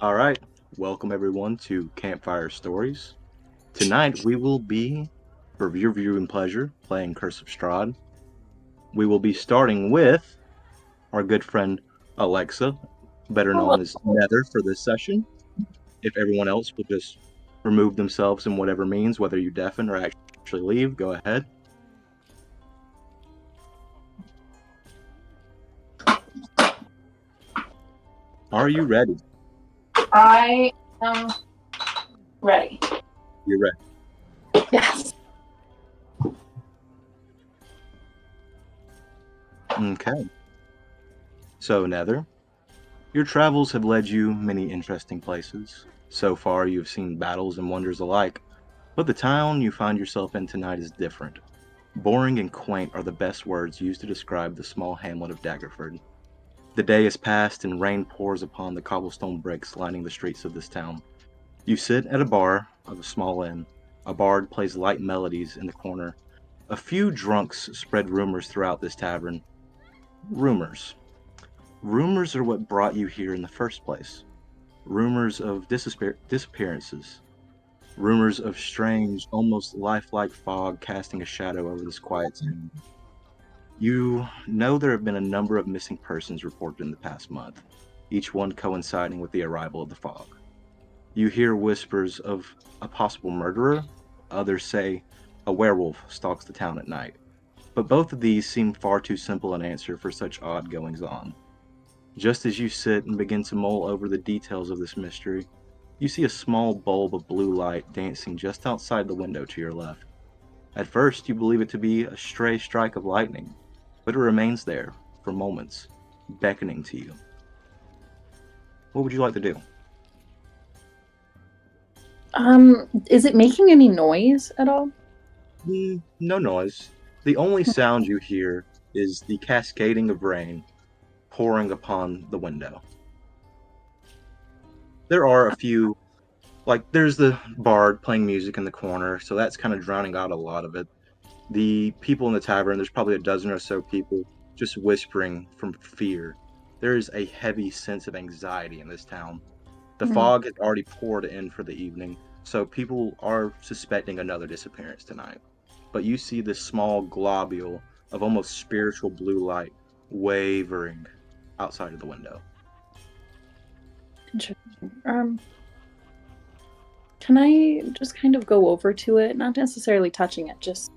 All right, welcome everyone to Campfire Stories. Tonight we will be, for your viewing pleasure, playing Curse of Strahd. We will be starting with our good friend Alexa, better Hello. known as Nether, for this session. If everyone else will just remove themselves in whatever means, whether you deafen or actually leave, go ahead. Are you ready? I am ready. You're ready. Yes. Okay. So, Nether, your travels have led you many interesting places. So far, you've seen battles and wonders alike. But the town you find yourself in tonight is different. Boring and quaint are the best words used to describe the small hamlet of Daggerford. The day is past and rain pours upon the cobblestone bricks lining the streets of this town. You sit at a bar of a small inn. A bard plays light melodies in the corner. A few drunks spread rumors throughout this tavern. Rumors. Rumors are what brought you here in the first place. Rumors of disappearances. Rumors of strange, almost lifelike fog casting a shadow over this quiet town. You know there have been a number of missing persons reported in the past month, each one coinciding with the arrival of the fog. You hear whispers of a possible murderer, others say a werewolf stalks the town at night. But both of these seem far too simple an answer for such odd goings on. Just as you sit and begin to mull over the details of this mystery, you see a small bulb of blue light dancing just outside the window to your left. At first, you believe it to be a stray strike of lightning, but it remains there for moments, beckoning to you. What would you like to do? Is it making any noise at all? No noise. The only sound you hear is the cascading of rain pouring upon the window. There are a few, like, there's the bard playing music in the corner, so that's kind of drowning out a lot of it. The people in the tavern, there's probably a dozen or so people just whispering from fear. There is a heavy sense of anxiety in this town. The Hmm. fog has already poured in for the evening, so people are suspecting another disappearance tonight. But you see this small globule of almost spiritual blue light wavering outside of the window. Interesting. Can I just kind of go over to it, not necessarily touching it, just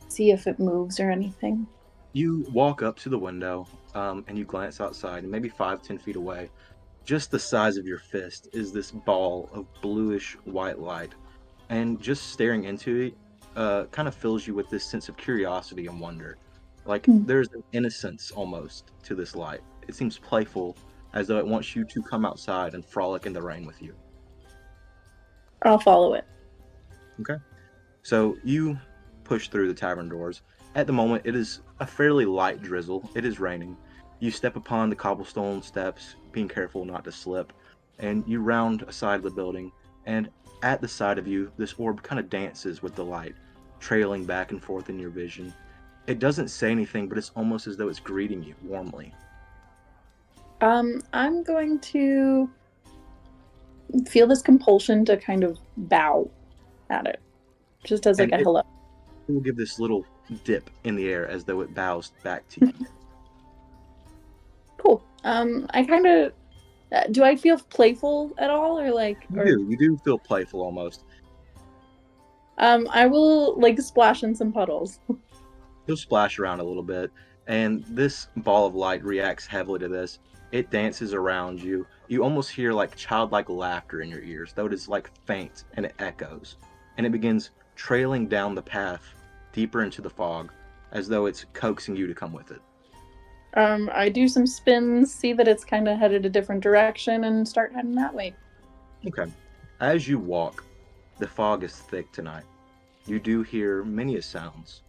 see if it moves or anything? You walk up to the window and you glance outside, and maybe 5, 10 feet away, just the size of your fist, is this ball of bluish white light. And just staring into it kind of fills you with this sense of curiosity and wonder. Like Hmm. there's an innocence almost to this light. It seems playful, as though it wants you to come outside and frolic in the rain with you. I'll follow it. Okay. So you push through the tavern doors. At the moment, it is a fairly light drizzle. It is raining. You step upon the cobblestone steps, being careful not to slip, and you round a side of the building. And at the side of you, this orb kind of dances with the light, trailing back and forth in your vision. It doesn't say anything, but it's almost as though it's greeting you warmly. I'm going to feel this compulsion to kind of bow at it, just as like And a it hello. will give this little dip in the air as though it bows back to you. Cool. I kind of do. I feel playful at all, or like, You or do. You do feel playful almost. I will like splash in some puddles. He'll splash around a little bit, and this ball of light reacts heavily to this. It dances around you. You almost hear like childlike laughter in your ears, though it is like faint and it echoes. And it begins trailing down the path deeper into the fog, as though it's coaxing you to come with it. I do some spins, see that it's kind of headed a different direction, and start heading that way. Okay. As you walk, the fog is thick tonight. You do hear many sounds.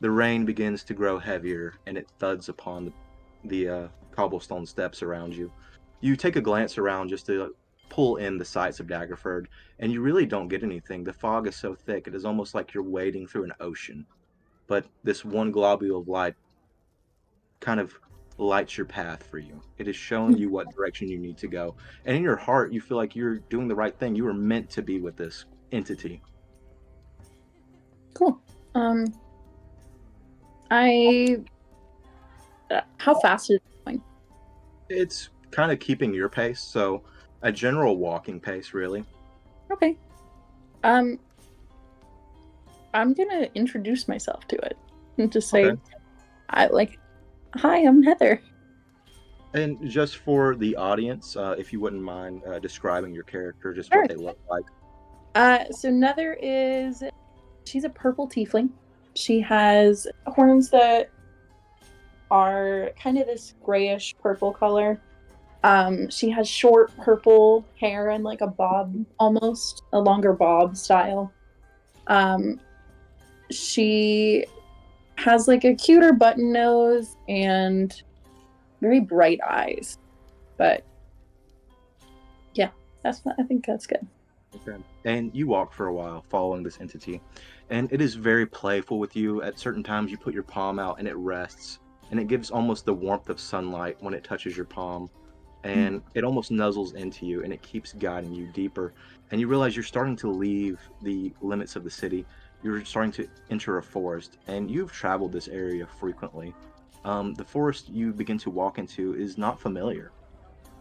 The rain begins to grow heavier and it thuds upon the cobblestone steps around you. You take a glance around just to pull in the sights of Daggerford, and you really don't get anything. The fog is so thick, it is almost like you're wading through an ocean. But this one globule of light kind of lights your path for you. It is showing you what direction you need to go. And in your heart, you feel like you're doing the right thing. You were meant to be with this entity. Cool. Um, I how fast is it going? It's kind of keeping your pace, so a general walking pace, really. Okay. Um, I'm gonna introduce myself to it and just Okay. say, I like, hi, I'm Heather. And just for the audience, if you wouldn't mind describing your character, just what Sure. they look like. So Nether is she's a purple tiefling. She has horns that are kind of this grayish purple color. She has short purple hair and like a bob, almost a longer bob style. Um, she has like a cuter button nose and very bright eyes. But yeah, I think that's good. Okay. And you walk for a while following this entity, and it is very playful with you. At certain times, you put your palm out and it rests, and it gives almost the warmth of sunlight when it touches your palm, and it almost nuzzles into you and it keeps guiding you deeper. And you realize you're starting to leave the limits of the city. You're starting to enter a forest, and you've traveled this area frequently. The forest you begin to walk into is not familiar.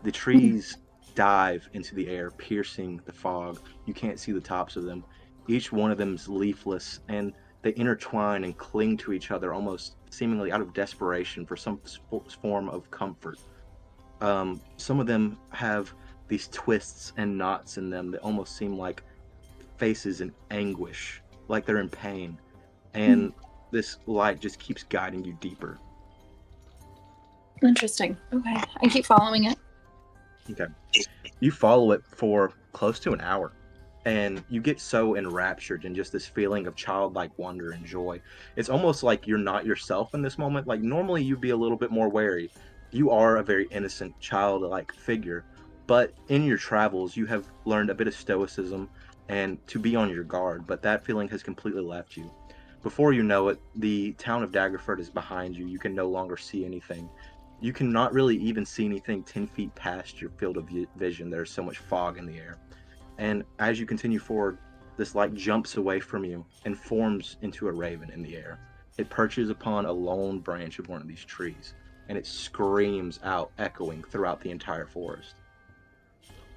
The trees dive into the air, piercing the fog. You can't see the tops of them. Each one of them is leafless, and they intertwine and cling to each other, almost seemingly out of desperation for some form of comfort. Some of them have these twists and knots in them that almost seem like faces in anguish, like they're in pain. And this light just keeps guiding you deeper. Interesting. Okay, I keep following it. Okay. You follow it for close to an hour, and you get so enraptured in just this feeling of childlike wonder and joy. It's almost like you're not yourself in this moment. Like normally you'd be a little bit more wary. You are a very innocent childlike figure, but in your travels you have learned a bit of stoicism and to be on your guard, but that feeling has completely left you. Before you know it, the town of Daggerford is behind you. You can no longer see anything. You can not really even see anything 10 feet past your field of vision. There's so much fog in the air. And as you continue forward, this light jumps away from you and forms into a raven in the air. It perches upon a lone branch of one of these trees, and it screams out, echoing throughout the entire forest.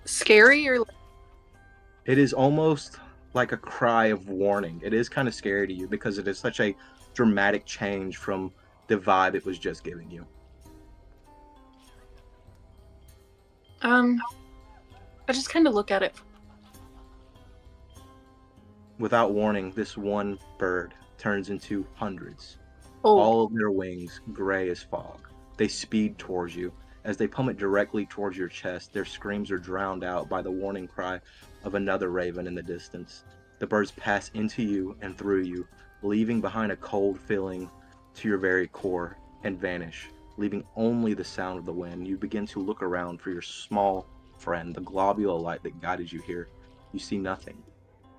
Scary or It is almost like a cry of warning. It is kind of scary to you because it is such a dramatic change from the vibe it was just giving you. um, I just kind of look at it. Without warning, this one bird turns into hundreds, Oh, all of their wings gray as fog. They speed towards you. As they plummet directly towards your chest, their screams are drowned out by the warning cry of another raven in the distance. The birds pass into you and through you, leaving behind a cold feeling to your very core, and vanish, leaving only the sound of the wind. You begin to look around for your small friend, the globule of light that guided you here. You see nothing.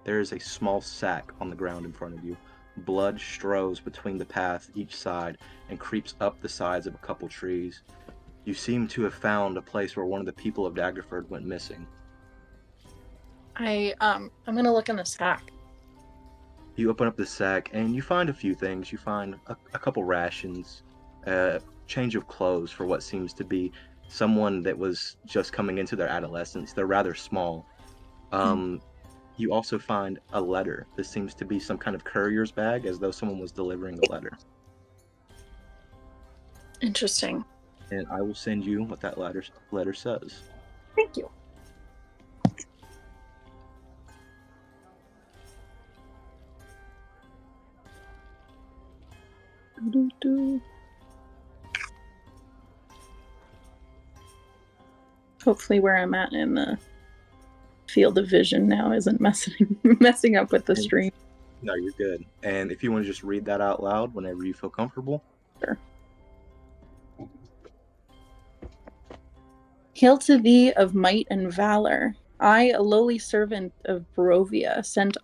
There is a small sack on the ground in front of you. Blood strows between the path each side and creeps up the sides of a couple trees. You seem to have found a place where one of the people of Daggerford went missing. I'm gonna look in the sack. You open up the sack and you find a few things. You find a couple rations, a change of clothes for what seems to be someone that was just coming into their adolescence. They're rather small. Um, you also find a letter. This seems to be some kind of courier's bag, as though someone was delivering a letter. Interesting. And I will send you what that letter says. Thank you. Hopefully, where I'm at in the field of vision now isn't messing messing up with the And stream. no, you're good. And if you want to just read that out loud whenever you feel comfortable. Sure. Hail to thee of might and valor. I, a lowly servant of Barovia, send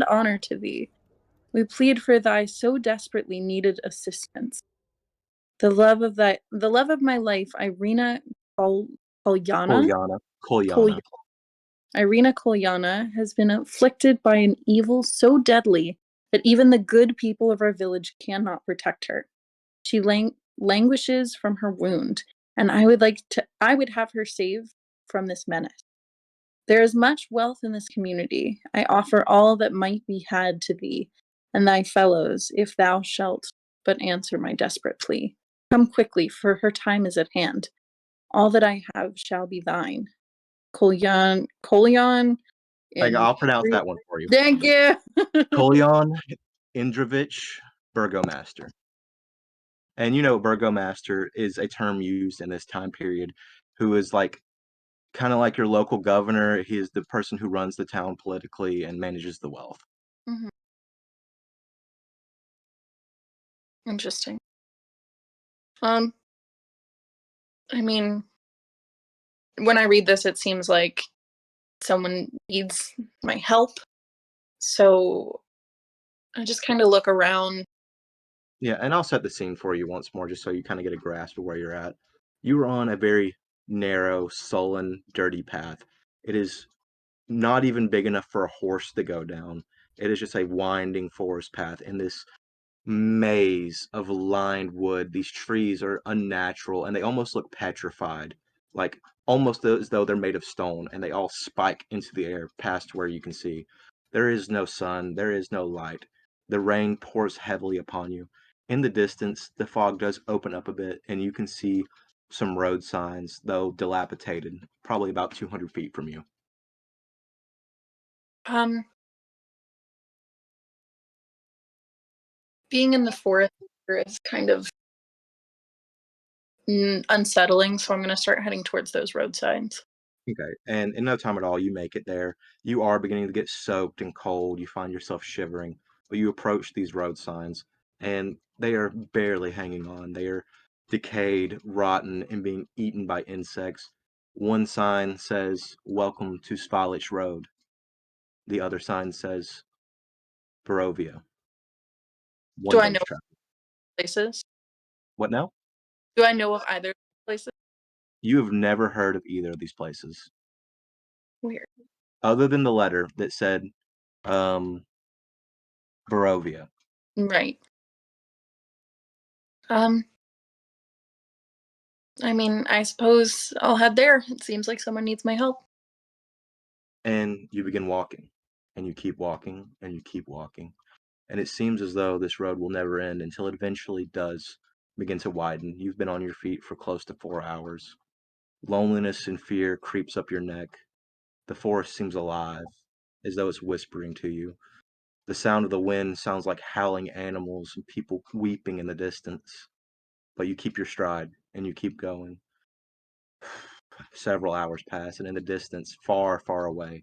honor to thee. We plead for thy so desperately needed assistance. the love of my life, Irina Kolyana. Kolyana. Kolyana. Kol- Irina Kolyana has been afflicted by an evil so deadly that even the good people of our village cannot protect her. She languishes from her wound, and I would have her saved from this menace. There is much wealth in this community. I offer all that might be had to thee and thy fellows, if thou shalt but answer my desperate plea. Come quickly, for her time is at hand. All that I have shall be thine. Kolyan in. I'll pronounce that one for you. Thank you. Kolyan Indrovich Burgomaster. And burgomaster is a term used in this time period, who is like kind of like your local governor. He is the person who runs the town politically and manages the wealth. Mhm. Interesting. Um, I mean, when I read this, it seems like someone needs my help. So I just kind of look around. Yeah, and I'll set the scene for you once more just so you kind of get a grasp of where you're at. You are on a very narrow, sullen, dirty path. It is not even big enough for a horse to go down. It is just a winding forest path in this maze of lined wood. These trees are unnatural and they almost look petrified, like almost as though they're made of stone, and they all spike into the air past where you can see. There is no sun, there is no light. The rain pours heavily upon you. In the distance, the fog does open up a bit, and you can see some road signs, though dilapidated, probably about 200 feet from you. Um, Being in the forest is kind of unsettling, so I'm going to start heading towards those road signs. Okay, and in no time at all, you make it there. You are beginning to get soaked and cold. You find yourself shivering, but you approach these road signs, and they are barely hanging on. They are decayed, rotten, and being eaten by insects. One sign says, "Welcome to Svalich Road." The other sign says, "Barovia, Do one I know day's travel." places? What now? Do I know of either places? You have never heard of either of these places, Weird. other than the letter that said, um, Barovia. Right. Um, I mean, I suppose I'll head there. It seems like someone needs my help. And you begin walking, and you keep walking, and you keep walking. And it seems as though this road will never end until it eventually does begin to widen. You've been on your feet for close to 4 hours. Loneliness and fear creeps up your neck. The forest seems alive, as though it's whispering to you. The sound of the wind sounds like howling animals and people weeping in the distance. But you keep your stride, and you keep going. Several hours pass, and in the distance, far, far away,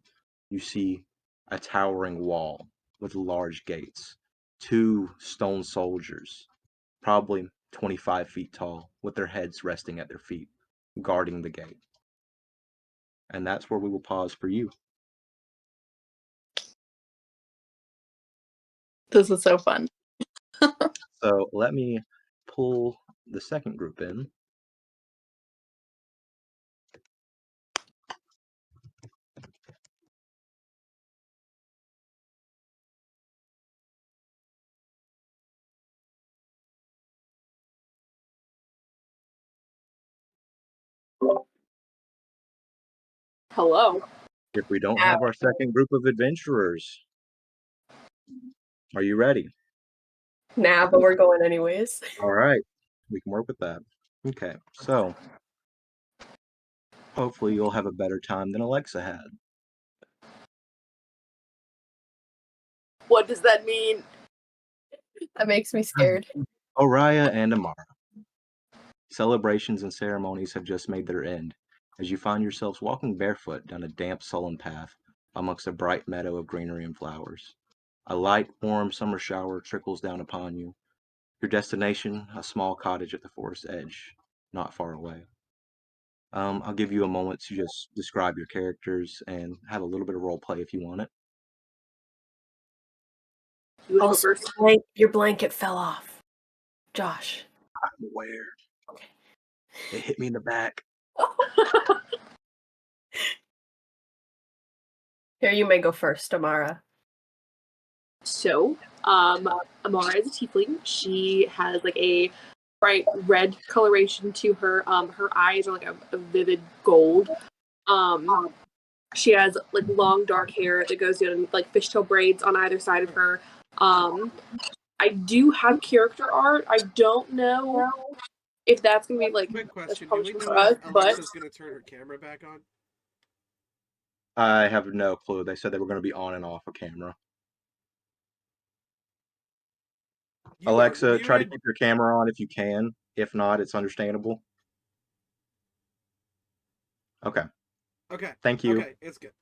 you see a towering wall with large gates. Two stone soldiers, probably 25 feet tall, with their heads resting at their feet, guarding the gate. And that's where we will pause for you. This is so fun. So let me pull the second group in. Hello. If we don't have our second group of adventurers, are you ready? Nah, but we're going anyways. All right, we can work with that. Okay, so hopefully you'll have a better time than Alexa had. What does that mean? That makes me scared. Oriah and Amara. Celebrations and ceremonies have just made their end, as you find yourselves walking barefoot down a damp, sullen path amongst a bright meadow of greenery and flowers. A light, warm summer shower trickles down upon you. Your destination, a small cottage at the forest edge, not far away. I'll give you a moment to just describe your characters and have a little bit of role play if you want it. Also, your blanket fell off. Josh. I'm aware. It hit me in the back. Here, you may go first, Amara. So, Amara is a tiefling. She has like a bright red coloration to her. Her eyes are like a vivid gold. She has like long dark hair that goes down in like fishtail braids on either side of her. I do have character art. I don't know if that's gonna be like Quick that's question: do probably we for know us, if but Alexa's gonna turn her camera back on? I have no clue. They said they were going to be on and off a camera. You are Alexa, try to muted. keep your camera on if you can. If not, it's understandable. Okay. Okay. Thank you. Okay, it's good.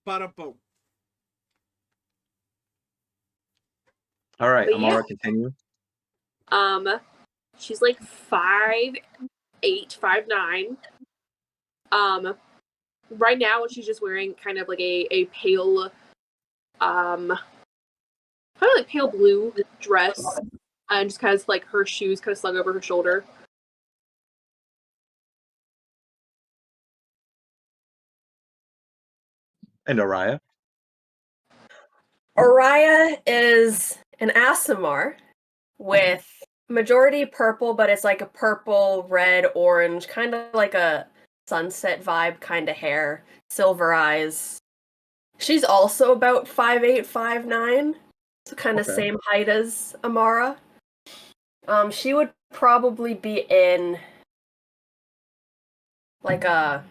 Bada boom. All right, But Amara, yeah. continue. She's like 5'8", 5'9". Right now she's just wearing kind of like a pale, kind of like pale blue dress, and just kind of like her shoes kind of slung over her shoulder. And Araya? Araya is an Aasimar with majority purple, but it's like a purple, red, orange, kind of like a sunset vibe kind of hair, silver eyes. She's also about 5'8", 5'9", so kind of Okay. same height as Amara. She would probably be in like a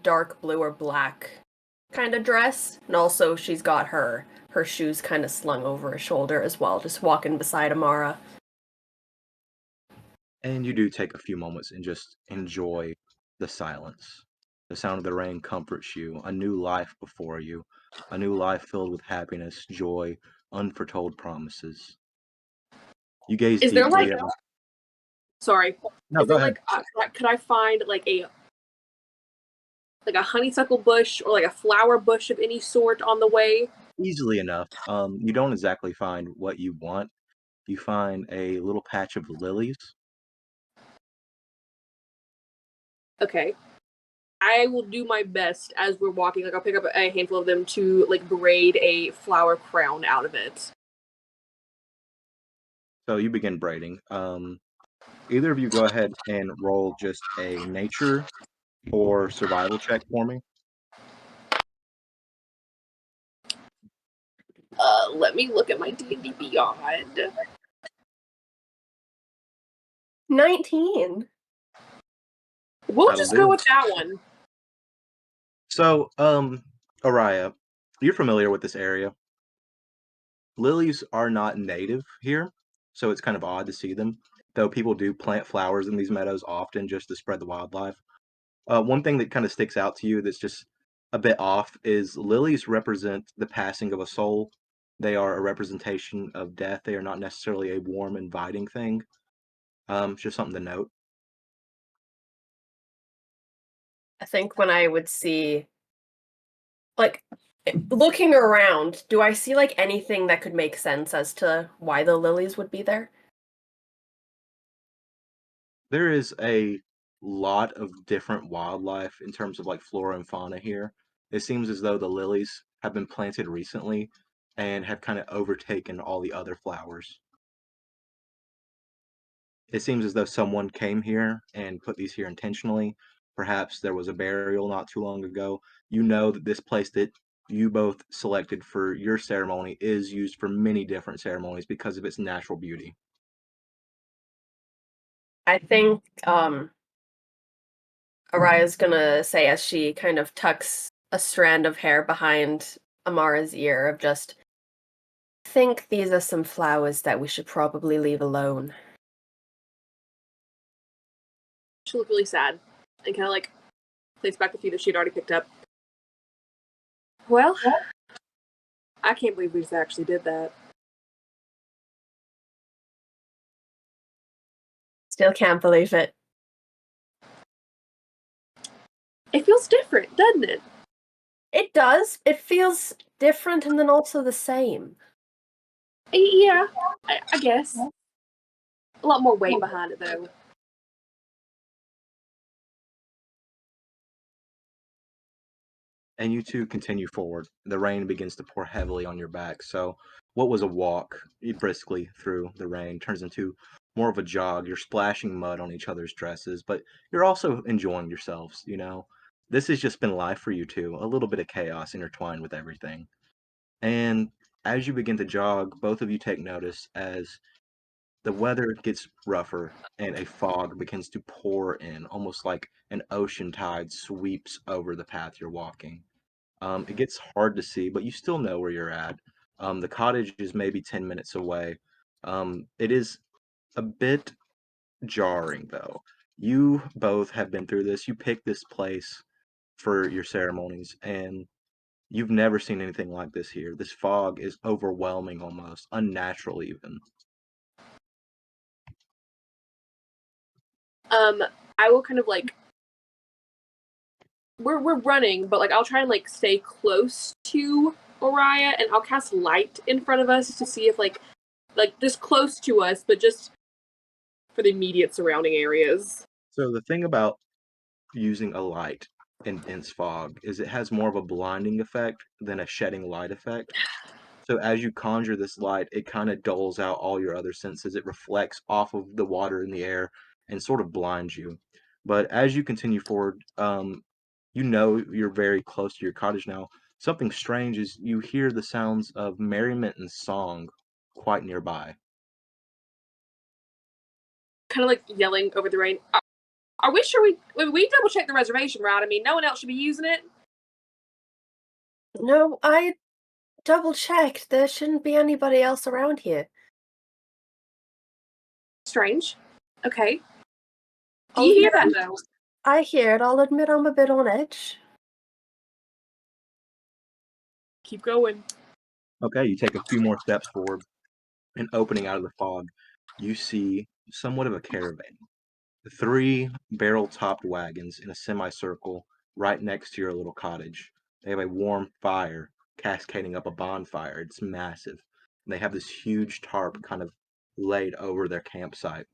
dark blue or black kind of dress, and also she's got her shoes kind of slung over her shoulder as well, just walking beside Amara. And you do take a few moments and just enjoy the silence. The sound of the rain comforts you, a new life before you, a new life filled with happiness, joy, unforetold promises. You gaze Is there deeply like, at... sorry, No, is go there ahead. like, could I find like a honeysuckle bush or like a flower bush of any sort on the way? Easily enough. You don't exactly find what you want. You find a little patch of lilies. Okay. I will do my best as we're walking. Like I'll pick up a handful of them to like braid a flower crown out of it. So you begin braiding. Either of you go ahead and roll just a nature or survival check for me. Let me look at my D&D Beyond. 19. We'll That'll just go do. with that one. So, Araya, you're familiar with this area. Lilies are not native here, so it's kind of odd to see them, though people do plant flowers in these meadows often just to spread the wildlife. One thing that kind of sticks out to you that's just a bit off is lilies represent the passing of a soul. They are a representation of death. They are not necessarily a warm, inviting thing. It's just something to note. I think when I would see, like, looking around, do I see, like, anything that could make sense as to why the lilies would be there? There is a lot of different wildlife in terms of like flora and fauna here. It seems as though the lilies have been planted recently and have kind of overtaken all the other flowers. It seems as though someone came here and put these here intentionally. Perhaps there was a burial not too long ago. You know that this place that you both selected for your ceremony is used for many different ceremonies because of its natural beauty. I think, Araya's gonna say as she kind of tucks a strand of hair behind Amara's ear of just, think these are some flowers that we should probably leave alone. She looked really sad and kind of like placed back the few that she had already picked up. Well, I can't believe we just actually did that. Still can't believe it. It feels different, doesn't it? It does. It feels different and then also the same. Yeah, I guess. a lot more weight behind it, though. And you two continue forward. The rain begins to pour heavily on your back. So, what was a walk briskly through the rain turns into more of a jog. You're splashing mud on each other's dresses, but you're also enjoying yourselves, you know? This has just been life for you two, a little bit of chaos intertwined with everything. And as you begin to jog, both of you take notice as the weather gets rougher and a fog begins to pour in, almost like an ocean tide sweeps over the path you're walking. It gets hard to see, but you still know where you're at. The cottage is maybe 10 minutes away. It is a bit jarring, though. You both have been through this. You picked this place for your ceremonies, and you've never seen anything like this here. This fog is overwhelming almost, unnatural even. I will kind of like we're running, but like I'll try and like stay close to Oriah, and I'll cast light in front of us to see if like just close to us, but just for the immediate surrounding areas. So the thing about using a light in dense fog is it has more of a blinding effect than a shedding light effect. So as you conjure this light, it kind of dulls out all your other senses. It reflects off of the water in the air and sort of blinds you. But as you continue forward, you know you're very close to your cottage now. Something strange is you hear the sounds of merriment and song quite nearby. Kind of like yelling over the rain. Are we sure we double checked the reservation, right? I mean, no one else should be using it. No, I double checked. There shouldn't be anybody else around here. Strange. Okay. Do you hear that though? I hear it. I'll admit I'm a bit on edge. Keep going. Okay, you take a few more steps forward, and opening out of the fog, you see somewhat of a caravan. Three barrel-topped wagons in a semicircle right next to your little cottage. They have a warm fire cascading up a bonfire. It's massive. And they have this huge tarp kind of laid over their campsite.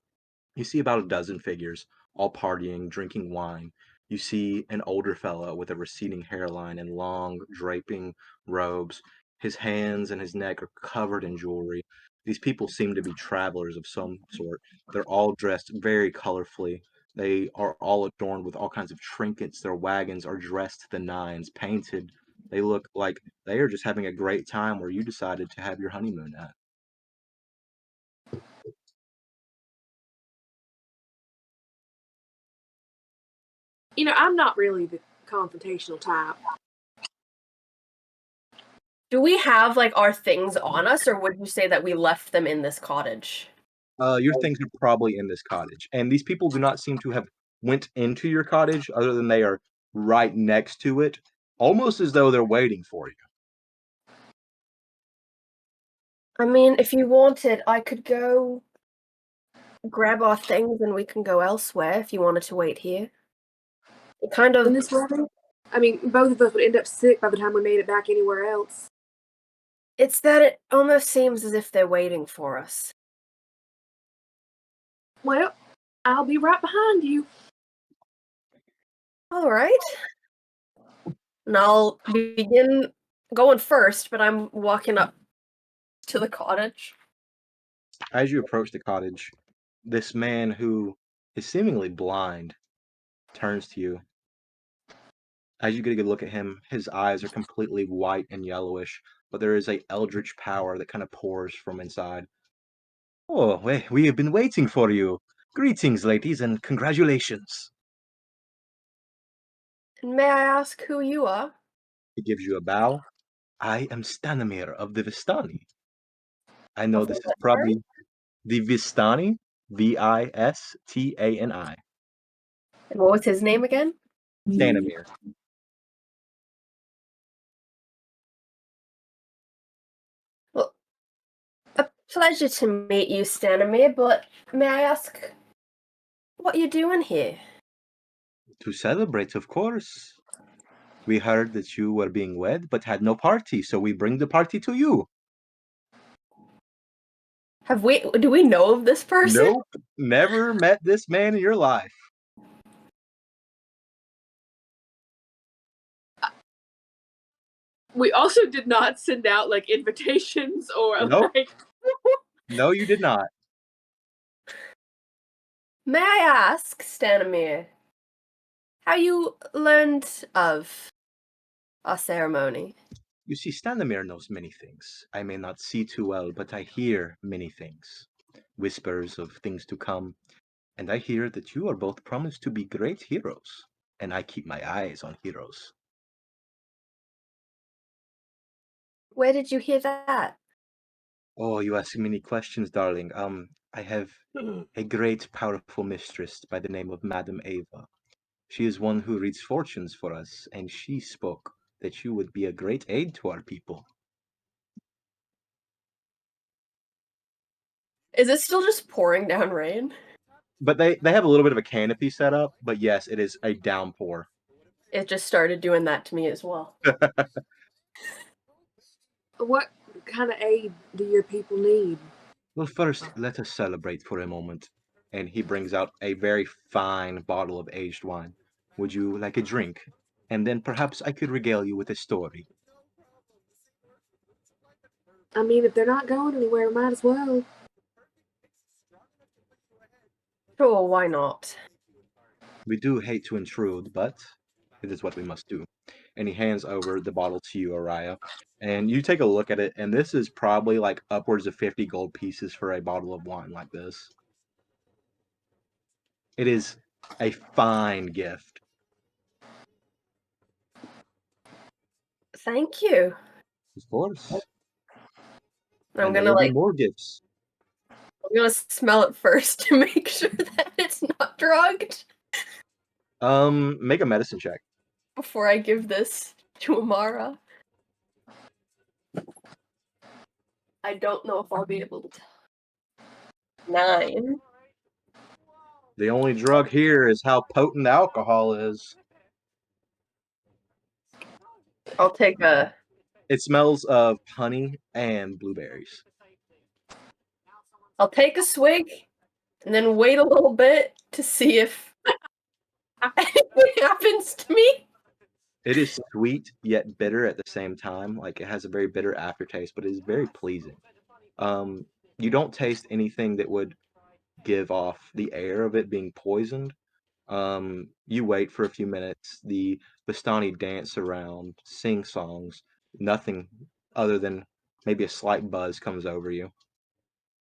You see about a dozen figures, all partying, drinking wine. You see an older fellow with a receding hairline and long, draping robes. His hands and his neck are covered in jewelry. These people seem to be travelers of some sort. They're all dressed very colorfully. They are all adorned with all kinds of trinkets. Their wagons are dressed to the nines, painted. They look like they are just having a great time where you decided to have your honeymoon at. You know, I'm not really the confrontational type. Do we have like our things on us, or would you say that we left them in this cottage? Your things are probably in this cottage, and these people do not seem to have went into your cottage other than they are right next to it, almost as though they're waiting for you. I mean, if you wanted, I could go grab our things and we can go elsewhere if you wanted to wait here. It kind In of this weather, I mean, both of us would end up sick by the time we made it back anywhere else. it's that it almost seems as if they're waiting for us. Well, I'll be right behind you. All right. And I'll begin going first, but I'm walking up to the cottage. As you approach the cottage, this man who is seemingly blind turns to you. As you get a good look at him, his eyes are completely white and yellowish, but there is a eldritch power that kind of pours from inside. Oh, we have been waiting for you. Greetings, ladies, and congratulations. And may I ask who you are? He gives you a bow. I am Stanimir of the Vistani. I know Of this is what, sorry? probably the Vistani, Vistani. And what was his name again? Stanimir. Well, a pleasure to meet you, Stanimir, but may I ask what you're doing here? To celebrate, of course. We heard that you were being wed, but had no party, so we bring the party to you. Do we know of this person? Nope. Never met this man in your life. We also did not send out like invitations or Nope. like. No, you did not. May I ask, Stanimir, how you learned of our ceremony? You see, Standamir knows many things. I may not see too well, but I hear many things. Whispers of things to come. And I hear that you are both promised to be great heroes. And I keep my eyes on heroes. Where did you hear that? Oh, you ask many questions, darling. I have a great, powerful mistress by the name of Madame Ava. She is one who reads fortunes for us, and she spoke that you would be a great aid to our people. Is it still just pouring down rain? But they have a little bit of a canopy set up, but yes, it is a downpour. It just started doing that to me as well. What kind of aid do your people need? Well, first, let us celebrate for a moment. And he brings out a very fine bottle of aged wine. Would you like a drink? And then perhaps I could regale you with a story. I mean, if they're not going anywhere, might as well. Sure, why not? We do hate to intrude, but it is what we must do. And he hands over the bottle to you, Araya. And you take a look at it, and this is probably like upwards of 50 gold pieces for a bottle of wine like this. It is a fine gift. Thank you. Of course. I'm And there gonna will be more gifts. I'm gonna smell it first to make sure that it's not drugged Make a medicine check. before I give this to Amara. I don't know if I'll be able to tell. 9. The only drug here is how potent alcohol is. I'll take a. It smells of honey and blueberries. I'll take a swig and then wait a little bit to see if anything happens to me. It is sweet yet bitter at the same time. Like it has a very bitter aftertaste, but it is very pleasing. You don't taste anything that would give off the air of it being poisoned. You wait for a few minutes. The Bastani dance around, sing songs. Nothing other than maybe a slight buzz comes over you.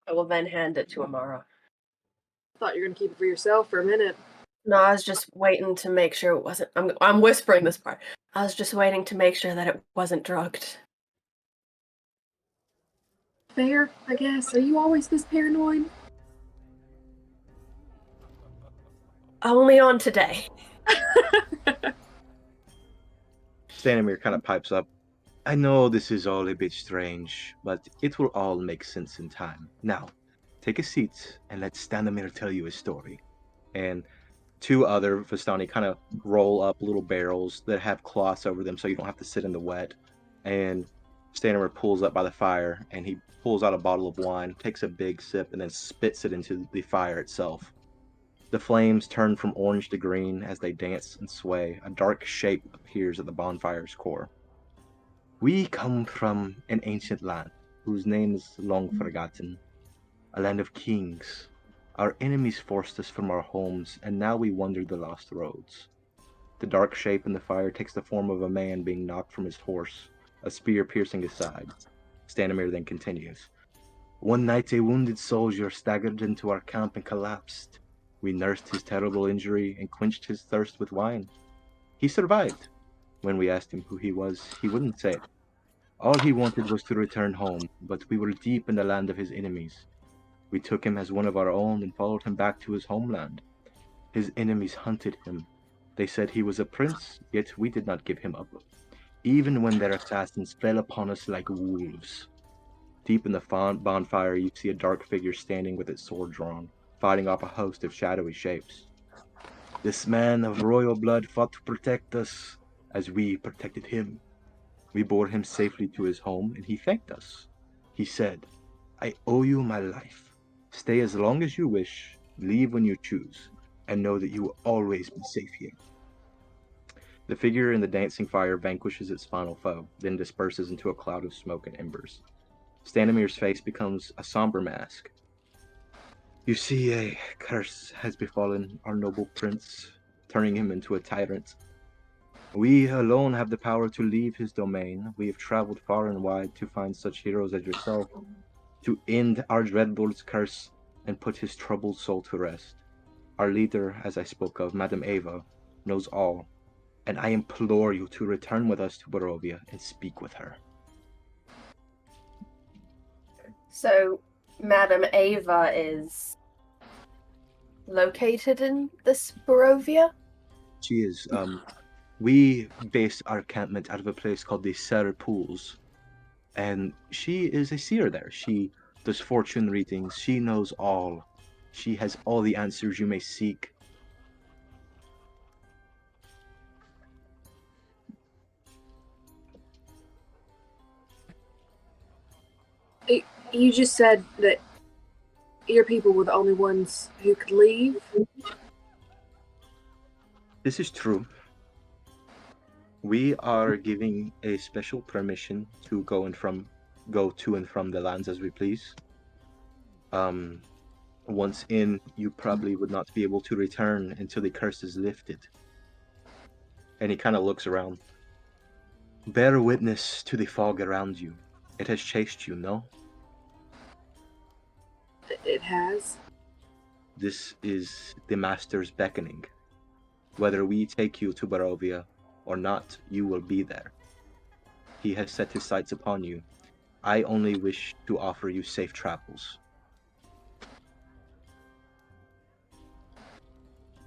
I will then hand it to Amara. I thought you were gonna keep it for yourself for a minute. No, I was just waiting to make sure it wasn't. I'm whispering this part. I was just waiting to make sure that it wasn't drugged. Fair, I guess. Are you always this paranoid? Only on today. Stanimir kind of pipes up. I know this is all a bit strange, but it will all make sense in time. Now, take a seat and let Stanimir tell you a story. And two other Vistani kind of roll up little barrels that have cloths over them so you don't have to sit in the wet. And Stanimir pulls up by the fire and he pulls out a bottle of wine, takes a big sip, and then spits it into the fire itself. The flames turn from orange to green as they dance and sway. A dark shape appears at the bonfire's core. We come from an ancient land whose name is long forgotten, a land of kings. Our enemies forced us from our homes, and now we wander the lost roads. The dark shape in the fire takes the form of a man being knocked from his horse, a spear piercing his side. Stanimir then continues. One night a wounded soldier staggered into our camp and collapsed. We nursed his terrible injury and quenched his thirst with wine. He survived. When we asked him who he was, he wouldn't say it. All he wanted was to return home, but we were deep in the land of his enemies. We took him as one of our own and followed him back to his homeland. His enemies hunted him. They said he was a prince, yet we did not give him up, even when their assassins fell upon us like wolves. Deep in the bonfire, you see a dark figure standing with its sword drawn, fighting off a host of shadowy shapes. This man of royal blood fought to protect us, as we protected him. We bore him safely to his home, and he thanked us. He said, I owe you my life. Stay as long as you wish, leave when you choose, and know that you will always be safe here. The figure in the dancing fire vanquishes its final foe, then disperses into a cloud of smoke and embers. Stanimir's face becomes a somber mask. You see, a curse has befallen our noble prince, turning him into a tyrant. We alone have the power to leave his domain. We have traveled far and wide to find such heroes as yourself, to end our dreadbolt's curse and put his troubled soul to rest. Our leader, as I spoke of, Madame Eva, knows all, and I implore you to return with us to Barovia and speak with her. So, Madame Ava is located in this Barovia? She is. We base our encampment out of a place called the Serre Pools, and she is a seer there. She does fortune readings. She knows all. She has all the answers you may seek. You just said that your people were the only ones who could leave. This is true. We are giving a special permission to go to and from the lands as we please. Once in, you probably would not be able to return until the curse is lifted. And he kind of looks around. Bear witness to the fog around you. It has chased you, no? It has. This is the Master's beckoning. Whether we take you to Barovia or not, you will be there. He has set his sights upon you. I only wish to offer you safe travels.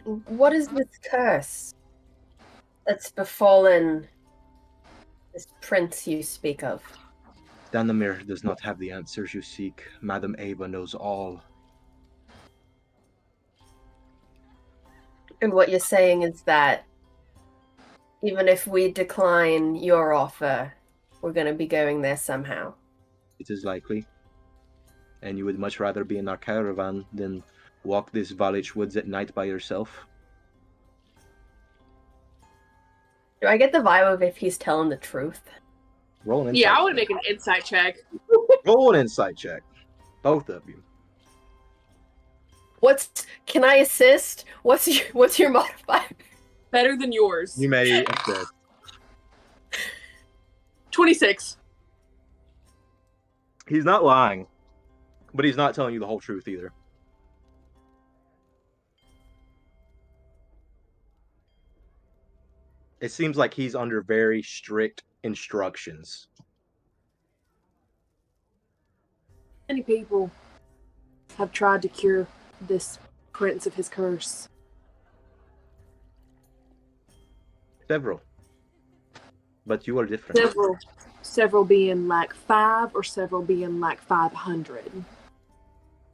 What is this curse that's befallen this prince you speak of? Danamir does not have the answers you seek. Madame Ava knows all. And what you're saying is that even if we decline your offer, we're going to be going there somehow. It is likely. And you would much rather be in our caravan than walk these Valich woods at night by yourself? Do I get the vibe of if he's telling the truth? Roll an insight Yeah, I would check. make an insight check. Roll an insight check. Both of you. Can I assist? What's your modifier? Better than yours. You may assist. 26. He's not lying, but he's not telling you the whole truth either. It seems like he's under very strict instructions. Many people have tried to cure this prince of his curse. Several. But you are different. Several being like 5 or several being like 500.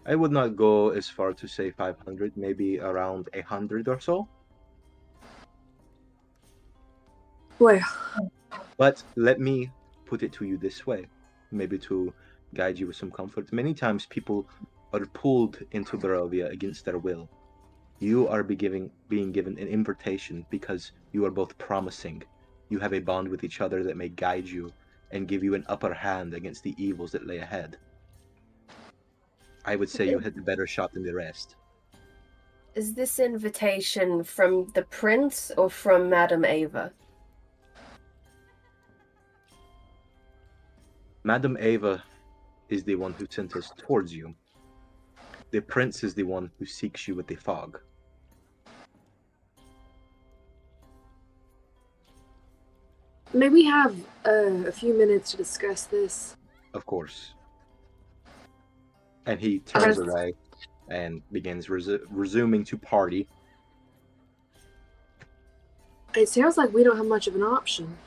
I would not go as far to say 500, maybe around 100 or so. Well, But let me put it to you this way, maybe to guide you with some comfort. Many times people are pulled into Barovia against their will. You are being given an invitation because you are both promising. You have a bond with each other that may guide you and give you an upper hand against the evils that lay ahead. I would say you had the better shot than the rest. Is this invitation from the prince or from Madame Ava? Madame Ava is the one who sent us towards you. The prince is the one who seeks you with the fog. may we have a few minutes to discuss this? Of course. And he turns away and begins resuming to party. It sounds like we don't have much of an option.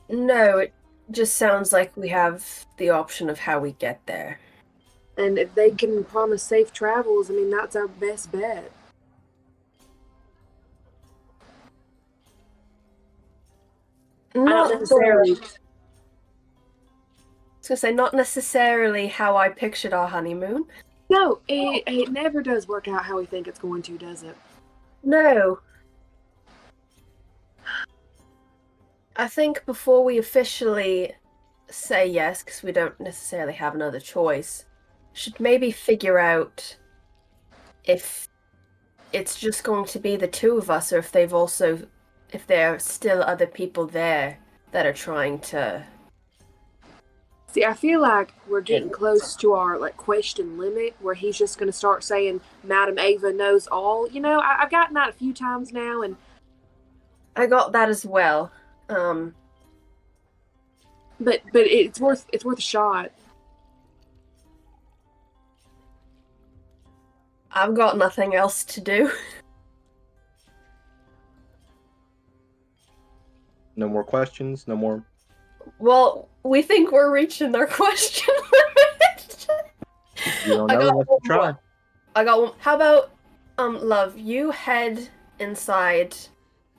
No, it just sounds like we have the option of how we get there. And if they can promise safe travels, I mean, that's our best bet. Not necessarily. was gonna say, not necessarily how I pictured our honeymoon. No, it never does work out how we think it's going to, does it? No. I think before we officially say yes, because we don't necessarily have another choice, should maybe figure out if it's just going to be the two of us, or if there are still other people there that are trying to. See, I feel like we're getting close to our question limit, where he's just going to start saying, "Madam Ava knows all." You know, I've gotten that a few times now, and I got that as well. but it's worth a shot. I've got nothing else to do. No more questions? No more? Well, we think we're reaching our question limit. You don't know, let's try. I got one. How about, love, you head inside,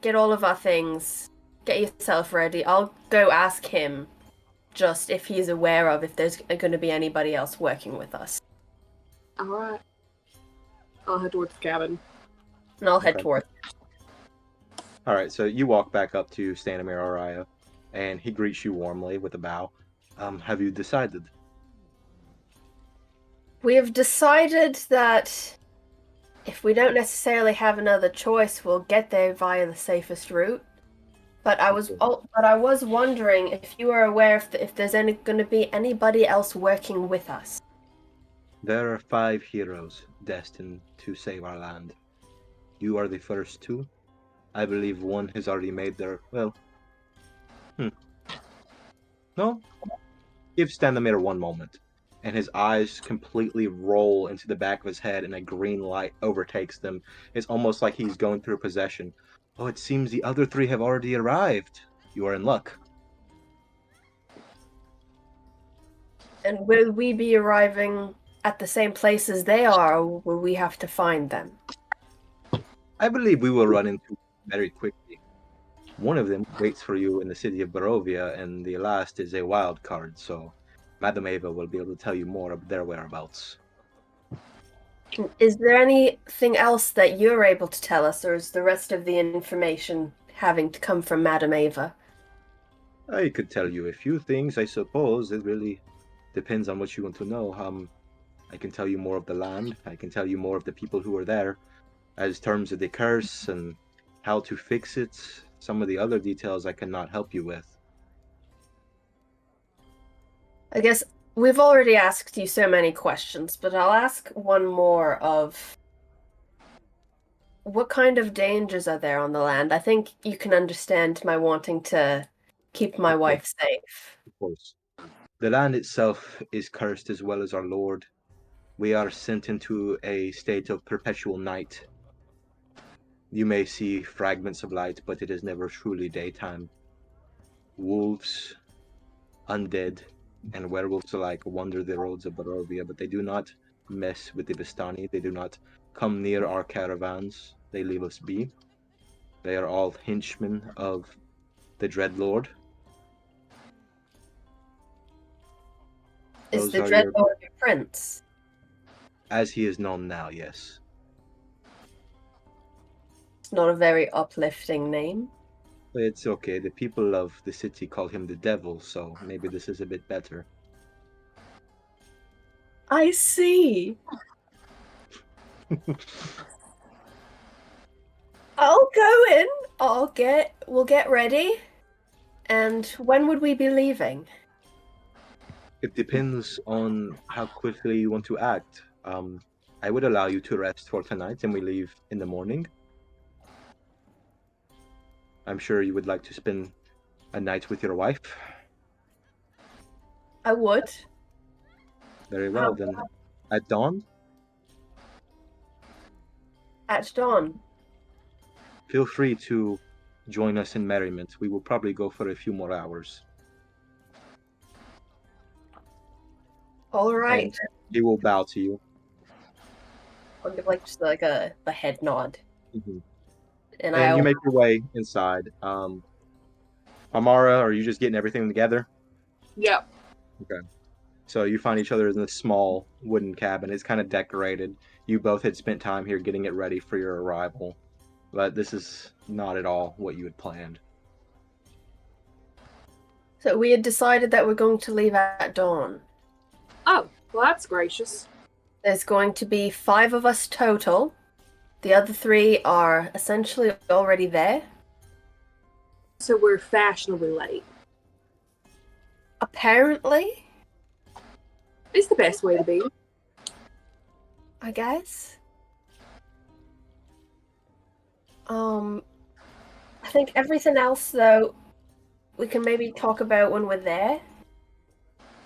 get all of our things, get yourself ready. I'll go ask him just if he's aware of if there's going to be anybody else working with us. All right. I'll head towards the cabin. And I'll head Okay. towards. Alright, so you walk back up to Stanimir Araya, and he greets you warmly with a bow. Have you decided? We have decided that if we don't necessarily have another choice, we'll get there via the safest route. But I was wondering if you are aware if there's going to be anybody else working with us. There are 5 heroes destined to save our land. You are the first 2. I believe one has already made their, No? Give Stanimir one moment. And his eyes completely roll into the back of his head and a green light overtakes them. It's almost like he's going through possession. Oh, it seems the other 3 have already arrived. You are in luck. And will we be arriving at the same place as they are, or will we have to find them? I believe we will run into very quickly. One of them waits for you in the city of Barovia, and the last is a wild card, so Madame Ava will be able to tell you more of their whereabouts. Is there anything else that you're able to tell us, or is the rest of the information having to come from Madame Ava? I could tell you a few things, I suppose. It really depends on what you want to know. I can tell you more of the land. I can tell you more of the people who are there. As terms of the curse and how to fix it, some of the other details I cannot help you with. I guess we've already asked you so many questions, but I'll ask one more of what kind of dangers are there on the land? I think you can understand my wanting to keep my wife safe. Of course. The land itself is cursed as well as our Lord. We are sent into a state of perpetual night. You may see fragments of light, but it is never truly daytime. Wolves, undead, and werewolves alike wander the roads of Barovia, but they do not mess with the Vistani. They do not come near our caravans. They leave us be. They are all henchmen of the Dreadlord. Is Those the are Dreadlord your prince? As he is known now, yes. It's not a very uplifting name. It's okay. The people of the city call him the devil, so maybe this is a bit better. I see. I'll go in. We'll get ready. And when would we be leaving? It depends on how quickly you want to act. I would allow you to rest for tonight and we leave in the morning. I'm sure you would like to spend a night with your wife. I would. Very well, then. At dawn, At dawn. feel free to join us in merriment. We will probably go for a few more hours. All right. And he will bow to you. I'll give just a head nod. Mm-hmm. And you make your way inside. Amara, are you just getting everything together? Yep. So you find each other in this small wooden cabin. It's kind of decorated. You both had spent time here getting it ready for your arrival, but this is not at all what you had planned. So we had decided that we're going to leave at dawn. Oh, well, that's gracious. There's going to be 5 of us total. The other 3 are essentially already there. So we're fashionably late. Apparently, It's the best way to be. I guess. I think everything else, though, we can maybe talk about when we're there.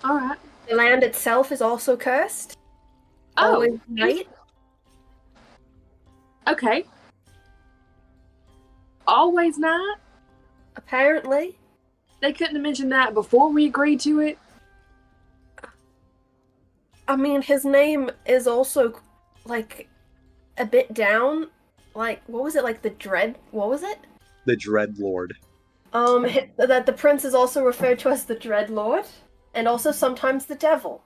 All right. The land itself is also cursed. Oh, Always night. okay. Always not? Apparently. They couldn't have mentioned that before we agreed to it? I mean, his name is also, like, a bit down. Like, what was it? Like, the Dread... What was it? The Dread Lord. That the prince is also referred to as the Dread Lord. And also sometimes the Devil.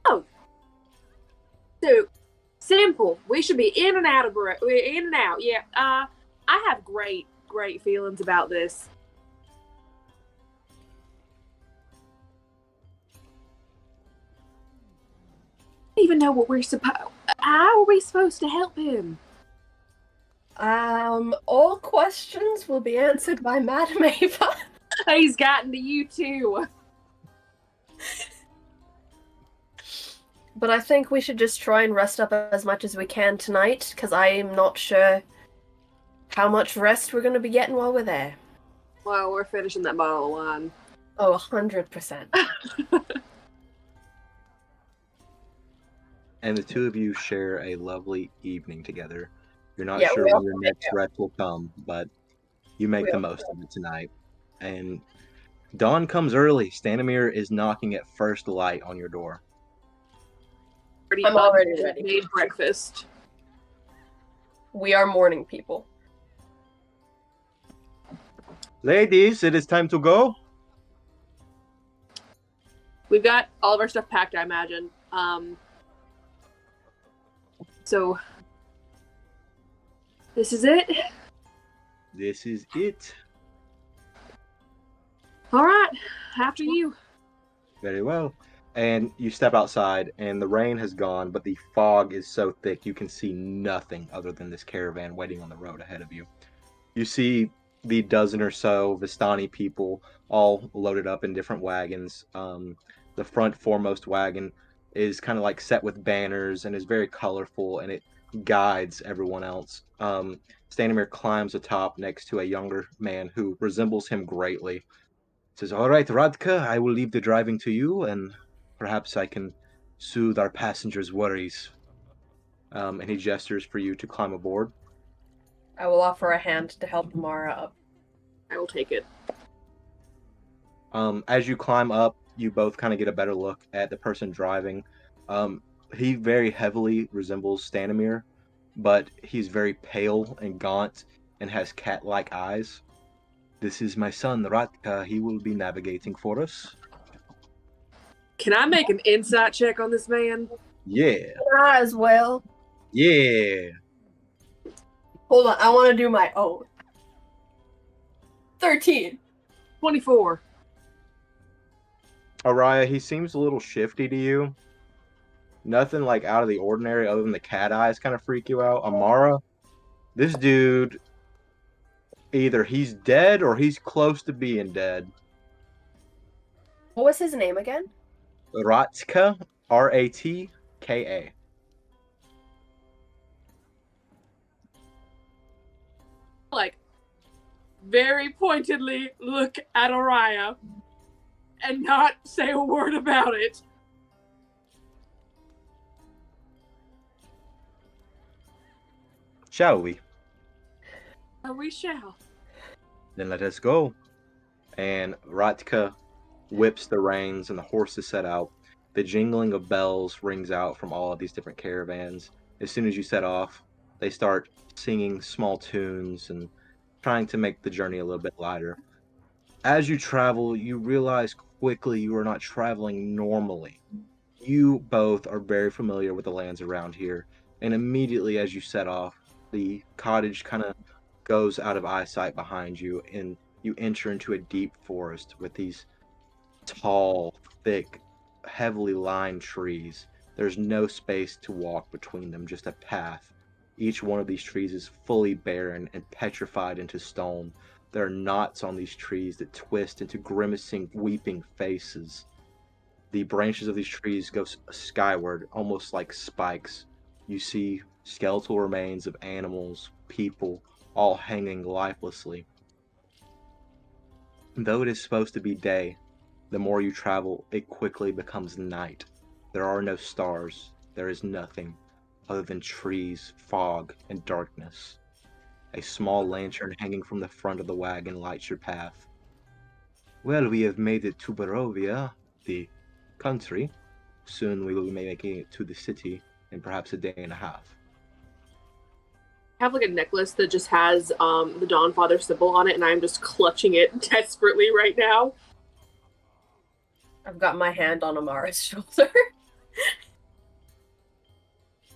Oh. So, simple. We should be in and out of... in and out, yeah. I have great feelings about this. I don't even know what we're supposed... How are we supposed to help him? All questions will be answered by Madam Ava. He's gotten to you too. But I think we should just try and rest up as much as we can tonight, because I'm not sure how much rest we're going to be getting while we're there. Well, we're finishing that bottle of wine. Oh, 100%. And the two of you share a lovely evening together. You're not Yeah, sure we when also your make next rest will come, but you make We the also most of it tonight. And dawn comes early. Stanimir is knocking at first light on your door. I'm already ready. Made breakfast. We are morning people. Ladies, it is time to go. We've got all of our stuff packed, I imagine. So this is it. This is it. All right, after you. Very well. And you step outside, and the rain has gone, but the fog is so thick you can see nothing other than this caravan waiting on the road ahead of you. You see the dozen or so Vistani people all loaded up in different wagons. The front foremost wagon is kind of like set with banners and is very colorful, and it guides everyone else. Stanimir climbs atop next to a younger man who resembles him greatly. Says, "All right, Radka, I will leave the driving to you, and perhaps I can soothe our passengers' worries." And he gestures for you to climb aboard. I will offer a hand to help Mara up. I will take it. As you climb up, you both kind of get a better look at the person driving. He very heavily resembles Stanimir, but he's very pale and gaunt and has cat-like eyes. This is my son, Ratka. He will be navigating for us. Can I make an insight check on this man? Yeah. I as well. Yeah. Hold on, I want to do my own. 13. 24. Araya, he seems a little shifty to you. Nothing like out of the ordinary other than the cat eyes kind of freak you out. Amara, this dude, either he's dead or he's close to being dead. What was his name again? Ratka, Ratka. Like, very pointedly look at Araya and not say a word about it. Shall we? We shall. Then let us go. And Ratka whips the reins and the horses set out. The jingling of bells rings out from all of these different caravans. As soon as you set off, they start singing small tunes and trying to make the journey a little bit lighter. As you travel, you realize quickly you are not traveling normally. You both are very familiar with the lands around here, and immediately as you set off, the cottage kind of goes out of eyesight behind you, and you enter into a deep forest with these tall, thick, heavily lined trees. There's no space to walk between them, just a path. Each one of these trees is fully barren and petrified into stone. There are knots on these trees that twist into grimacing, weeping faces. The branches of these trees go skyward, almost like spikes. You see skeletal remains of animals, people, all hanging lifelessly. Though it is supposed to be day, the more you travel, it quickly becomes night. There are no stars. There is nothing other than trees, fog, and darkness. A small lantern hanging from the front of the wagon lights your path. Well, we have made it to Barovia, the country. Soon we will be making it to the city in perhaps a day and a half. I have like a necklace that just has the Dawnfather symbol on it, and I'm just clutching it desperately right now. I've got my hand on Amara's shoulder.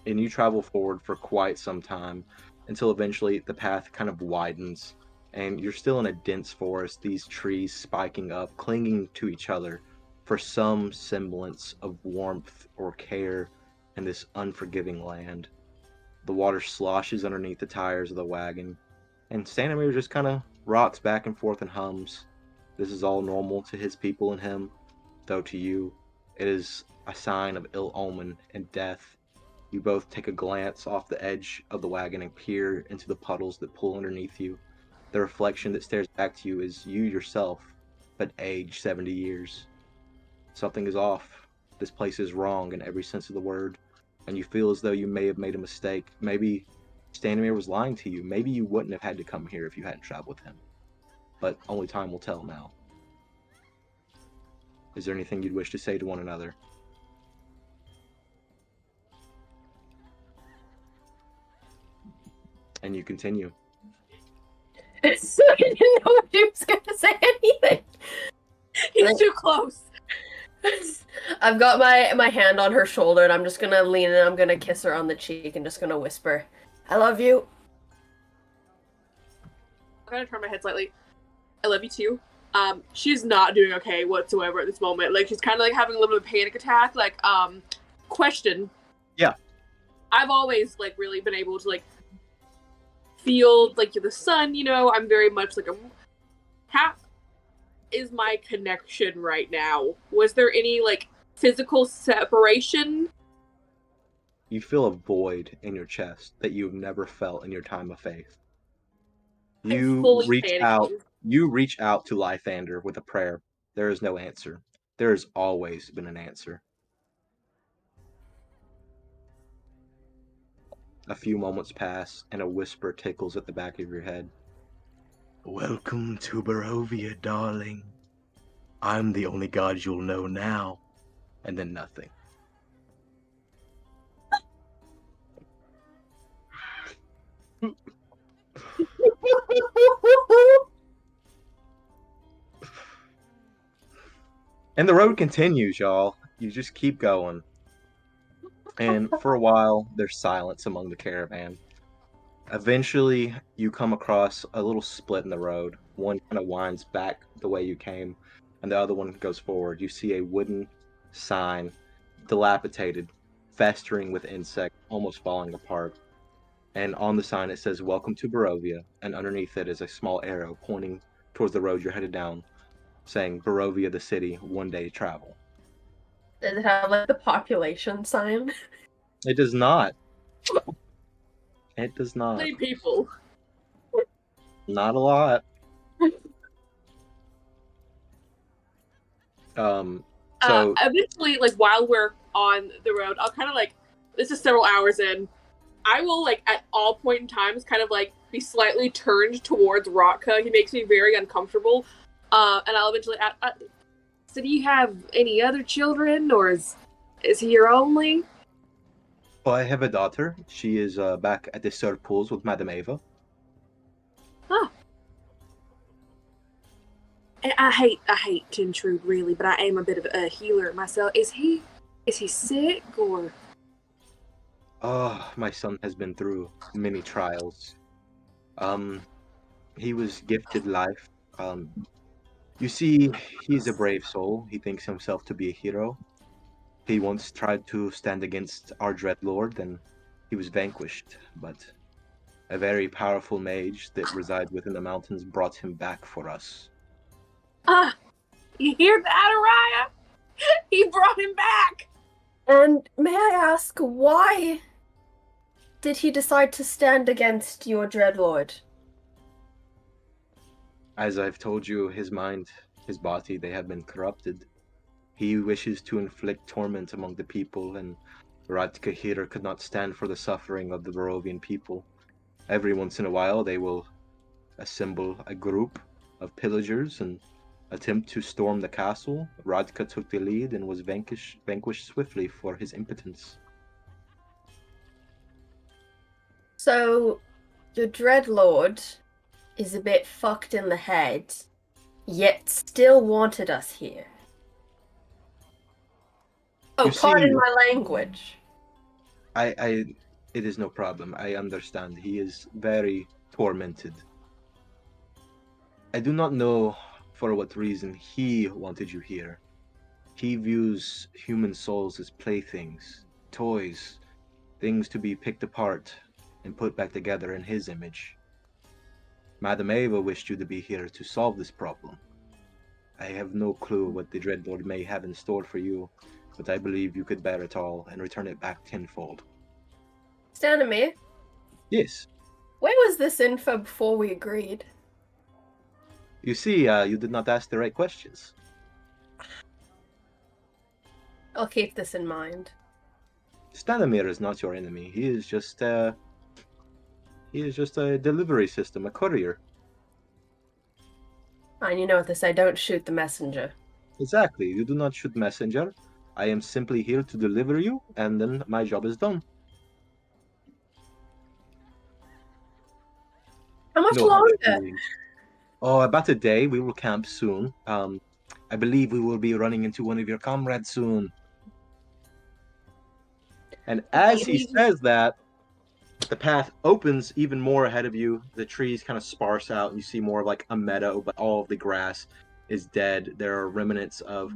And you travel forward for quite some time until eventually the path kind of widens and you're still in a dense forest, these trees spiking up, clinging to each other for some semblance of warmth or care in this unforgiving land. The water sloshes underneath the tires of the wagon, and Stanimir just kind of rocks back and forth and hums. This is all normal to his people and him, though to you, it is a sign of ill omen and death. You both take a glance off the edge of the wagon and peer into the puddles that pool underneath you. The reflection that stares back to you is you yourself, but aged 70 years. Something is off. This place is wrong in every sense of the word, and you feel as though you may have made a mistake. Maybe Stanimir was lying to you. Maybe you wouldn't have had to come here if you hadn't traveled with him. But only time will tell now. Is there anything you'd wish to say to one another? And you continue. I didn't know if he was gonna say anything. He's too close. I've got my hand on her shoulder and I'm just gonna lean in and I'm gonna kiss her on the cheek and just gonna whisper, I love you. I'm gonna turn my head slightly. I love you too. She's not doing okay whatsoever at this moment. Like, she's kind of like having a little bit of a panic attack. Like, question. Yeah. I've always like really been able to like feel like you're the sun, you know. I'm very much like how is my connection right now? Was there any like physical separation? You feel a void in your chest that you've never felt in your time of faith. You reach out to Lythander with a prayer. There is no answer. There has always been an answer. A few moments pass, and a whisper tickles at the back of your head. Welcome to Barovia, darling. I'm the only god you'll know now. And then nothing. And the road continues, y'all. You just keep going. And for a while, there's silence among the caravan. Eventually, you come across a little split in the road. One kind of winds back the way you came, and the other one goes forward. You see a wooden sign, dilapidated, festering with insects, almost falling apart. And on the sign it says, Welcome to Barovia, and underneath it is a small arrow pointing towards the road you're headed down, saying, Barovia the city, one day travel. Does it have like the population sign? It does not. It does not. Many people. Not a lot. So eventually, like while we're on the road, I'll kind of like, this is several hours in, I will like at all point in times kind of like be slightly turned towards Rotka. He makes me very uncomfortable. And I'll eventually ask, so do you have any other children, or is he your only? well, I have a daughter. She is back at the surf pools with Madame Ava. Huh. I hate to intrude really, but I am a bit of a healer myself. Is he sick or? Oh, my son has been through many trials. He was gifted life. You see, he's a brave soul. He thinks himself to be a hero. He once tried to stand against our dread lord, and he was vanquished, but a very powerful mage that resides within the mountains brought him back for us. Ah, you hear that, Araya? He brought him back. And may I ask, why did he decide to stand against your dreadlord? As I've told you, his mind, his body, they have been corrupted. He wishes to inflict torment among the people, and Radka here could not stand for the suffering of the Barovian people. Every once in a while, they will assemble a group of pillagers and attempt to storm the castle. Radka took the lead and was vanquished swiftly for his impotence. So, your dreadlord is a bit fucked in the head, yet still wanted us here. Oh, You pardon see, my language. it is no problem. I understand. He is very tormented. I do not know for what reason he wanted you here. He views human souls as playthings, toys, things to be picked apart and put back together in his image. Madame Eva wished you to be here to solve this problem. I have no clue what the Dreadlord may have in store for you, but I believe you could bear it all and return it back tenfold. Stanimir, Yes. where was this info before we agreed? You see, you did not ask the right questions. I'll keep this in mind. Stanimir is not your enemy. He is just a delivery system, a courier. Fine, you know what they say, don't shoot the messenger. Exactly. You do not shoot messenger. I am simply here to deliver you, and then my job is done. How much No hard longer? feelings. Oh, about a day. We will camp soon. I believe we will be running into one of your comrades soon. And as he says that, the path opens even more ahead of you. The trees kind of sparse out, and you see more of like a meadow, but all of the grass is dead. There are remnants of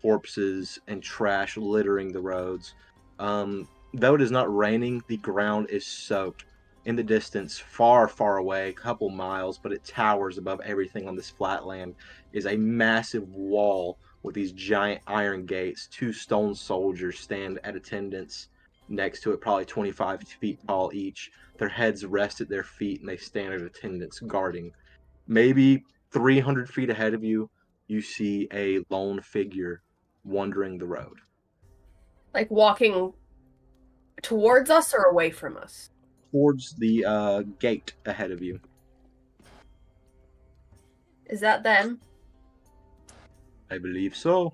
corpses and trash littering the roads. Though it is not raining, the ground is soaked. In the distance, far, far away, a couple miles, but it towers above everything on this flat land, is a massive wall with these giant iron gates. Two stone soldiers stand at attendance next to it, probably 25 feet tall each. Their heads rest at their feet, and they stand at attendance guarding. Maybe 300 feet ahead of you, you see a lone figure wandering the road. Like walking towards us or away from us? Towards the gate ahead of you. Is that them? I believe so.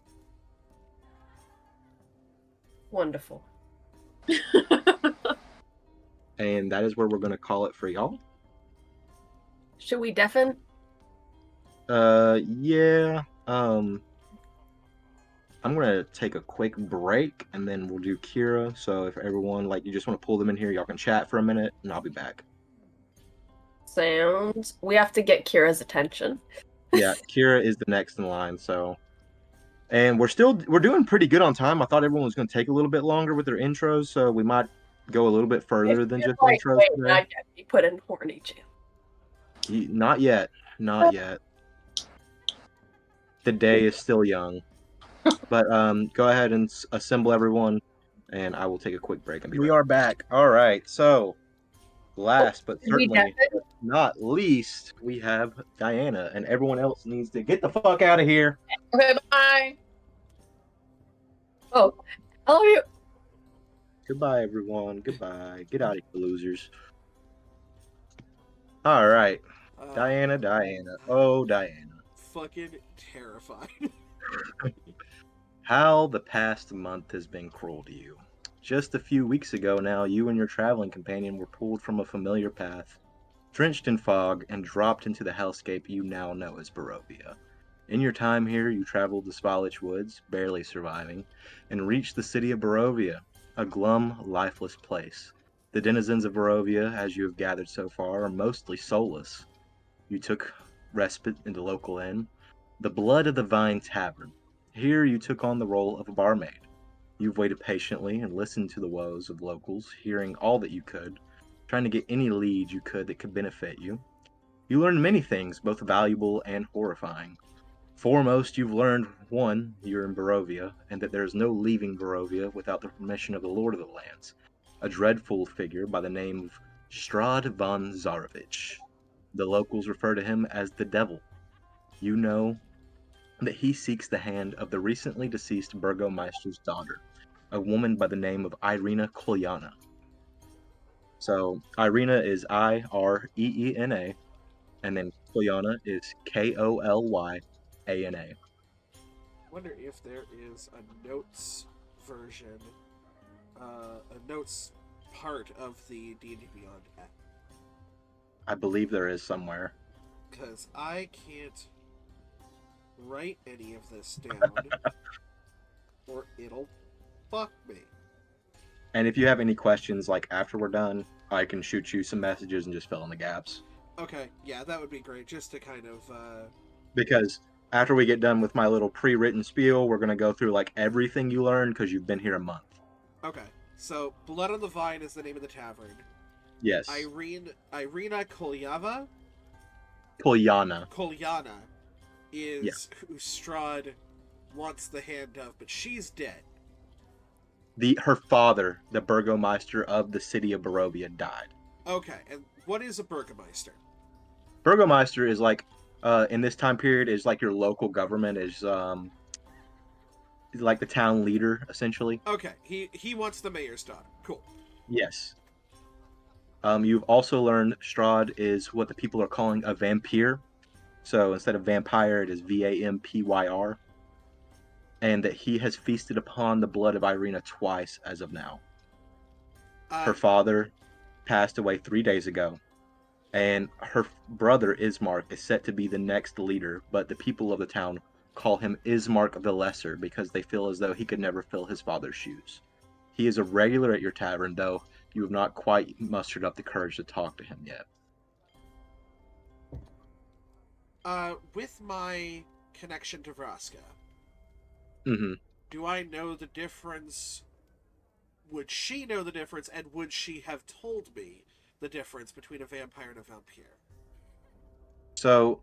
Wonderful. And that is where we're going to call it for y'all. Should we deafen? Yeah. I'm gonna take a quick break and then we'll do Kira. So if everyone you just want to pull them in here, y'all can chat for a minute and I'll be back. Sounds. We have to get Kira's attention. Yeah, Kira is the next in line. So, and we're doing pretty good on time. I thought everyone was gonna take a little bit longer with their intros, so we might go a little bit further than just intros today. I get be put in horny jail. Not yet. Not yet. The day is still young. But go ahead and assemble everyone, and I will take a quick break and be right. We are back. All right. So, last but certainly not least, we have Diana, and everyone else needs to get the fuck out of here. Okay, bye. Oh, I love you. Goodbye, everyone. Goodbye. Get out of here, losers. All right. Diana. Oh, Diana. Fucking terrified. How the past month has been cruel to you. Just a few weeks ago now, you and your traveling companion were pulled from a familiar path, drenched in fog, and dropped into the hellscape you now know as Barovia. In your time here, you traveled the Spalich Woods, barely surviving, and reached the city of Barovia, a glum, lifeless place. The denizens of Barovia, as you have gathered so far, are mostly soulless. You took respite in the local inn, the Blood of the Vine Tavern. Here you took on the role of a barmaid. You've waited patiently and listened to the woes of locals, hearing all that you could, trying to get any lead you could that could benefit you. You learned many things, both valuable and horrifying. Foremost, you've learned one, you're in Barovia, and that there is no leaving Barovia without the permission of the Lord of the Lands, a dreadful figure by the name of Strahd von Zarovich. The locals refer to him as the Devil. You know that he seeks the hand of the recently deceased Burgomeister's daughter, a woman by the name of Irina Kolyana. So Irina is Ireena, and then Kolyana is Kolyana. Wonder if there is a notes version, a notes part of the D&D Beyond app. I believe there is somewhere. Because I can't write any of this down, or it'll fuck me. And if you have any questions, like after we're done, I can shoot you some messages and just fill in the gaps. Okay, yeah, that would be great, just to kind of, Because after we get done with my little pre-written spiel, we're going to go through like everything you learned because you've been here a month. Okay, so Blood on the Vine is the name of the tavern. Yes. Irina Kolyana is who Strahd wants the hand of, but she's dead. Her father, the Burgomeister of the city of Barovia, died. Okay, and what is a Burgomeister? Burgomeister is like, in this time period, is like your local government, is like the town leader, essentially. Okay, he wants the mayor's daughter. Cool. Yes. You've also learned Strahd is what the people are calling a vampire. So instead of vampire, it is Vampyr. And that he has feasted upon the blood of Irina twice as of now. Her father passed away 3 days ago, and her brother Ismark is set to be the next leader, but the people of the town call him Ismark the Lesser because they feel as though he could never fill his father's shoes. He is a regular at your tavern, though you have not quite mustered up the courage to talk to him yet. With my connection to Vraska, Mm-hmm. do I know the difference? Would she know the difference, and would she have told me the difference between a vampire and a vampire? So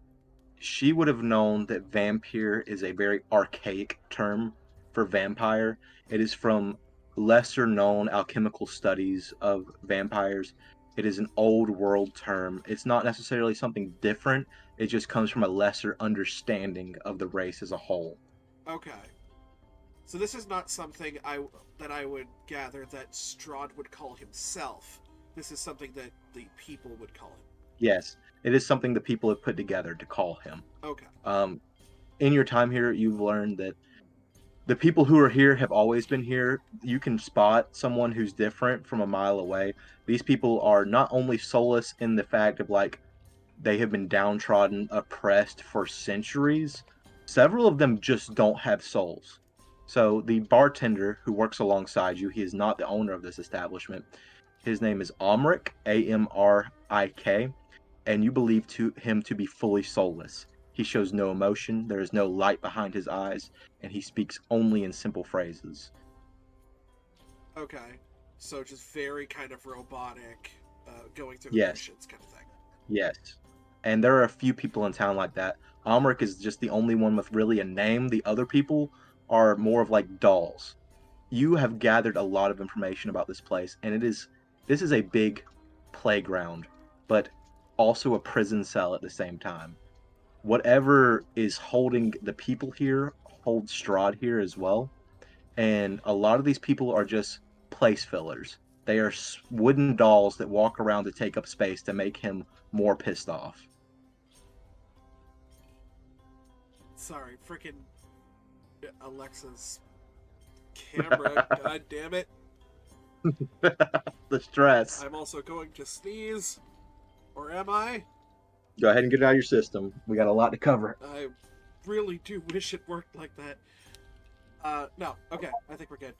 she would have known that vampire is a very archaic term for vampire. It is from lesser known alchemical studies of vampires. It is an old world term. It's not necessarily something different. It just comes from a lesser understanding of the race as a whole. Okay. So this is not something that I would gather that Strahd would call himself. This is something that the people would call him. Yes, it is something the people have put together to call him. Okay. In your time here, you've learned that the people who are here have always been here. You can spot someone who's different from a mile away. These people are not only soulless in the fact of like they have been downtrodden, oppressed for centuries. Several of them just don't have souls. So the bartender who works alongside you, he is not the owner of this establishment. His name is Amrik, Amrik, and you believe him to be fully soulless. He shows no emotion, there is no light behind his eyes, and he speaks only in simple phrases. Okay. So just very kind of robotic, going through the Yes. motions kind of thing. Yes. And there are a few people in town like that. Amrik is just the only one with really a name. The other people are more of like dolls. You have gathered a lot of information about this place, and this is a big playground, but also a prison cell at the same time. Whatever is holding the people here holds Strahd here as well, and a lot of these people are just place fillers. They are wooden dolls that walk around to take up space to make him more pissed off. Sorry, freaking Alexa's camera. God damn it. The stress. I'm also going to sneeze. Or am I? Go ahead and get it out of your system. We got a lot to cover. really do wish it worked like that. No. Okay, I think we're good.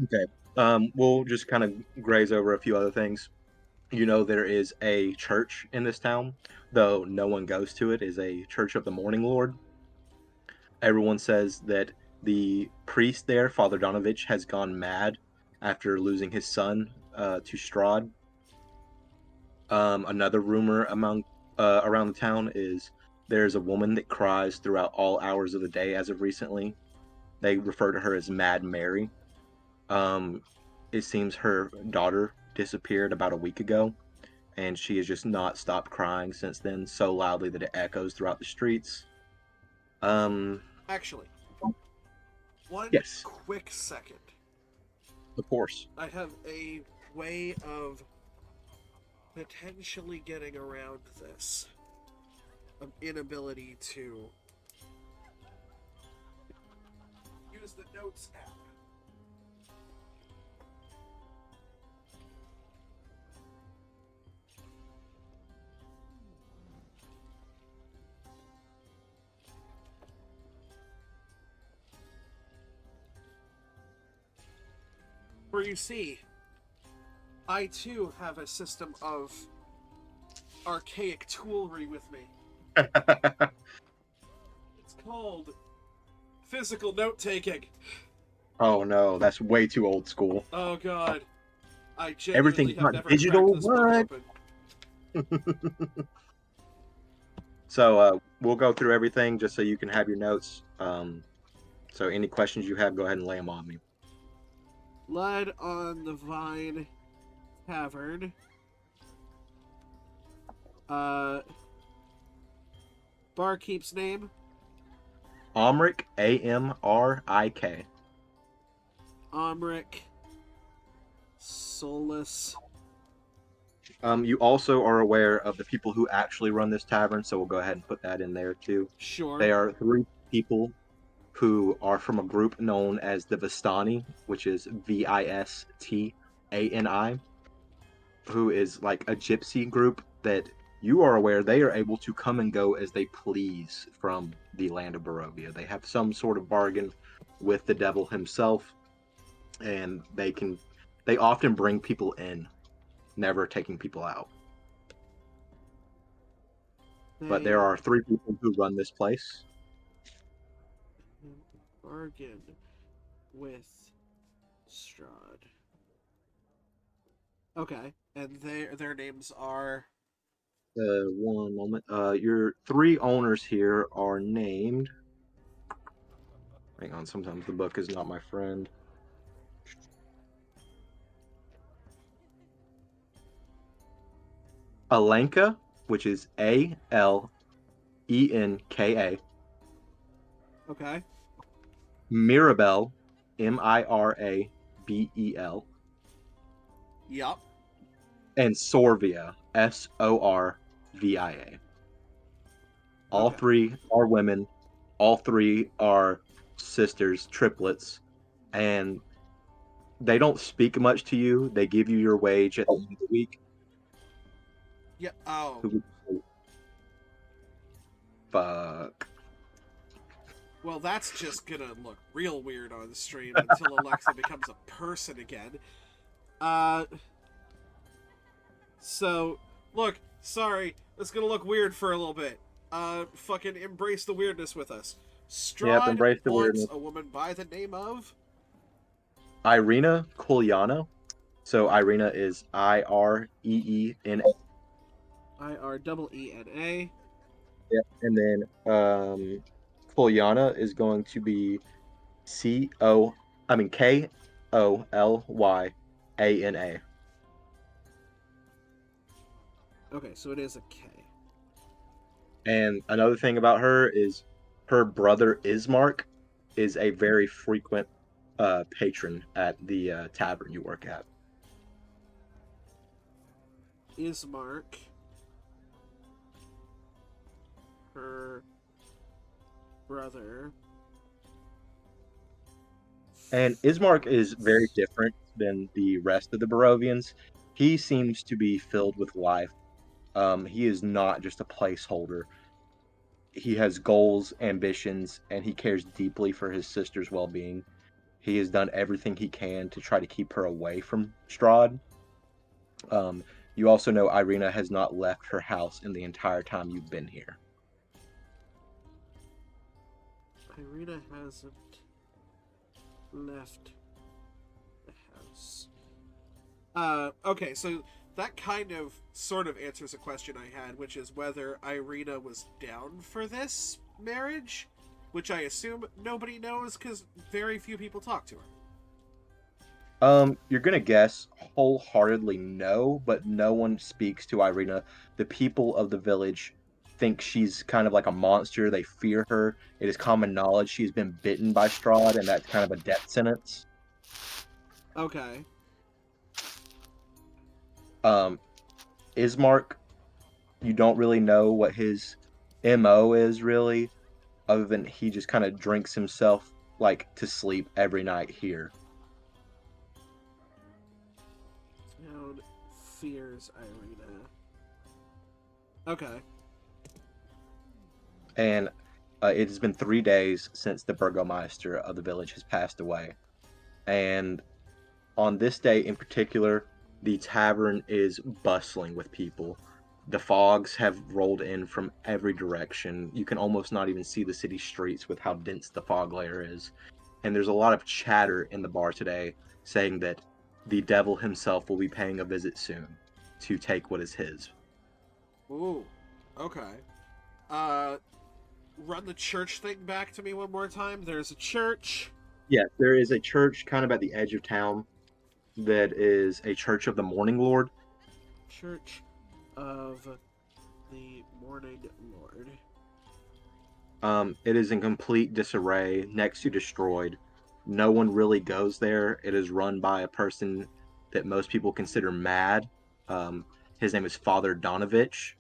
Okay. We'll just kind of graze over a few other things. You know, there is a church in this town, though no one goes to it, is a Church of the Morning Lord. Everyone says that the priest there, Father Donovich, has gone mad after losing his son to Strahd. Another rumor around the town is there's a woman that cries throughout all hours of the day as of recently. They refer to her as Mad Mary. Um, it seems her daughter disappeared about a week ago, and she has just not stopped crying since then, so loudly that it echoes throughout the streets. Um, Actually, one yes, quick second. of course. I have a way of potentially getting around this. An inability to use the notes app. For you see, I too have a system of archaic toolery with me. It's called physical note taking. Oh no, that's way too old school. Oh god. I genuinely Everything's have not never digital. cracked this book What? open. So we'll go through everything just so you can have your notes. So any questions you have, go ahead and lay them on me. Blood on the Vine Tavern. Barkeep's name. Amrik, Amrik. Amrik. Solus. You also are aware of the people who actually run this tavern, so we'll go ahead and put that in there too. Sure. They are 3 people who are from a group known as the Vistani, which is Vistani, who is like a gypsy group that you are aware they are able to come and go as they please from the land of Barovia. They have some sort of bargain with the devil himself, and they often bring people in, never taking people out. But there are 3 people who run this place. Bargain with Strahd. Okay, and their names are. One moment. Your 3 owners here are named. Hang on, sometimes the book is not my friend. Alenka, which is Alenka. Okay. Mirabelle, Mirabel. Yup. And Sorvia, Sorvia. All Okay. 3 are women. All 3 are sisters, triplets, and they don't speak much to you. They give you your wage at the end of the week. Yeah. Oh. Fuck. Well, that's just gonna look real weird on the stream until Alexa becomes a person again. So, look, sorry, it's gonna look weird for a little bit. Fucking embrace the weirdness with us. Yep, Strahd embrace the wants weirdness. a woman by the name of. Irina Kulyana. So Irina is Ireena. Ireena. Yep. And then Kulyana is going to be Kolyana. Okay, so it is a K. And another thing about her is her brother Ismark is a very frequent patron at the tavern you work at. Ismark. Her brother. And Ismark is very different than the rest of the Barovians. He seems to be filled with life. He is not just a placeholder. he has goals, ambitions, and he cares deeply for his sister's well-being. He has done everything he can to try to keep her away from Strahd. Um, you also know Irina has not left her house in the entire time you've been here. Irina hasn't left the house. Okay, so that kind of sort of answers a question I had, which is whether Irina was down for this marriage, which I assume nobody knows because very few people talk to her. You're gonna guess wholeheartedly no, but no one speaks to Irina. The people of the village think she's kind of like a monster. They fear her. It is common knowledge she's been bitten by Strahd, and that's kind of a death sentence. Okay. Um, Ismark, you don't really know what his MO is really, other than he just kind of drinks himself like to sleep every night here. Town fears Irina. Okay. And it has been 3 days since the Burgomeister of the village has passed away. And on this day in particular, the tavern is bustling with people. The fogs have rolled in from every direction. You can almost not even see the city streets with how dense the fog layer is. And there's a lot of chatter in the bar today saying that the devil himself will be paying a visit soon to take what is his. Ooh. Okay. Uh, run the church thing back to me one more time. There's a church. Yeah, there is a church kind of at the edge of town that is a church of the Morning Lord. Church of the Morning Lord. It is in complete disarray, next to destroyed. No one really goes there. It is run by a person that most people consider mad. Um, his name is Father Donovich.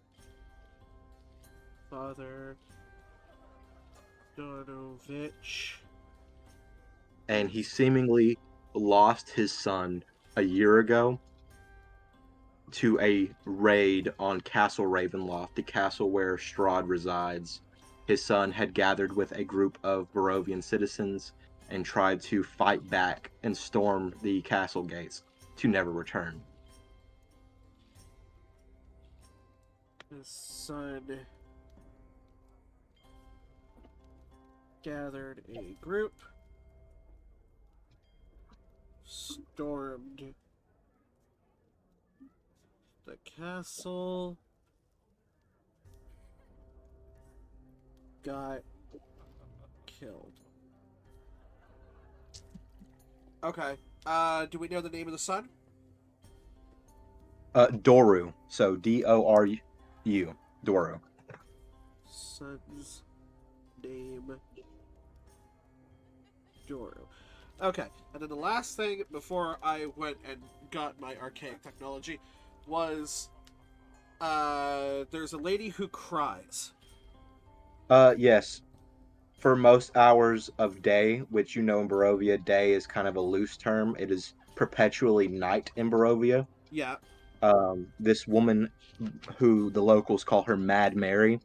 Father Donovich. And he seemingly lost his son a year ago to a raid on Castle Ravenloft, the castle where Strahd resides. His son had gathered with a group of Barovian citizens and tried to fight back and storm the castle gates to never return. His son gathered a group, stormed the castle, got killed. Okay. Do we know the name of the son? Doru. So Doru. Doru. Son's name Doru. Okay, and then the last thing before I went and got my archaic technology was there's a lady who cries. Yes. For most hours of day, which you know in Barovia, day is kind of a loose term. It is perpetually night in Barovia. Yeah. This woman, who the locals call her Mad Mary,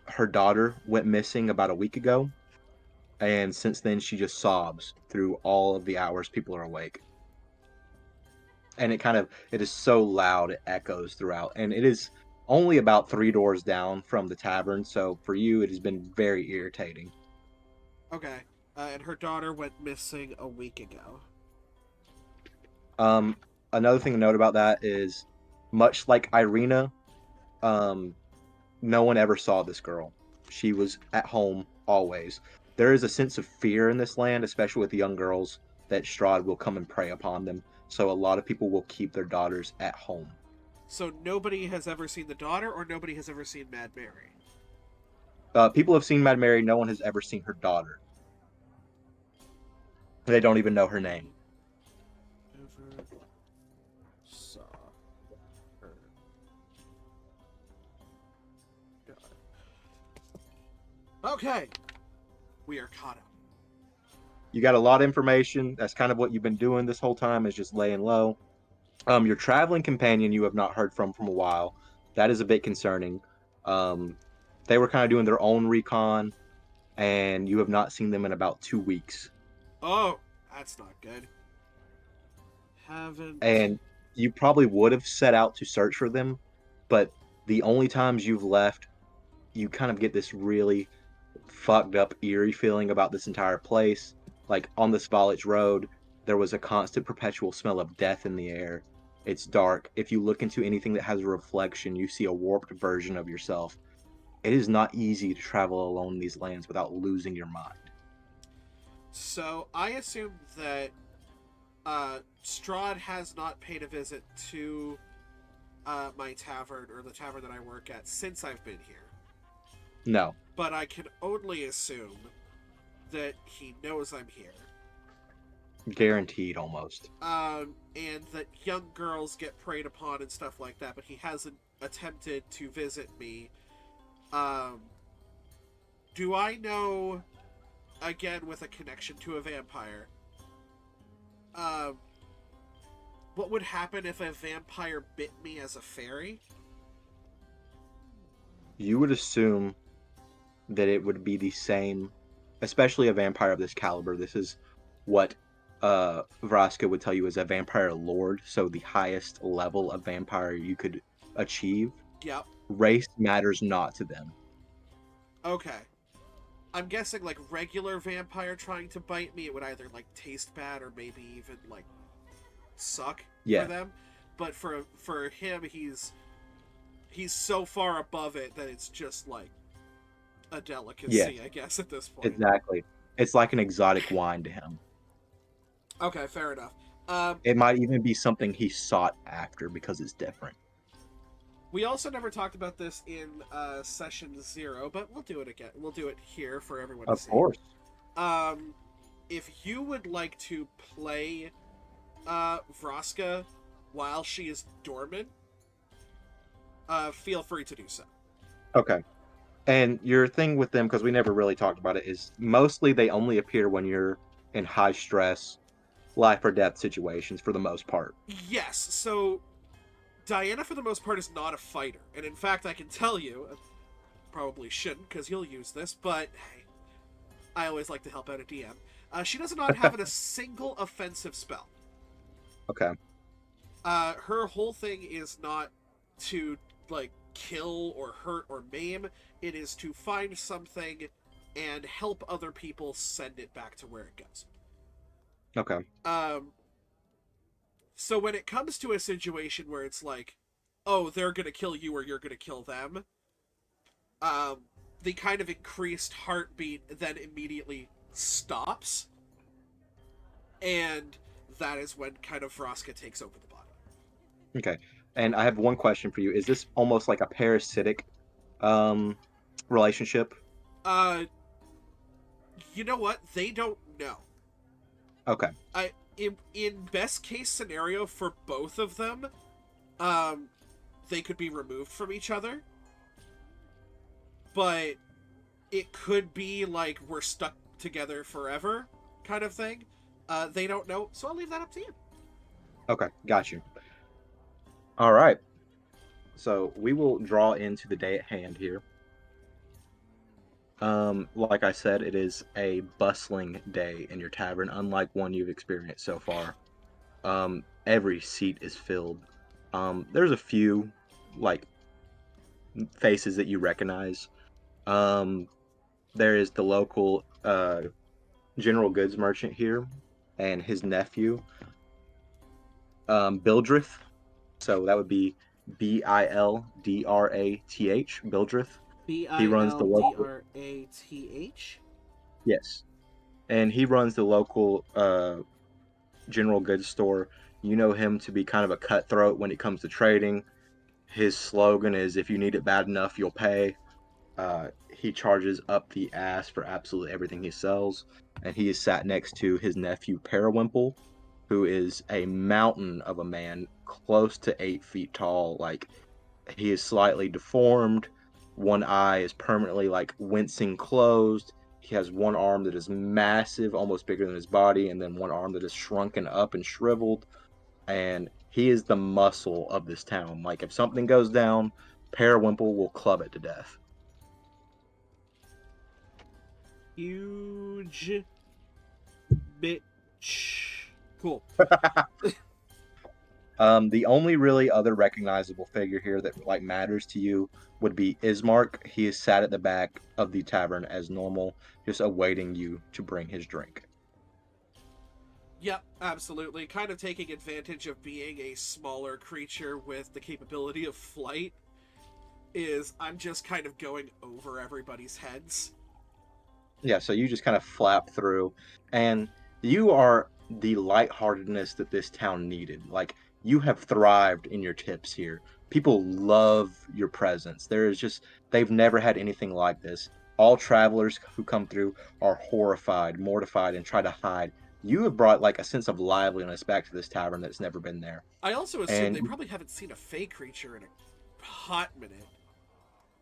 her daughter went missing about a week ago, and since then she just sobs through all of the hours people are awake. And it is so loud it echoes throughout, and it is only about 3 doors down from the tavern, so for you it has been very irritating. Okay. And her daughter went missing a week ago. Another thing to note about that is, much like Irina, no one ever saw this girl. She was at home always. There is a sense of fear in this land, especially with young girls, that Strahd will come and prey upon them. So a lot of people will keep their daughters at home. So nobody has ever seen the daughter, or nobody has ever seen Mad Mary? People have seen Mad Mary. No one has ever seen her daughter. They don't even know her name. Ever saw her daughter. Okay. We are caught up. You got a lot of information. That's kind of what you've been doing this whole time, is just laying low. Your traveling companion you have not heard from a while. That is a bit concerning. They were kind of doing their own recon, and you have not seen them in about 2 weeks. Oh, that's not good. Haven't. And you probably would have set out to search for them, but the only times you've left, you kind of get this really fucked up, eerie feeling about this entire place. Like on the Svalich Road, there was a constant, perpetual smell of death in the air. It's dark. If you look into anything that has a reflection, you see a warped version of yourself. It is not easy to travel alone in these lands without losing your mind. So I assume that Strahd has not paid a visit to my tavern, or the tavern that I work at, since I've been here. No. But I can only assume that he knows I'm here. Guaranteed, almost. And that young girls get preyed upon and stuff like that, but he hasn't attempted to visit me. Do I know, again with a connection to a vampire, what would happen if a vampire bit me as a fairy? You would assume that it would be the same, especially a vampire of this caliber. This is what Vraska would tell you is a vampire lord, so the highest level of vampire you could achieve. Yep. Race matters not to them. Okay. I'm guessing, like, regular vampire trying to bite me, it would either, like, taste bad or maybe even, like, suck for them. But for him, he's so far above it that it's just, like, a delicacy, I guess, at this point. Exactly. It's like an exotic wine to him. Okay, fair enough. It might even be something he sought after because it's different. We also never talked about this in session 0, but we'll do it again. We'll do it here for everyone to see. Of course. If you would like to play Vraska while she is dormant, feel free to do so. Okay. And your thing with them, because we never really talked about it, is mostly they only appear when you're in high stress, life or death situations for the most part. Yes, so Diana for the most part is not a fighter. And in fact, I can tell you, probably shouldn't because you'll use this, but hey, I always like to help out a DM. She does not have a single offensive spell. Okay. Her whole thing is not to, like, kill or hurt or maim. It is to find something and help other people send it back to where it goes. Okay. So when it comes to a situation where it's like, oh, they're gonna kill you or you're gonna kill them, the kind of increased heartbeat then immediately stops, and that is when kind of Vraska takes over the body. Okay. And I have one question for you. Is this almost like a parasitic relationship? You know what? They don't know. Okay. In best case scenario for both of them, they could be removed from each other. But it could be like we're stuck together forever kind of thing. They don't know, so I'll leave that up to you. Okay, got you. All right. So we will draw into the day at hand here. Like I said, it is a bustling day in your tavern, unlike one you've experienced so far. Every seat is filled. There's a few, like, faces that you recognize. There is the local general goods merchant here and his nephew, Bildrith. So that would be Bildrath, Bildrith. He runs the local. Bildrath? Yes, and he runs the local general goods store. You know him to be kind of a cutthroat when it comes to trading. His slogan is, "If you need it bad enough, you'll pay." He charges up the ass for absolutely everything he sells, and he is sat next to his nephew Periwimple, who is a mountain of a man, close to 8 feet tall. Like, he is slightly deformed. One eye is permanently, like, wincing closed. He has one arm that is massive, almost bigger than his body, and then one arm that is shrunken up and shriveled. And he is the muscle of this town. Like, if something goes down, Periwimple will club it to death. huge bitch. Cool. The only really other recognizable figure here that like matters to you would be Ismark. He is sat at the back of the tavern as normal, just awaiting you to bring his drink. Yep, absolutely. Kind of taking advantage of being a smaller creature with the capability of flight is I'm just kind of going over everybody's heads. Yeah, so you just kind of flap through, and you are the lightheartedness that this town needed. Like, you have thrived in your tips here. People love your presence. They've never had anything like this. All travelers who come through are horrified, mortified, and try to hide. You have brought like a sense of liveliness back to this tavern that's never been there. I also assume And they probably haven't seen a fey creature in a hot minute.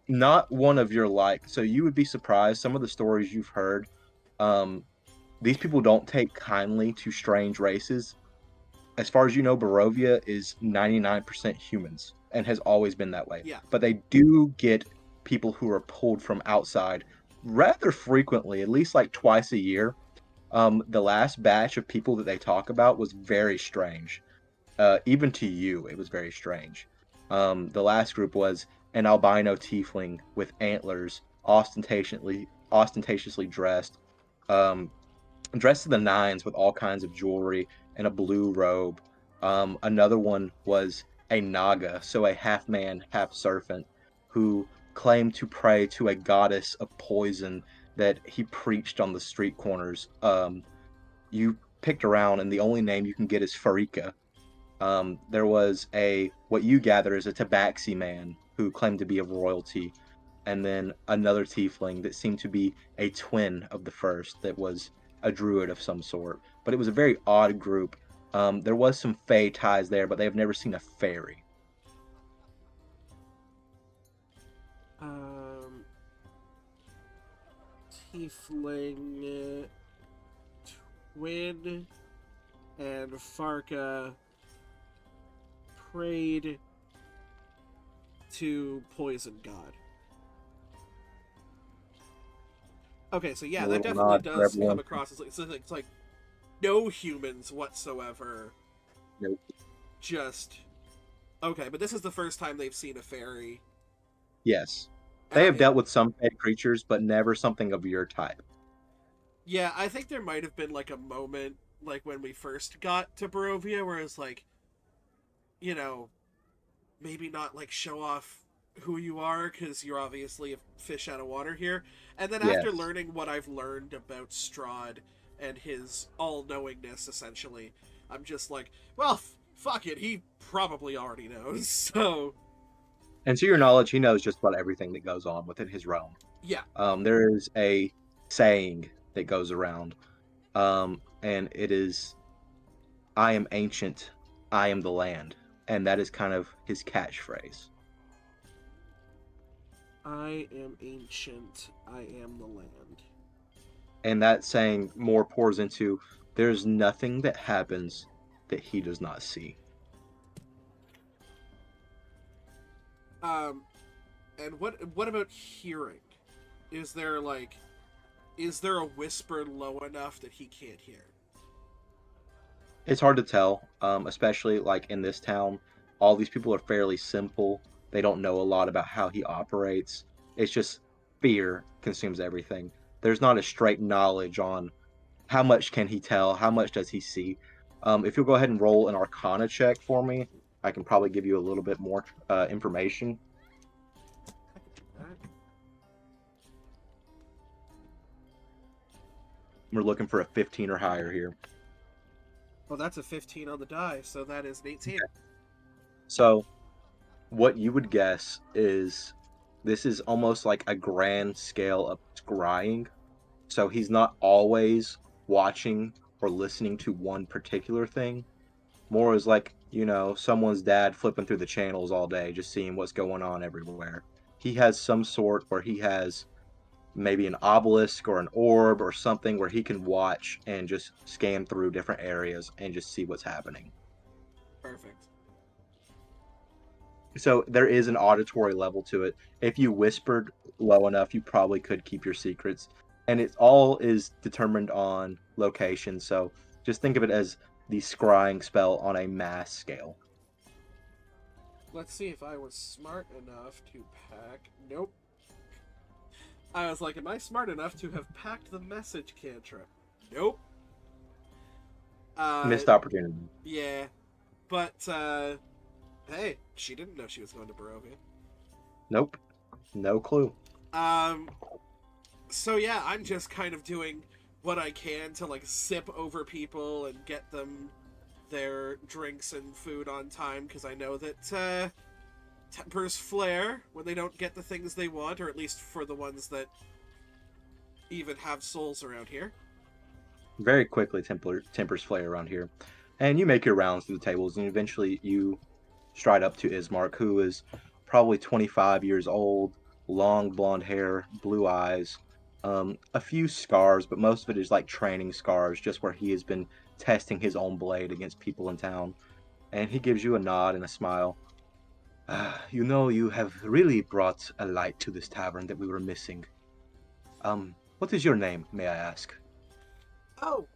not one of your like, so you would be surprised some of the stories you've heard. Um, these people don't take kindly to strange races. As far as you know, Barovia is 99% humans and has always been that way. Yeah. But they do get people who are pulled from outside rather frequently, at least like twice a year. The last batch of people that they talk about was very strange. Even to you, it was very strange. The last group was an albino tiefling with antlers, ostentatiously dressed, um, dressed to the nines with all kinds of jewelry and a blue robe. Another one was a naga, so a half man, half serpent, who claimed to pray to a goddess of poison that he preached on the street corners. You picked around, and the only name you can get is Farika. There was what you gather is a tabaxi man who claimed to be of royalty, and then another tiefling that seemed to be a twin of the first that was a druid of some sort. But it was a very odd group. There was some fey ties there, but they have never seen a fairy. Tiefling, twin, and Farka prayed to poison god. Okay, so yeah, A that little definitely nod for does come everyone. across as it's like no humans whatsoever. Nope. Just okay, but this is the first time they've seen a fairy. Yes, And they have dealt with some fey creatures, but never something of your type. yeah, I think there might have been like a moment like when we first got to Barovia where it's like, you know, maybe not like show off who you are because you're obviously a fish out of water here. And then after Yes. learning what I've learned about Strahd and his all-knowingness, essentially, I'm just like, well, fuck it, he probably already knows. So And to your knowledge, he knows just about everything that goes on within his realm. yeah, There is a saying that goes around, and it is, I am ancient, I am the land. And that is kind of his catchphrase. I am ancient, I am the land. And that saying more pours into, there's nothing that happens that he does not see. Um, and what about hearing? Is there like, is there a whisper low enough that he can't hear? It's hard to tell, especially like in this town. All these people are fairly simple. They don't know a lot about how he operates. It's just fear consumes everything. There's not a straight knowledge on how much can he tell, how much does he see. If you'll go ahead and roll an Arcana check for me, I can probably give you a little bit more information. We're looking for a 15 or higher here. Well, that's a 15 on the die, so that is an 18. So, what you would guess is this is almost like a grand scale of scrying. So he's not always watching or listening to one particular thing. More is like, someone's dad flipping through the channels all day, just seeing what's going on everywhere. He has some sort where he has maybe an obelisk or an orb or something where he can watch and just scan through different areas and just see what's happening. Perfect. So there is an auditory level to it. If you whispered low enough, you probably could keep your secrets. and it all is determined on location. So just think of it as the scrying spell on a mass scale. Let's see if I was smart enough to pack. Nope. I was like, am I smart enough to have packed the message cantrip? Nope. Missed opportunity. Yeah. But, hey, she didn't know she was going to Barovia. Nope. No clue. So yeah, I'm just kind of doing what I can to, like, sip over people and get them their drinks and food on time, because I know that, tempers flare when they don't get the things they want, or at least for the ones that even have souls around here. Very quickly, tempers flare around here. And you make your rounds through the tables, and eventually you stride up to Ismark, who is probably 25 years old, long blonde hair, blue eyes, a few scars, but most of it is like training scars, just where he has been testing his own blade against people in town. And he gives you a nod and a smile. You know, you have really brought a light to this tavern that we were missing. What is your name, may I ask? Oh,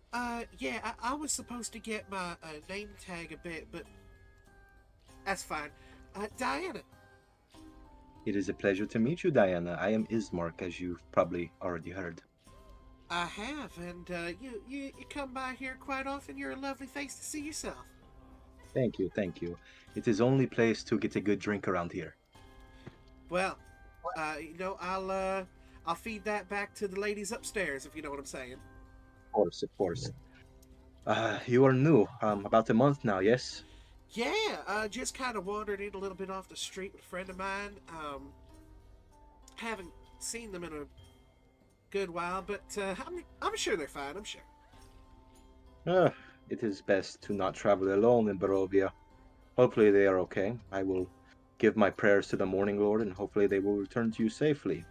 yeah, I was supposed to get my name tag a bit, but that's fine. Diana. It is a pleasure to meet you, Diana. I am Ismark, as you've probably already heard. I have, and you come by here quite often. You're a lovely face to see yourself. Thank you, thank you. It is only place to get a good drink around here. Well, I'll feed that back to the ladies upstairs, if you know what I'm saying. Of course, of course. You are new, about a month now, yes? Yeah, just kind of wandered in a little bit off the street with a friend of mine. Haven't seen them in a good while, but I'm sure they're fine. I'm sure. Uh, it is best to not travel alone in Barovia. Hopefully they are okay. I will give my prayers to the Morning Lord, and hopefully they will return to you safely.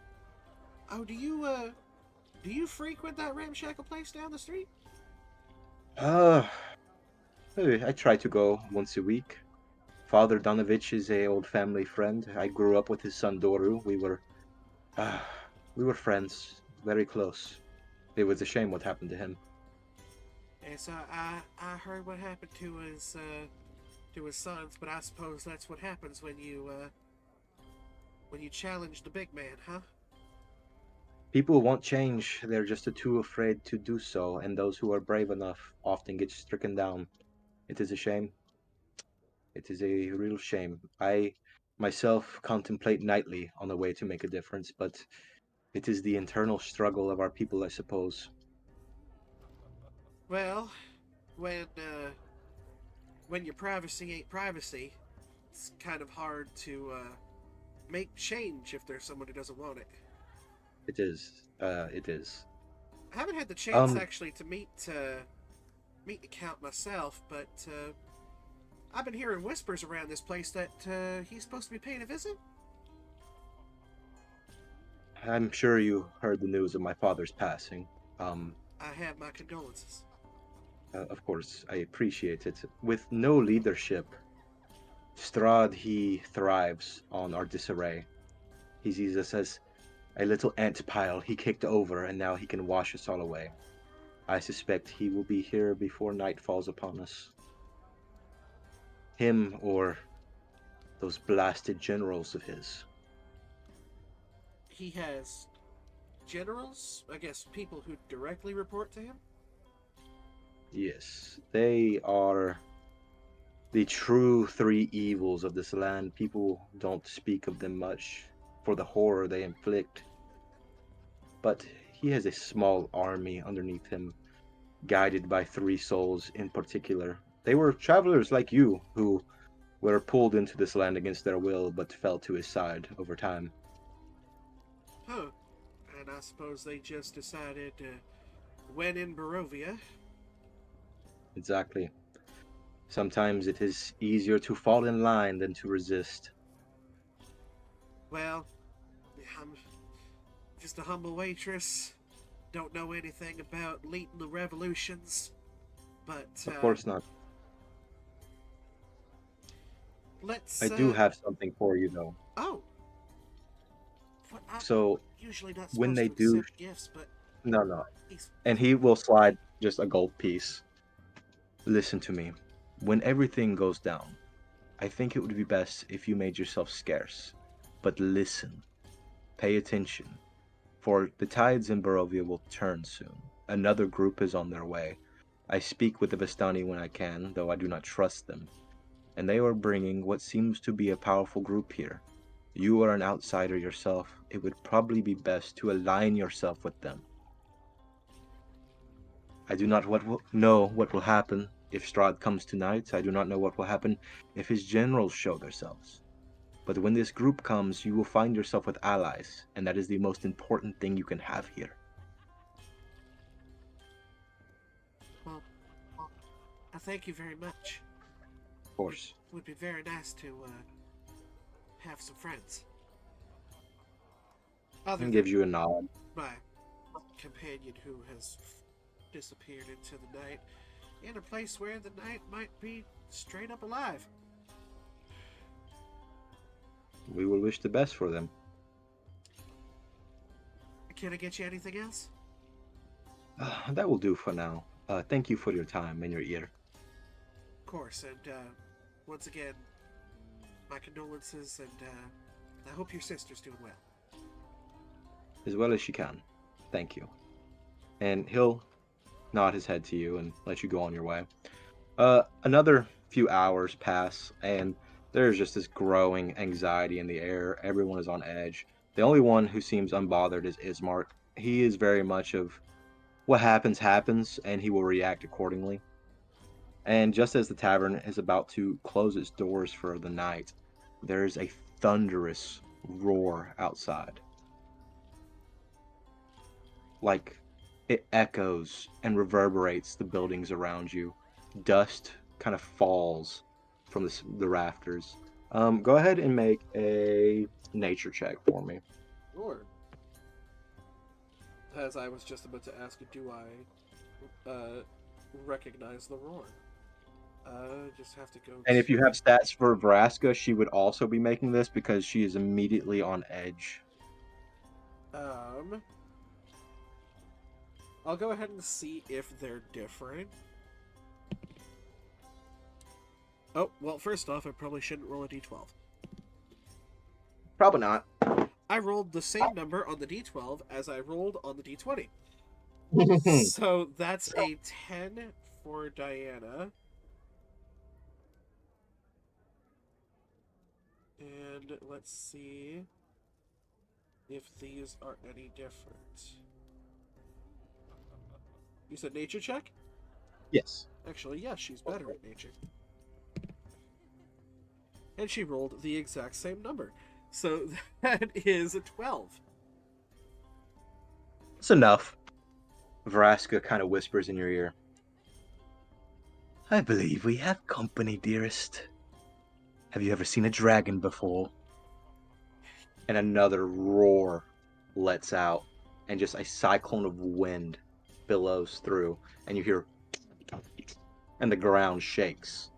Oh, do you frequent that ramshackle place down the street? Uh, I try to go once a week. Father Donovich is a old family friend. I grew up with his son Doru. Uh, we were friends, very close. It was a shame what happened to him. Yes, I heard what happened to his sons, but I suppose that's what happens when you challenge the big man, huh? People won't change, they're just too afraid to do so, and those who are brave enough often get stricken down. It is a shame. It is a real shame. I myself contemplate nightly on a way to make a difference, but it is the internal struggle of our people, I suppose. Well, when uh, when your privacy ain't privacy, it's kind of hard to make change if there's someone who doesn't want it. It is. It is. I haven't had the chance Um, actually to meet the Count myself, but I've been hearing whispers around this place that he's supposed to be paying a visit. I'm sure you heard the news of my father's passing. Um, I have my condolences. of course, I appreciate it. With no leadership, Strahd, he thrives on our disarray. He sees us as a little ant pile he kicked over, and now he can wash us all away. I suspect he will be here before night falls upon us. Him or those blasted generals of his. He has generals, I guess people who directly report to him. Yes, they are the true three evils of this land. People don't speak of them much for the horror they inflict, but he has a small army underneath him, guided by three souls in particular. They were travelers like you who were pulled into this land against their will, but fell to his side over time. Huh. And I suppose they just decided when in Barovia. Exactly. Sometimes it is easier to fall in line than to resist. Well, I'm just a humble waitress. Don't know anything about leading the revolutions, but Of course not. let's. I do have something for you, though. Oh, I'm So, usually not when supposed they to do, accept gifts, but No. He's And he will slide just a gold piece. Listen to me. When everything goes down, I think it would be best if you made yourself scarce. But listen, pay attention, for the tides in Barovia will turn soon. Another group is on their way. I speak with the Vistani when I can, though I do not trust them, and they are bringing what seems to be a powerful group here. You are an outsider yourself. It would probably be best to align yourself with them. I do not know what will happen if Strahd comes tonight. I do not know what will happen if his generals show themselves. But when this group comes, you will find yourself with allies, and that is the most important thing you can have here. well. I thank you very much. Of course. Would be very nice to have some friends. Other And than gives you a nod. my companion who has disappeared into the night, in a place where the night might be straight up alive. We will wish the best for them. Can I get you anything else? That will do for now. Thank you for your time and your ear. Of course, and once again, my condolences, and I hope your sister's doing well. As well as she can. Thank you. And he'll nod his head to you and let you go on your way. Another few hours pass, and there's just this growing anxiety in the air. Everyone is on edge. The only one who seems unbothered is Ismark. He is very much of what happens, happens, and he will react accordingly. And just as the tavern is about to close its doors for the night, there is a thunderous roar outside. Like it echoes and reverberates the buildings around you. Dust kind of falls from the rafters. Go ahead and make a nature check for me. Sure. As I was just about to ask you, do I recognize the roar? Just have to go. And if you have stats for Vraska, she would also be making this because she is immediately on edge. I'll go ahead and see if they're different. Oh, well, first off, I probably shouldn't roll a d12. Probably not. I rolled the same number on the d12 as I rolled on the d20. So that's a 10 for Diana. And let's see if these are any different. You said nature check? Yes. Actually, yes, she's better at nature. And she rolled the exact same number. So that is a 12. It's enough. Vraska kind of whispers in your ear. I believe we have company, dearest. Have you ever seen a dragon before? And another roar lets out, and just a cyclone of wind billows through, and you hear, and the ground shakes.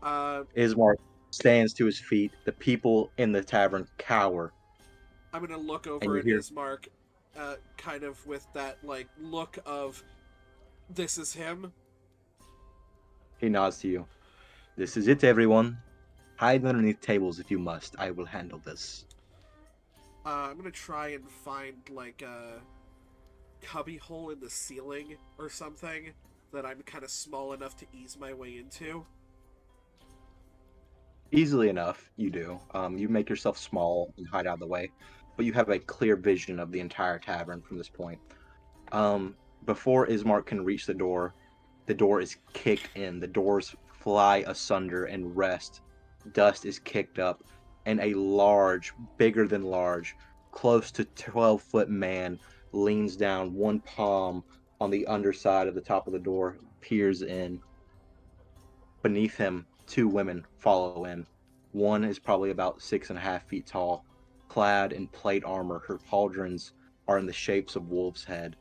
Ismark stands to his feet. The people in the tavern cower. I'm gonna look And over you at hear- Ismark, kind of with that like look of, this is him. He nods to you. This is it, everyone. Hide underneath tables if you must. I will handle this. I'm gonna try and find like a cubby hole in the ceiling or something that I'm kind of small enough to ease my way into. Easily enough, you do. You make yourself small and hide out of the way, but you have a clear vision of the entire tavern from this point. Before Ismark can reach the door is kicked in. The doors fly asunder and rest. Dust is kicked up, and a large, bigger than large, close to 12-foot man leans down, one palm on the underside of the top of the door, peers in. Beneath him, two women follow in. One is probably about 6.5 feet tall, clad in plate armor. Her pauldrons are in the shapes of wolves' head.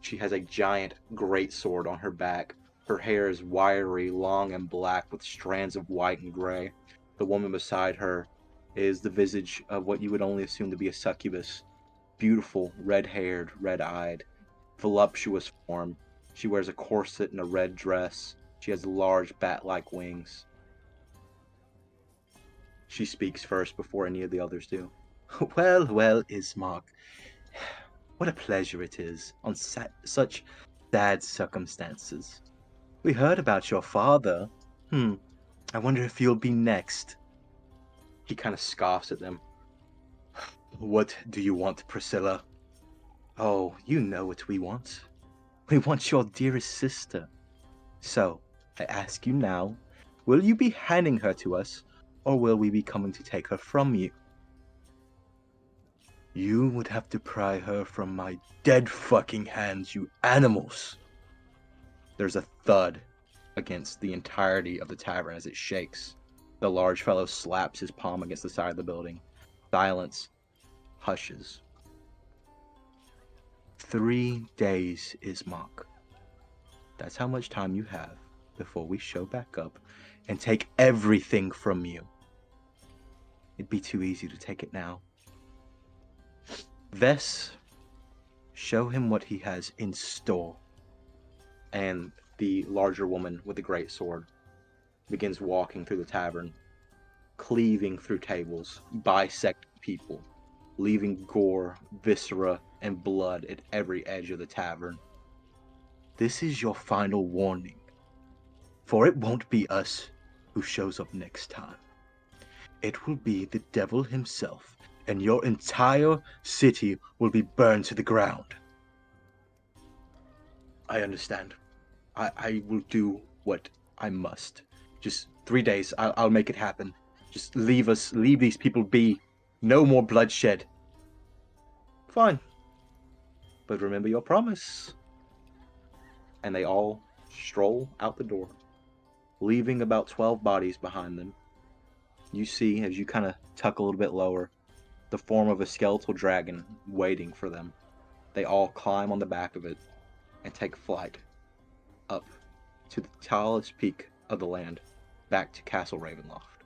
She has a giant greatsword on her back. Her hair is wiry, long, and black with strands of white and gray. The woman beside her is the visage of what you would only assume to be a succubus. Beautiful, red-haired, red-eyed. voluptuous form. She wears a corset and a red dress. She has large bat-like wings. She speaks first before any of the others do. Well, well, Ismark. What a pleasure it is on such sad circumstances. We heard about your father. I wonder if you'll be next. He kind of scoffs at them. What do you want, Priscilla? Oh, you know what we want. We want your dearest sister. So, I ask you now, will you be handing her to us, or will we be coming to take her from you? You would have to pry her from my dead fucking hands, you animals! There's a thud against the entirety of the tavern as it shakes. The large fellow slaps his palm against the side of the building. Silence hushes. 3 days, Ismark. That's how much time you have before we show back up and take everything from you. It'd be too easy to take it now. Vess, show him what he has in store. And the larger woman with the great sword begins walking through the tavern, cleaving through tables, bisecting people, leaving gore, viscera, and blood at every edge of the tavern. This is your final warning, for it won't be us who shows up next time. It will be the devil himself, and your entire city will be burned to the ground. I understand. I will do what I must. Just 3 days, I'll make it happen. Just leave these people be. No more bloodshed. Fine. But remember your promise. And they all stroll out the door, leaving about 12 bodies behind them. You see, as you kind of tuck a little bit lower, the form of a skeletal dragon waiting for them. They all climb on the back of it and take flight up to the tallest peak of the land, back to Castle Ravenloft.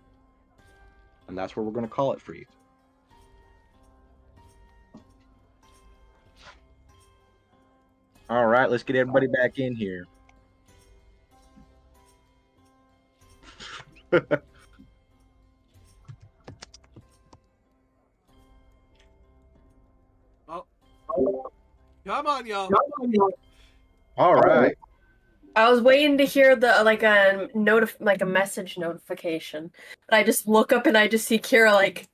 And that's where we're going to call it for you. All right, let's get everybody back in here. Come on, y'all. All right. I was waiting to hear the like a message notification. But I just look up and I just see Kira like.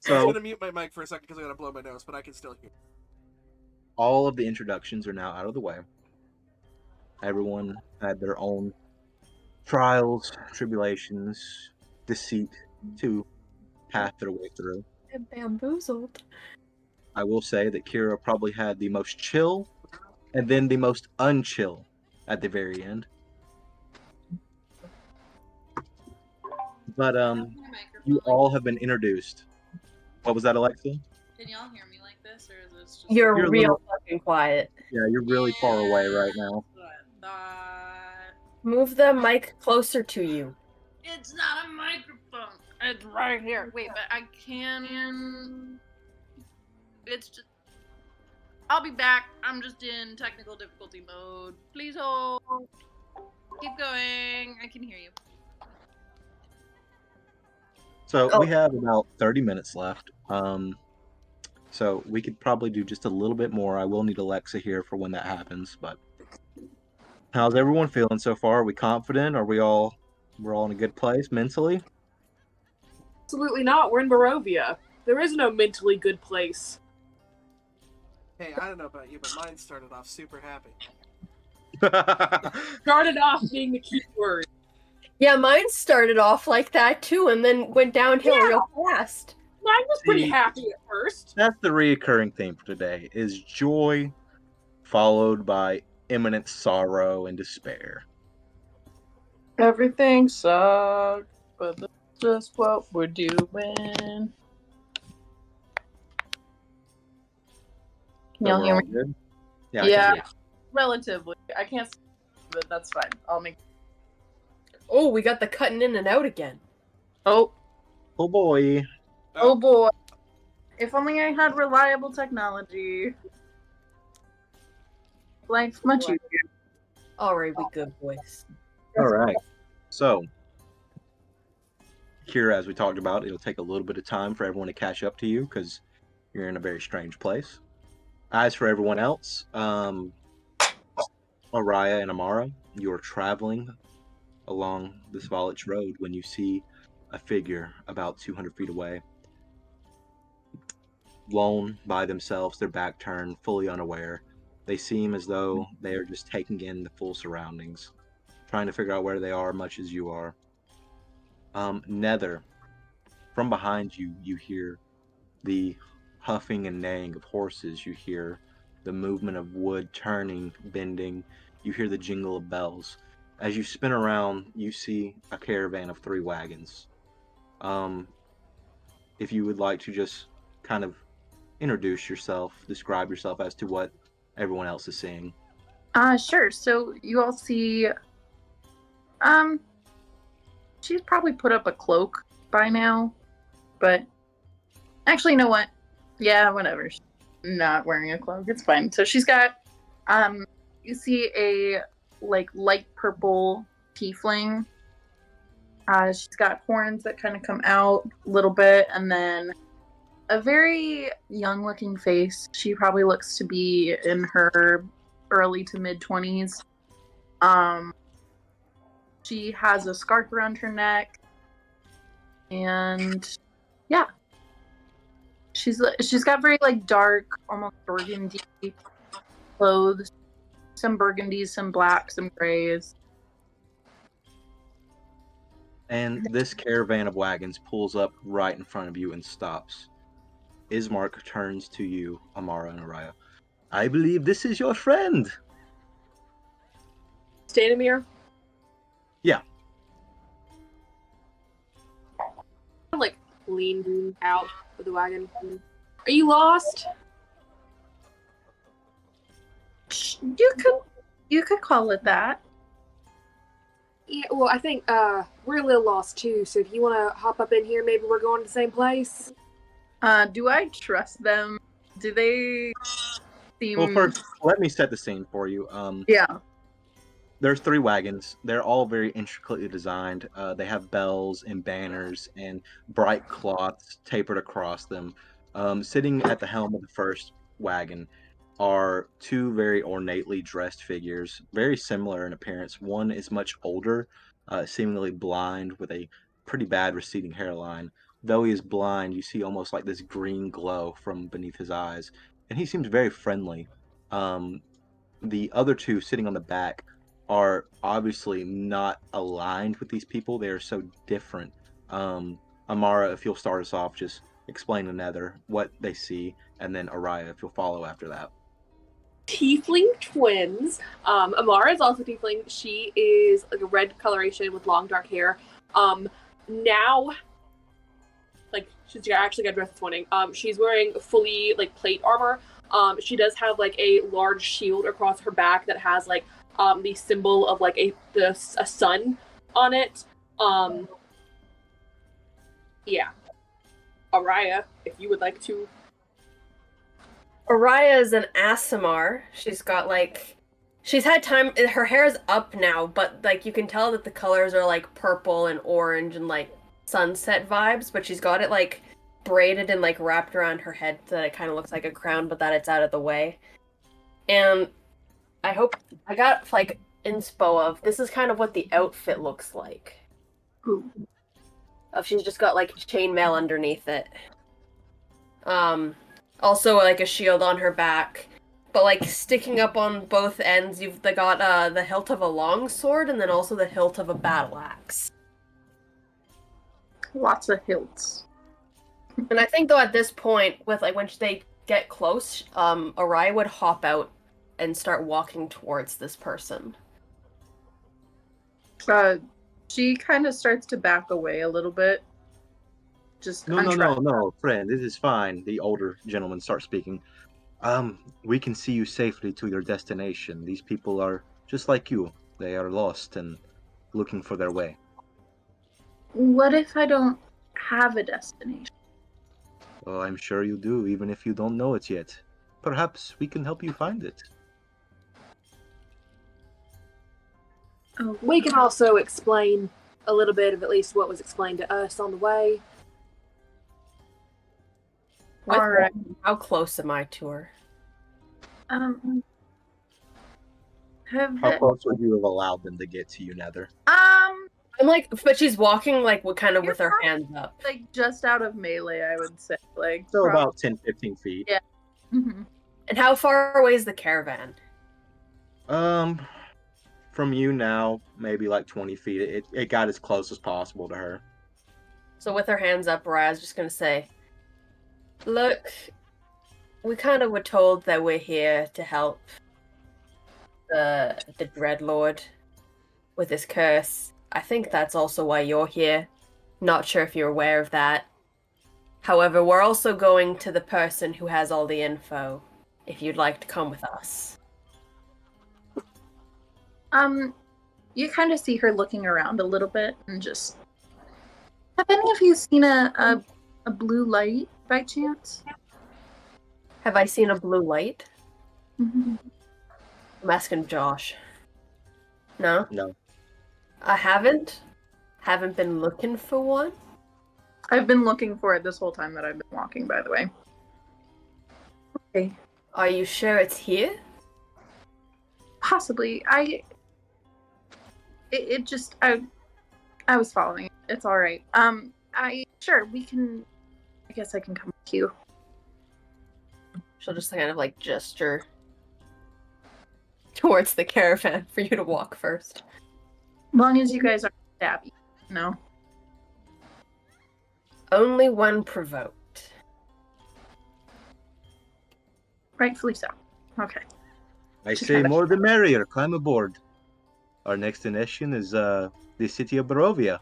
So I'm gonna mute my mic for a second because I gotta blow my nose, but I can still hear. All of the introductions are now out of the way. Everyone had their own trials, tribulations, deceit to path their way through. I'm bamboozled. I will say that Kira probably had the most chill and then the most unchill at the very end. But you all have been introduced. What was that, Alexa? Can y'all hear me like this, or is this just... You're You're a real little- fucking quiet. Yeah, you're really far away right now. Move the mic closer to you. It's not a microphone. It's right here. Wait, but I can... It's just... I'll be back. I'm just in technical difficulty mode. Please hold. Keep going. I can hear you. So we have about 30 minutes left. So we could probably do just a little bit more. I will need Alexa here for when that happens. But how's everyone feeling so far? Are we confident? We're all in a good place mentally? Absolutely not. We're in Barovia. There is no mentally good place. Hey, I don't know about you, but mine started off super happy. Started off being the key word. Yeah, mine started off like that too, and then went downhill real fast. Mine was pretty happy at first. That's the reoccurring theme for today, is joy followed by imminent sorrow and despair. Everything sucks, but that's just what we're doing. Can y'all hear me? Good? Yeah. I Yeah, can hear relatively. I can't see, but that's fine. I'll make... Oh, we got the cutting in and out again. Oh, you. Oh boy. oh boy. If only I had reliable technology. Life's much easier. Alright, we good boys. All right. So, here, as we talked about, it'll take a little bit of time for everyone to catch up to you because you're in a very strange place. As for everyone else, Araya and Amara, you're traveling along this Volage road when you see a figure about 200 feet away. Lone by themselves, their back turned, fully unaware. They seem as though they are just taking in the full surroundings, trying to figure out where they are, much as you are. Nether, from behind you, you hear the huffing and neighing of horses. You hear the movement of wood turning, bending. You hear the jingle of bells. As you spin around, you see a caravan of 3 wagons. If you would like to just kind of introduce yourself, describe yourself as to what everyone else is seeing. Sure. So you all see, she's probably put up a cloak by now, but actually, you know what? Yeah, whatever. She's not wearing a cloak. It's fine. So she's got, you see a like light purple tiefling. She's got horns that kind of come out a little bit, and then a very young-looking face. She probably looks to be in her early to mid-20s. She has a scarf around her neck, and yeah, she's got very like dark, almost burgundy clothes. Some burgundies, some blacks, some grays. And this caravan of wagons pulls up right in front of you and stops. Ismark turns to you, Amara and Araya. I believe this is your friend. Stanimir? Yeah. Like, lean out of the wagon. Are you lost? You could call it that. Yeah, well, I think we're a little lost too, so if you want to hop up in here, maybe we're going to the same place. Do I trust them? Do they seem... Well, first, let me set the scene for you. Yeah. There's 3 wagons. They're all very intricately designed. They have bells and banners and bright cloths tapered across them. Sitting at the helm of the first wagon are 2 very ornately dressed figures, very similar in appearance. One is much older, seemingly blind with a pretty bad receding hairline. Though he is blind, you see almost like this green glow from beneath his eyes, and he seems very friendly. The other 2 sitting on the back are obviously not aligned with these people. They are so different. Amara, if you'll start us off, just explain to Nether what they see, and then Araya, if you'll follow after that. Tiefling twins. Amara is also tiefling. She is like a red coloration with long dark hair. Now, like, she's actually got dressed this morning. She's wearing fully like plate armor. She does have like a large shield across her back that has like the symbol of like a sun on it. Yeah. Araya, if you would like to. Araya is an Asimar. She's got like, she's had time. Her hair is up now, but like you can tell that the colors are like purple and orange and like sunset vibes. But she's got it like braided and like wrapped around her head so that it kind of looks like a crown, but that it's out of the way. And I hope I got like inspo of this is kind of what the outfit looks like. Ooh. She's just got like chainmail underneath it. Also like a shield on her back, but like sticking up on both ends, you've got the hilt of a long sword and then also the hilt of a battle axe. Lots of hilts. And I think though at this point, with like when they get close, Arai would hop out and start walking towards this person. She kind of starts to back away a little bit. Just No, friend, this is fine. The older gentleman starts speaking. We can see you safely to your destination. These people are just like you. They are lost and looking for their way. What if I don't have a destination? Oh, I'm sure you do, even if you don't know it yet. Perhaps we can help you find it. Oh, We can also explain a little bit of at least what was explained to us on the way. With all right. how close am I to her? Have How close would you have allowed them to get to you, Nether? I'm like, but she's walking like with kind of You're with her probably, hands up. like just out of melee, I would say. Like So prob- about 10, 15 feet. Yeah. Mhm. And how far away is the caravan? From you now, maybe like 20 feet. It got as close as possible to her. So with her hands up, Raya's just gonna say, "Look, we kind of were told that we're here to help the Dreadlord with his curse. I think that's also why you're here. Not sure if you're aware of that. However, we're also going to the person who has all the info, if you'd like to come with us." You kind of see her looking around a little bit and just. Have any of you seen a blue light by chance? Have I seen a blue light? Mm-hmm. I'm asking Josh. No? No. I haven't. Haven't been looking for one. I've been looking for it this whole time that I've been walking, by the way. Okay. Are you sure it's here? Possibly. It just I was following it. It's all right. Sure we can. I guess I can come with you. She'll just kind of like gesture towards the caravan for you to walk first. As long as you guys aren't stabby. No. Only when provoked. Rightfully so. Okay. I say more the merrier. Climb aboard. Our next destination is the city of Barovia.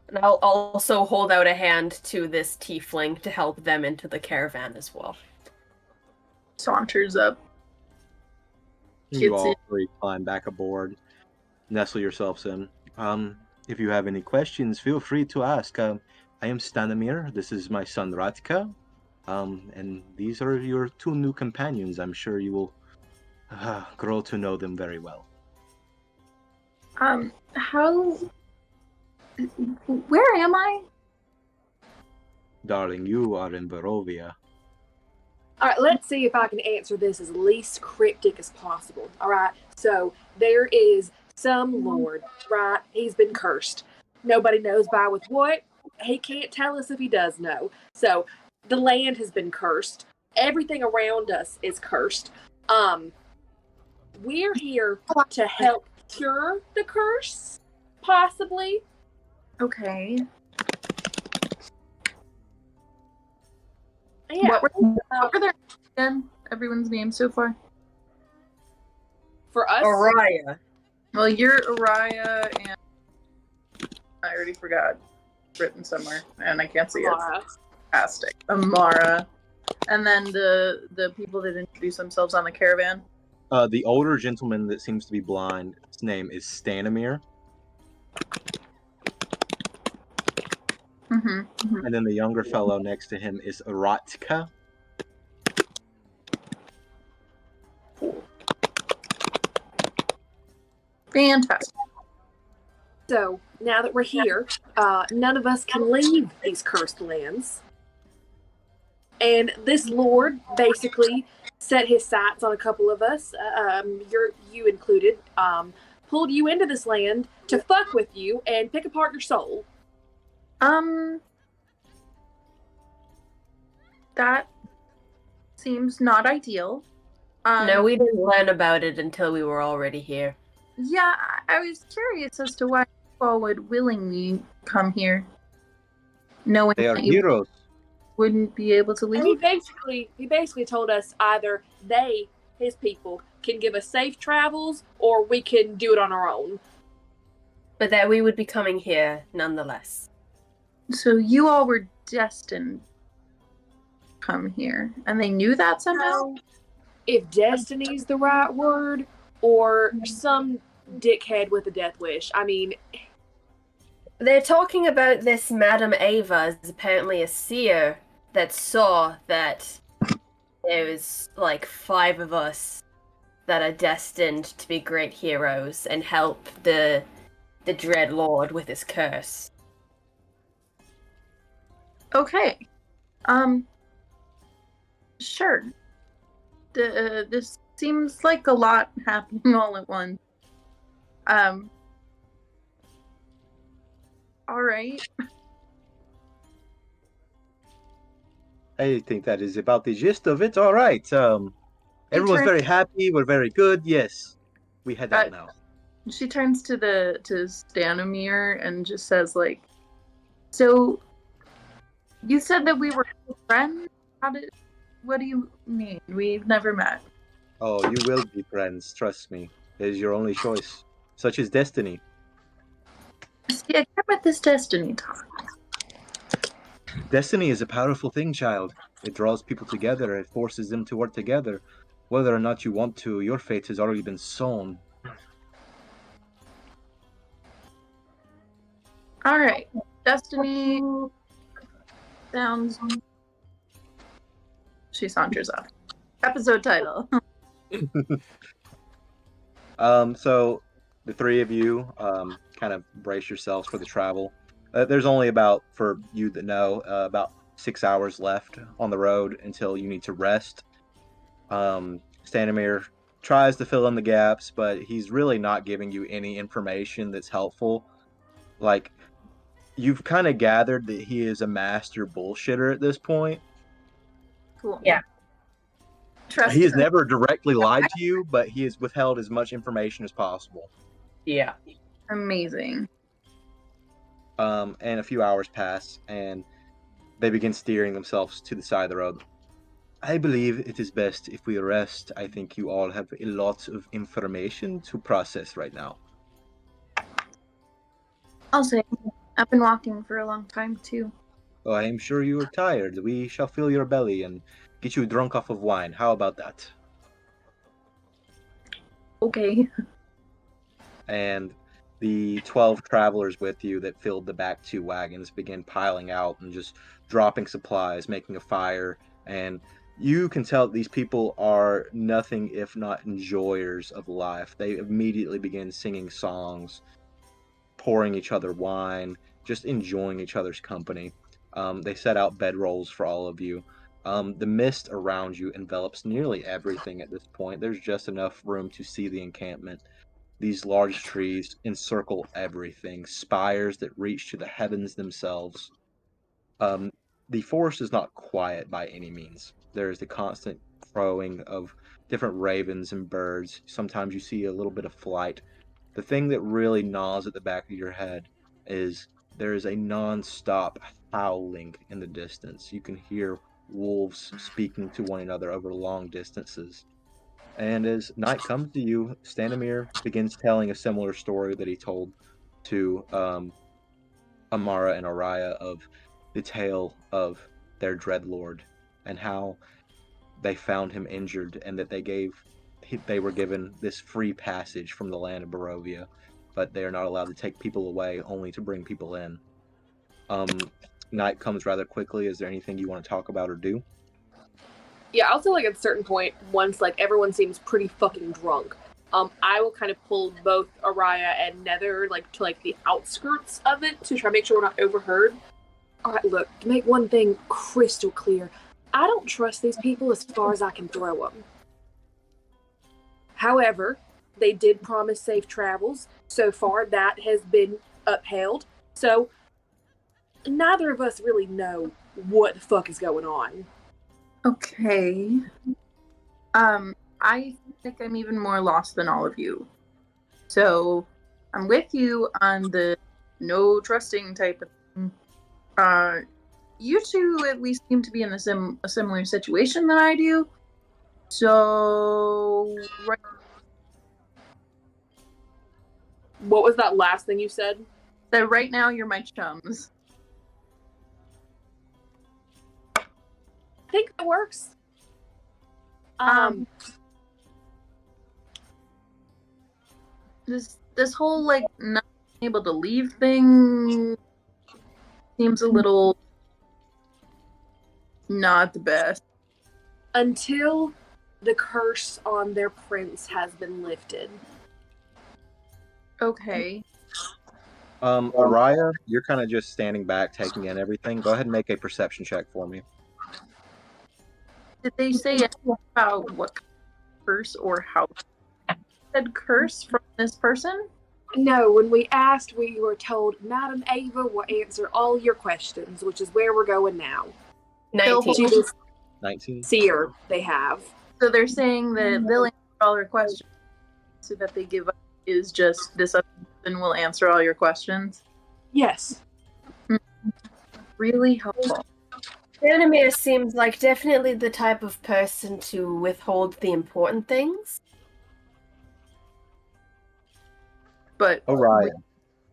And I'll also hold out a hand to this tiefling to help them into the caravan as well. Saunters up. You all three climb back aboard, nestle yourselves in. If you have any questions, feel free to ask. I am Stanimir. This is my son Ratka. And these are your two new companions. I'm sure you will grow to know them very well. How? Where am I? Darling, you are in Barovia. All right, let's see if I can answer this as least cryptic as possible. All right, so there is some lord, right? He's been cursed. Nobody knows by with what. He can't tell us if he does know. So the land has been cursed. Everything around us is cursed. We're here to help cure the curse, possibly. Okay. Yeah. What were their again? Everyone's names so far? For us, Araya. Well, you're Araya, and I already forgot. It's written somewhere, and I can't see it. Fantastic. Amara. And then the people that introduce themselves on the caravan. The older gentleman that seems to be blind, his name is Stanimir. Mm-hmm. And then the younger fellow next to him is Ratka. Fantastic. So now that we're here, none of us can leave these cursed lands. And this lord basically set his sights on a couple of us, you included, pulled you into this land to fuck with you and pick apart your soul. That seems not ideal. No, we didn't learn about it until we were already here. Yeah, I was curious as to why you all would willingly come here, knowing They are that you heroes. wouldn't be able to leave. He basically told us either they, his people, can give us safe travels or we can do it on our own. But that we would be coming here nonetheless. So you all were destined to come here, and they knew that somehow? If destiny's the right word, or some dickhead with a death wish. I mean, They're talking about this Madame Ava as apparently a seer that saw that there was like 5 of us that are destined to be great heroes and help the Dread Lord with his curse. Okay. Sure. This seems like a lot happening all at once. All right. I think that is about the gist of it. All right. Everyone's turn- very happy. We're very good. Yes. We head out now. She turns to Stanimir and just says, like, so you said that we were friends? What do you mean? We've never met. Oh, you will be friends. Trust me. It is your only choice. Such is destiny. See, I care about this destiny talk. Destiny is a powerful thing, child. It draws people together. It forces them to work together. Whether or not you want to, your fate has already been sown. All right. Destiny sounds. She saunters off. Episode title. So the three of you kind of brace yourselves for the travel. There's only about, for you that know, about 6 hours left on the road until you need to rest. Stanimir tries to fill in the gaps, but he's really not giving you any information that's helpful. Like, you've kind of gathered that he is a master bullshitter at this point. Cool. Yeah. Trust He has never directly lied to you, but he has withheld as much information as possible. Yeah. Amazing. And a few hours pass, and they begin steering themselves to the side of the road. I believe it is best if we rest. I think you all have a lot of information to process right now. I'll say, I've been walking for a long time too. Oh, I am sure you are tired. We shall fill your belly and get you drunk off of wine. How about that? Okay. And the 12 travelers with you that filled the back 2 wagons begin piling out and just dropping supplies, making a fire. And you can tell that these people are nothing if not enjoyers of life. They immediately begin singing songs, pouring each other wine, just enjoying each other's company. They set out bedrolls for all of you. The mist around you envelops nearly everything at this point. There's just enough room to see the encampment. These large trees encircle everything, spires that reach to the heavens themselves. Um, the forest is not quiet by any means. There is the constant crowing of different ravens and birds. Sometimes you see a little bit of flight. The thing that really gnaws at the back of your head is there is a non-stop howling in the distance. You can hear wolves speaking to one another over long distances. And as night comes to you, Stanimir begins telling a similar story that he told to Amara and Araya of the tale of their dreadlord and how they found him injured and that they were given this free passage from the land of Barovia, but they are not allowed to take people away, only to bring people in. Night comes rather quickly. Is there anything you want to talk about or do? Yeah, I'll say like at a certain point, once like everyone seems pretty fucking drunk, I will kind of pull both Araya and Nether like to like the outskirts of it to try to make sure we're not overheard. All right, look, to make one thing crystal clear, I don't trust these people as far as I can throw them. However, they did promise safe travels. So far, that has been upheld. So neither of us really know what the fuck is going on. Okay. I think I'm even more lost than all of you. So I'm with you on the no trusting type of thing. You two at least seem to be in a similar situation than I do. So right. What was that last thing you said? So right now you're my chums. I think that works. This whole like not being able to leave thing seems a little Not the best. Until the curse on their prince has been lifted. Okay. Araya, you're kind of just standing back, taking in everything. Go ahead and make a perception check for me. Did they say anything about what curse or how said curse from this person? No, when we asked, we were told Madam Ava will answer all your questions, which is where we're going now. 19. To this 19. seer they have. So they're saying that they'll answer all your questions, so that they give up is just this other person will answer all your questions. Yes. Really helpful. Vandermeer seems like definitely the type of person to withhold the important things. But Araya,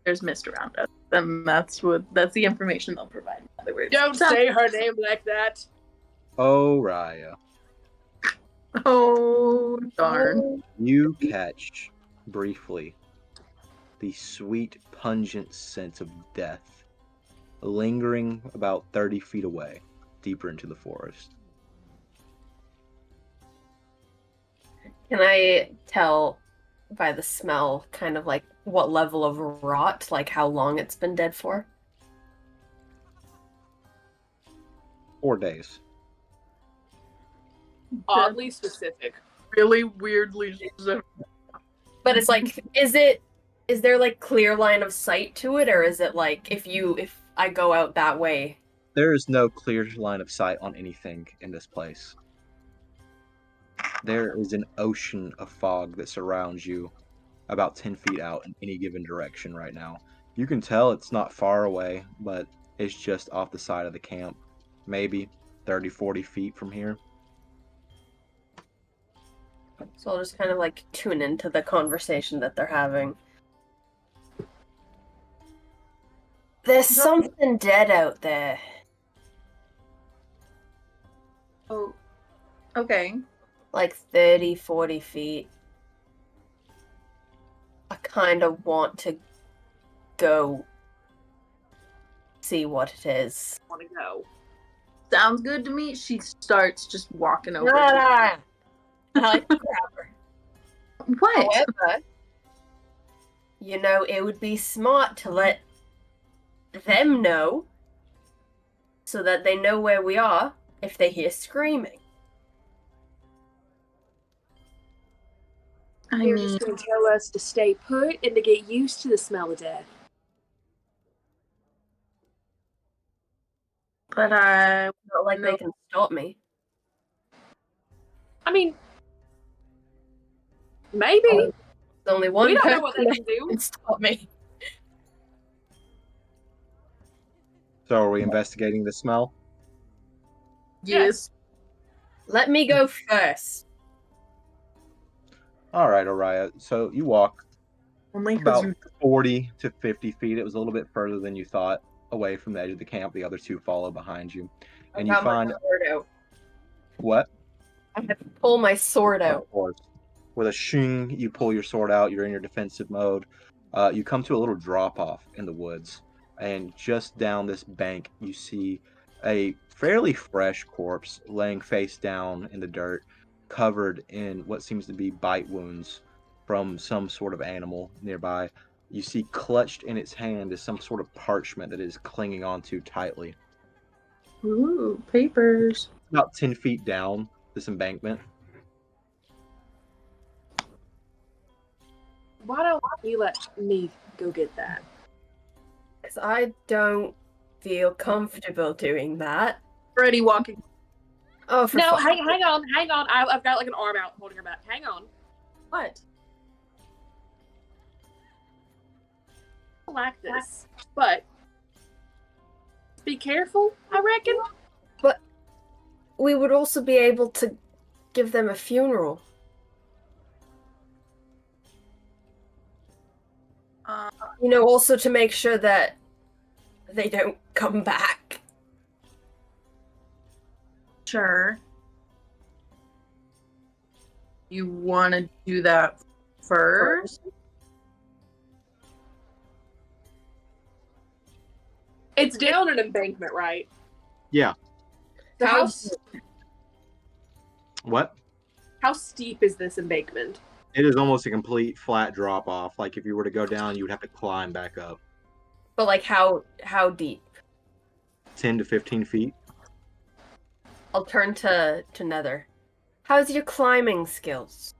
there's mist around us, and that's the information they'll provide. In other words, Don't say her name like that. Araya, Oh darn! you catch briefly the sweet, pungent scent of death lingering about 30 feet away, deeper into the forest. Can I tell by the smell kind of like what level of rot, like how long it's been dead for? 4 days. Oddly specific. Really weirdly specific. But it's like, is there like clear line of sight to it, or is it like if I go out that way? There is no clear line of sight on anything in this place. There is an ocean of fog that surrounds you about 10 feet out in any given direction right now. You can tell it's not far away, but it's just off the side of the camp. Maybe 30, 40 feet from here. So I'll just kind of like tune into the conversation that they're having. There's something dead out there. Oh, okay. Like 30, 40 feet. I kind of want to go see what it is. I want to go. Sounds good to me. She starts just walking over. I like to grab her. What? However, it would be smart to let them know so that they know where we are if they hear screaming. They're just going to tell us to stay put and to get used to the smell of death. but I Not like they can stop me. I mean, maybe. There's only one We don't know person what they that can do. can stop me. So are we investigating the smell? yes. Let me go first. All right, Araya. So you walk Only because about 40 to 50 feet. It was a little bit further than you thought away from the edge of the camp. The other two follow behind you. And you got my find sword out. what? I have to pull my sword out. Of course. With a shing, you pull your sword out. You're in your defensive mode. You come to a little drop off in the woods. And just down this bank, you see a fairly fresh corpse laying face down in the dirt, covered in what seems to be bite wounds from some sort of animal nearby. You see clutched in its hand is some sort of parchment that it is clinging onto tightly. Ooh, papers. About 10 feet down this embankment. Why don't you let me go get that? Because I don't feel comfortable doing that. Already walking. Oh, for No, fuck's hang on. I've got like an arm out holding her back. Hang on. What? I like this, but be careful, I reckon. But we would also be able to give them a funeral. Also to make sure that they don't come back. Sure. You want to do that first? It's down an embankment, right? Yeah. So What? how steep is this embankment? It is almost a complete flat drop off. Like if you were to go down, you would have to climb back up. But like how deep? 10 to 15 feet. I'll turn to Nether. How's your climbing skills?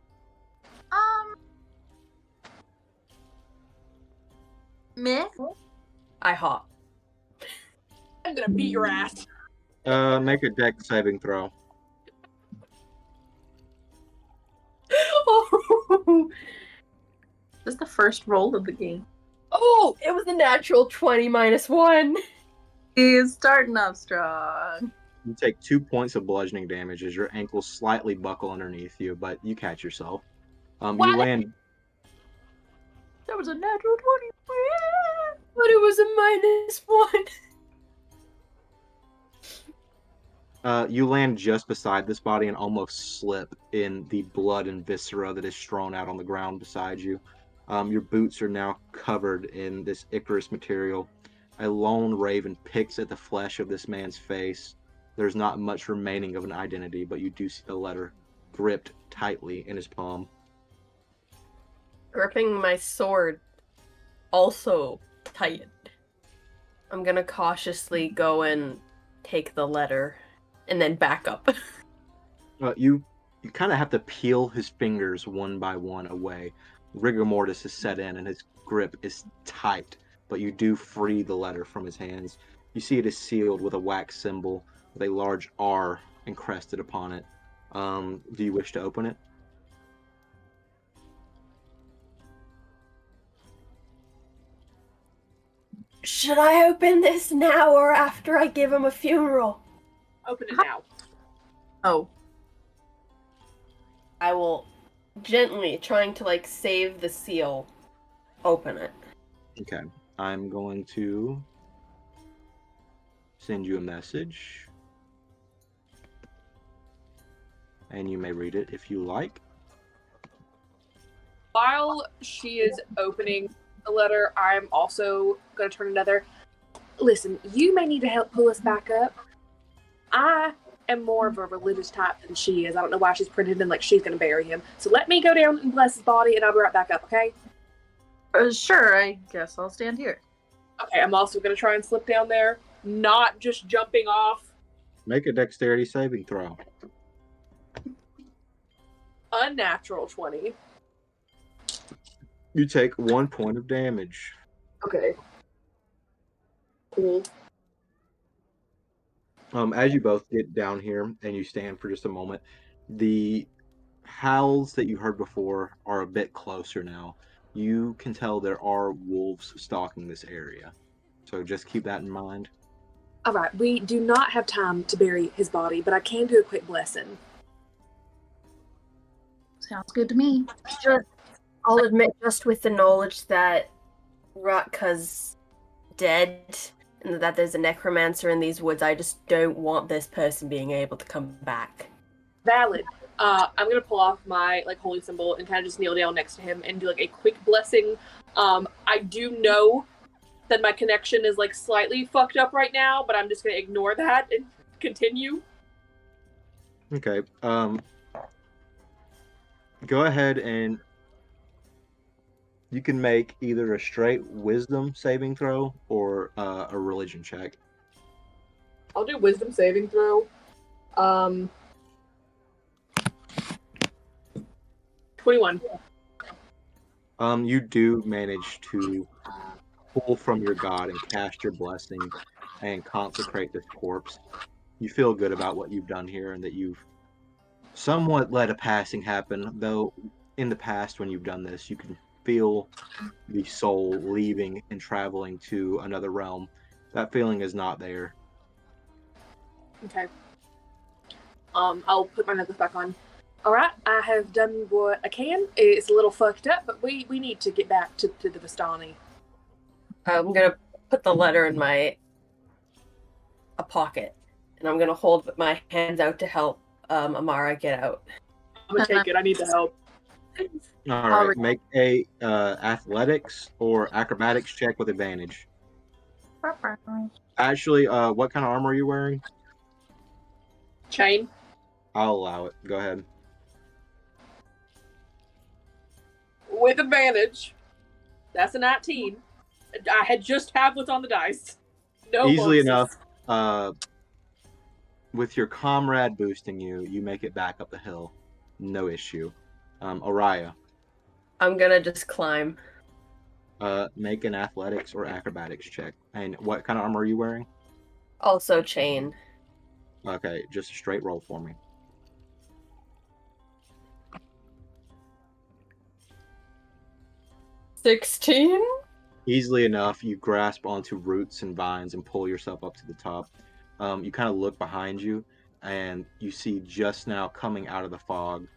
Meh. I hop. I'm gonna beat your ass. Make a deck saving throw. This is the first roll of the game. Oh, it was a natural 20 minus 1. He's starting off strong. You take 2 points of bludgeoning damage as your ankles slightly buckle underneath you, but you catch yourself. You land. That was a natural 20. But it was a minus 1. You land just beside this body and almost slip in the blood and viscera that is strewn out on the ground beside you. Your boots are now covered in this ichorous material. A lone raven picks at the flesh of this man's face. There's not much remaining of an identity, but you do see the letter gripped tightly in his palm. Gripping my sword, also tightened. I'm gonna cautiously go and take the letter, and then back up. You kind of have to peel his fingers one by one away. Rigor mortis is set in, and his grip is tight, but you do free the letter from his hands. You see it is sealed with a wax symbol with a large R encrusted upon it. Do you wish to open it? Should I open this now or after I give him a funeral? Open it now. Oh. I will gently, trying to like save the seal, open it. Okay. I'm going to send you a message. And you may read it if you like. While she is opening the letter, I'm also going to turn another. Listen, you may need to help pull us back up. I am more of a religious type than she is. I don't know why she's pretending like she's going to bury him. So let me go down and bless his body, and I'll be right back up, okay? Sure, I guess I'll stand here. Okay, I'm also going to try and slip down there, not just jumping off. Make a dexterity saving throw. Unnatural 20. You take 1 point of damage. Okay. Cool. As you both get down here and you stand for just a moment, the howls that you heard before are a bit closer now. You can tell there are wolves stalking this area. So just keep that in mind. All right, we do not have time to bury his body, but I can do a quick blessing. Sounds good to me. I'll admit, just with the knowledge that Ratka's dead and that there's a necromancer in these woods, I just don't want this person being able to come back. Valid. I'm gonna pull off my holy symbol and kind of just kneel down next to him and do a quick blessing. I do know that my connection is slightly fucked up right now, but I'm just gonna ignore that and continue. Okay. Go ahead and you can make either a straight wisdom saving throw or a religion check. I'll do wisdom saving throw. 21. You do manage to pull from your god and cast your blessing and consecrate this corpse. You feel good about what you've done here and that you've somewhat let a passing happen, though in the past when you've done this, you can feel the soul leaving and traveling to another realm. That feeling is not there. Okay. I'll put my necklace back on. Alright, I have done what I can. It's a little fucked up, but we need to get back to the Vistani. I'm gonna put the letter in a pocket, and I'm gonna hold my hands out to help Amara get out. I'm gonna take it. I need the help. All right, make a athletics or acrobatics check with advantage. Actually, what kind of armor are you wearing? Chain. I'll allow it. Go ahead. With advantage. That's a 19. I had just had what's on the dice. No Easily bonuses. enough, with your comrade boosting you, you make it back up the hill. No issue. Araya, I'm gonna just climb. make an athletics or acrobatics check. And what kind of armor are you wearing? Also chain. Okay, just a straight roll for me. 16? Easily enough, you grasp onto roots and vines and pull yourself up to the top. You kind of look behind you, and you see just now coming out of the fog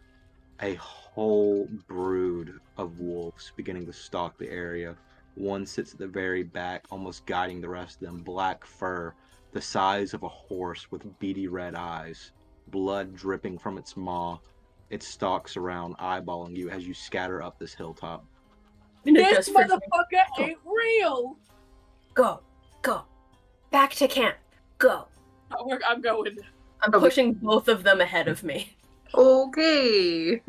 a whole brood of wolves beginning to stalk the area. One sits at the very back, almost guiding the rest of them. Black fur, the size of a horse with beady red eyes, blood dripping from its maw. It stalks around, eyeballing you as you scatter up this hilltop. This motherfucker ain't real. Go. Back to camp. Go. I'm going. I'm pushing both of them ahead of me. Okay.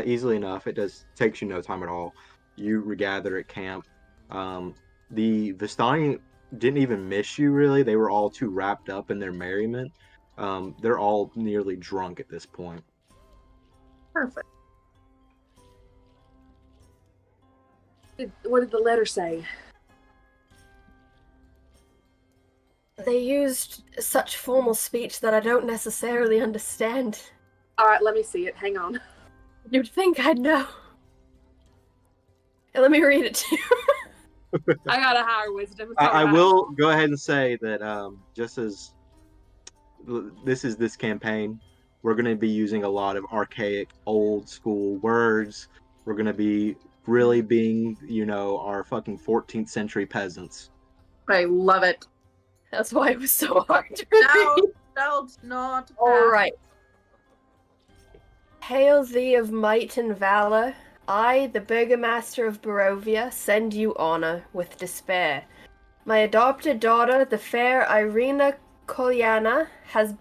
Easily enough, it takes you no time at all. You regather at camp. The Vistani didn't even miss you, really. They were all too wrapped up in their merriment. They're all nearly drunk at this point. Perfect. What did the letter say? They used such formal speech that I don't necessarily understand. Alright, let me see it. Hang on. You'd think I'd know. Let me read it to you. I got a higher wisdom. I will go ahead and say that just as this campaign, we're going to be using a lot of archaic, old school words. We're going to be really being, our fucking 14th century peasants. I love it. That's why it was so hard to read. That's not Alright. Hail thee of might and valor. I, the burgomaster of Barovia, send you honor with despair. My adopted daughter, the fair Irina Kolyana, has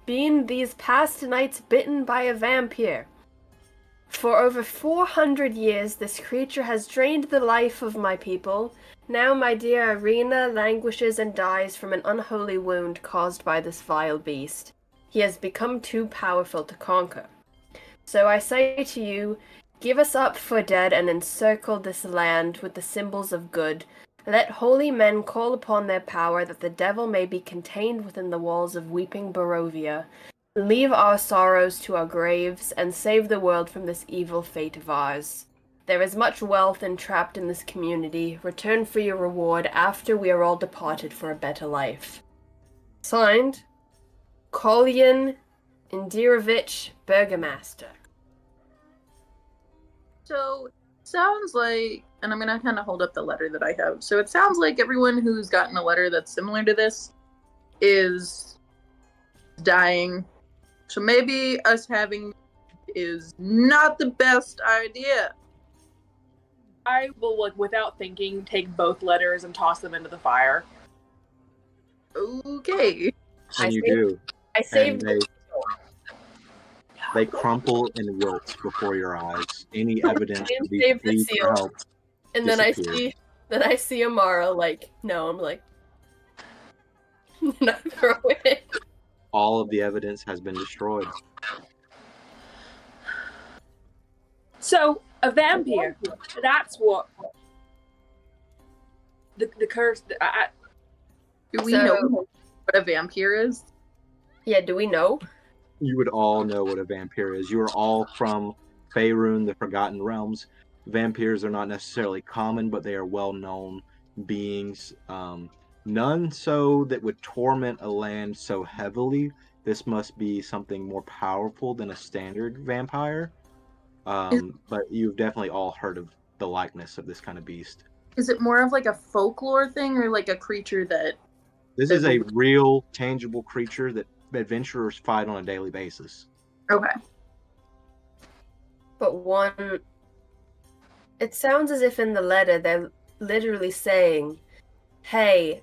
been these past nights bitten by a vampire. For over 400 years, this creature has drained the life of my people. Now my dear Irina languishes and dies from an unholy wound caused by this vile beast. He has become too powerful to conquer. So I say to you, give us up for dead and encircle this land with the symbols of good. Let holy men call upon their power that the devil may be contained within the walls of weeping Barovia. Leave our sorrows to our graves and save the world from this evil fate of ours. There is much wealth entrapped in this community. Return for your reward after we are all departed for a better life. Signed, Kolyan Indirovich, Burgomaster. So, sounds like, and I'm going to kind of hold up the letter that I have. So it sounds like everyone who's gotten a letter that's similar to this is dying. So maybe us having is not the best idea. I will, without thinking, take both letters and toss them into the fire. Okay. And you do. I saved And they crumple and wilt before your eyes. Any evidence of these saved the pleas for seal. help And disappeared. then I see Amara like, no, I'm like, and I throw it. All of the evidence has been destroyed. So, a vampire. That's what the curse. Do we So- know what a vampire is? Yeah, do we know? You would all know what a vampire is. You are all from Faerun, the Forgotten Realms. Vampires are not necessarily common, but they are well-known beings. None so that would torment a land so heavily. This must be something more powerful than a standard vampire. But you've definitely all heard of the likeness of this kind of beast. Is it more of like a folklore thing or like a creature that... This is a real, tangible creature that adventurers fight on a daily basis. Okay. But one... It sounds as if in the letter they're literally saying, hey,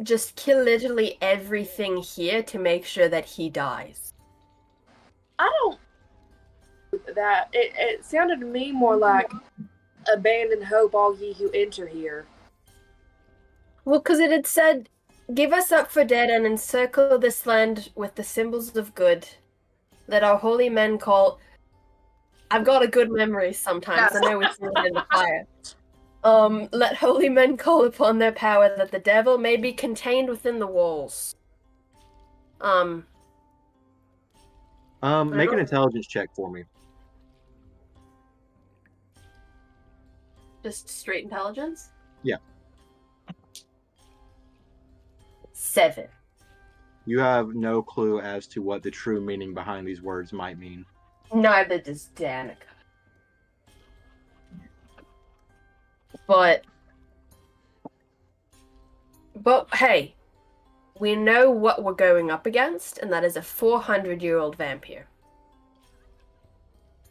just kill literally everything here to make sure that he dies. I don't. That it sounded to me more like abandon hope, all ye who enter here. Well, because it had said, give us up for dead and encircle this land with the symbols of good. Let our holy men call. I've got a good memory sometimes. Yes. I know we see it in the fire. Let holy men call upon their power that the devil may be contained within the walls. Make an intelligence check for me. Just straight intelligence? Yeah. 7. You have no clue as to what the true meaning behind these words might mean. Neither does Danica. But hey, we know what we're going up against, and that is a 400-year-old vampire.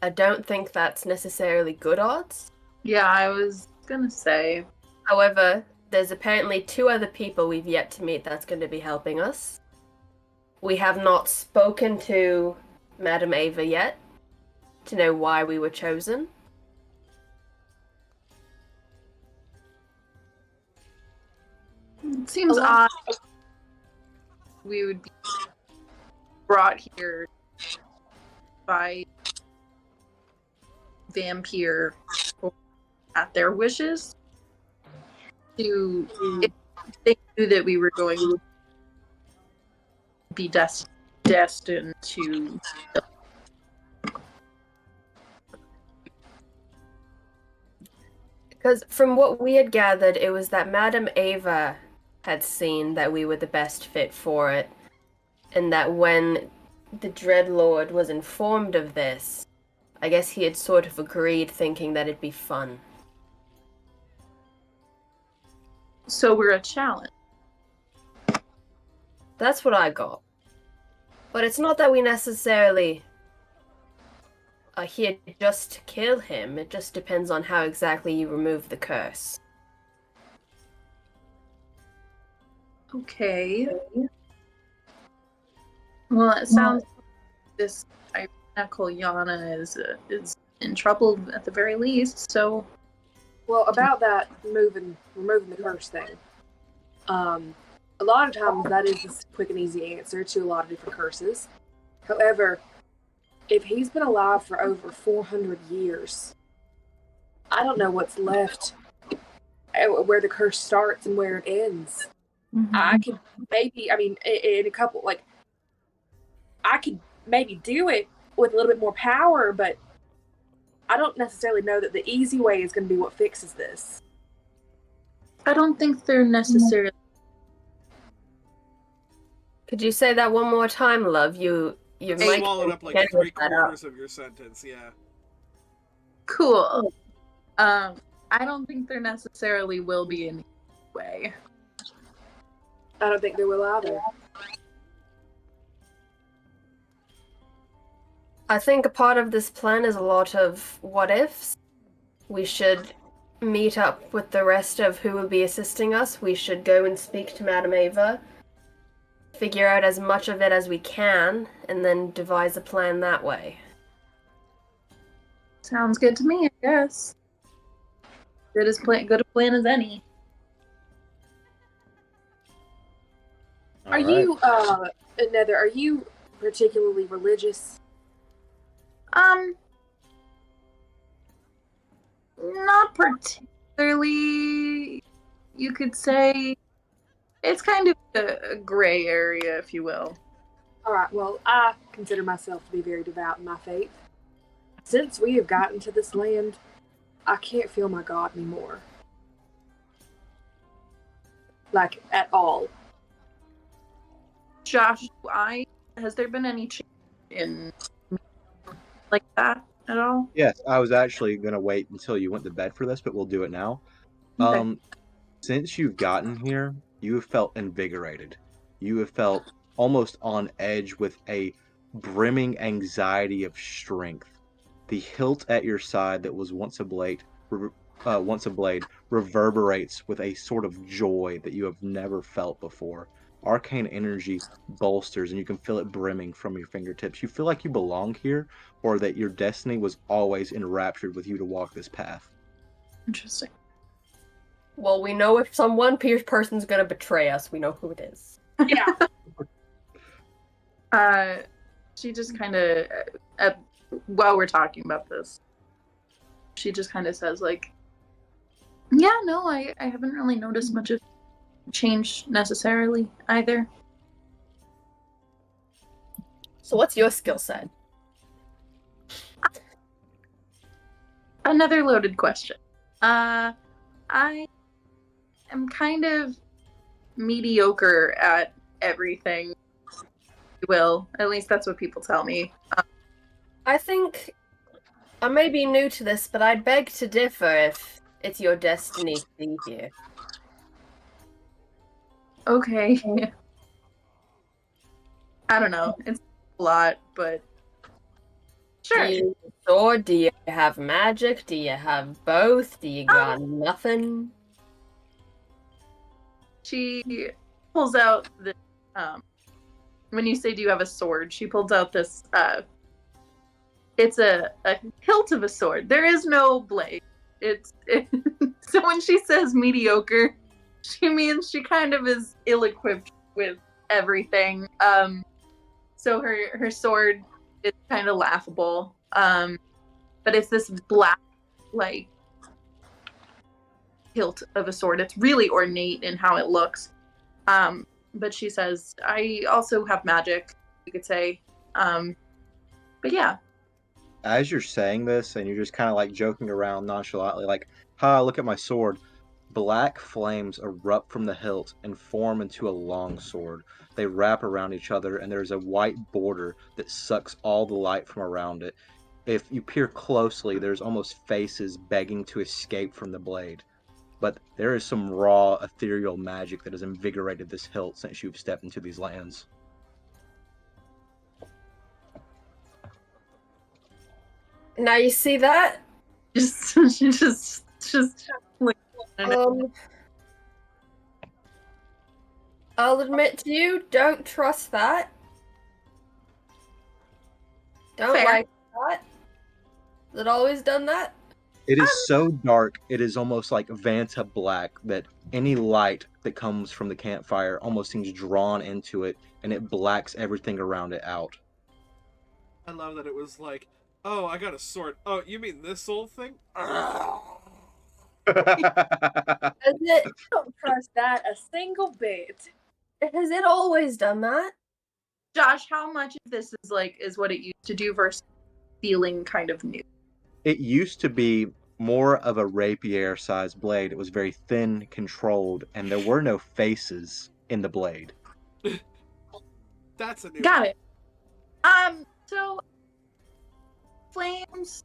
I don't think that's necessarily good odds. Yeah, I was gonna say. However, there's apparently 2 other people we've yet to meet that's going to be helping us. We have not spoken to Madame Ava yet to know why we were chosen. It seems odd we would be brought here by vampire at their wishes. If they knew that we were going to be destined to. Because from what we had gathered, it was that Madame Ava had seen that we were the best fit for it, and that when the Dreadlord was informed of this, I guess he had sort of agreed, thinking that it'd be fun. So we're a challenge. That's what I got. But it's not that we necessarily are here just to kill him. It just depends on how exactly you remove the curse. Okay. Well, it sounds like this identical Yana is in trouble at the very least. So, Well, about that removing the curse thing. A lot of times that is a quick and easy answer to a lot of different curses. However, if he's been alive for over 400 years, I don't know what's left, where the curse starts and where it ends. I could maybe, in a couple, I could maybe do it with a little bit more power, but I don't necessarily know that the easy way is going to be what fixes this. I don't think they're necessarily. Could you say that one more time, love? You might swallowed up like get that up. 3/4 of your sentence, yeah. Cool. I don't think there necessarily will be any way. I don't think there will either. I think a part of this plan is a lot of what ifs. We should meet up with the rest of who will be assisting us. We should go and speak to Madame Ava, figure out as much of it as we can, and then devise a plan that way. Sounds good to me, I guess. Good a plan as any. Are you, Nether, are you particularly religious? Not particularly. You could say it's kind of a gray area, if you will. Alright, well, I consider myself to be very devout in my faith. Since we have gotten to this land, I can't feel my God anymore. Like, at all. Josh, has there been any change in like that at all? Yes, I was actually going to wait until you went to bed for this, but we'll do it now. Okay. Since you've gotten here, you have felt invigorated. You have felt almost on edge with a brimming anxiety of strength. The hilt at your side that was once a blade once a blade, reverberates with a sort of joy that you have never felt before. Arcane energy bolsters, and you can feel it brimming from your fingertips. You feel like you belong here, or that your destiny was always enraptured with you to walk this path. Interesting. Well, we know if some one person's gonna betray us, we know who it is. Yeah. She just kind of, while we're talking about this, she just kind of says, like, yeah, no, I haven't really noticed much of change necessarily either. So what's your skill set? Another loaded question. I am kind of mediocre at everything. Will, at least that's what people tell me. I think I may be new to this, but I'd beg to differ if it's your destiny to be here. Okay. I don't know. It's a lot, but sure. Do you have a sword? Do you have magic? Do you have both? Do you got nothing? She pulls out the when you say do you have a sword, she pulls out this it's a hilt of a sword. There is no blade. So when she says mediocre, she means she kind of is ill-equipped with everything. So her sword is kind of laughable. But it's this black, like, hilt of a sword. It's really ornate in how it looks. But she says, I also have magic, you could say. But yeah. As you're saying this, and you're just kind of like joking around nonchalantly, like, ha, look at my sword. Black flames erupt from the hilt and form into a long sword. They wrap around each other, and there's a white border that sucks all the light from around it. If you peer closely, there's almost faces begging to escape from the blade. But there is some raw, ethereal magic that has invigorated this hilt since you've stepped into these lands. Now you see that? She just like, I'll admit to you, don't trust that. Don't Fair. like that. Has it always done that? It is so dark, it is almost like Vanta black, that any light that comes from the campfire almost seems drawn into it, and it blacks everything around it out. I love that it was like, oh, I got a sword. Oh, you mean this old thing? Has it, Don't trust that a single bit. has it always done that? Josh, how much of this is what it used to do versus feeling kind of new? It used to be more of a rapier-sized blade. It was very thin, controlled, and there were no faces in the blade. That's a new Got it. So flames.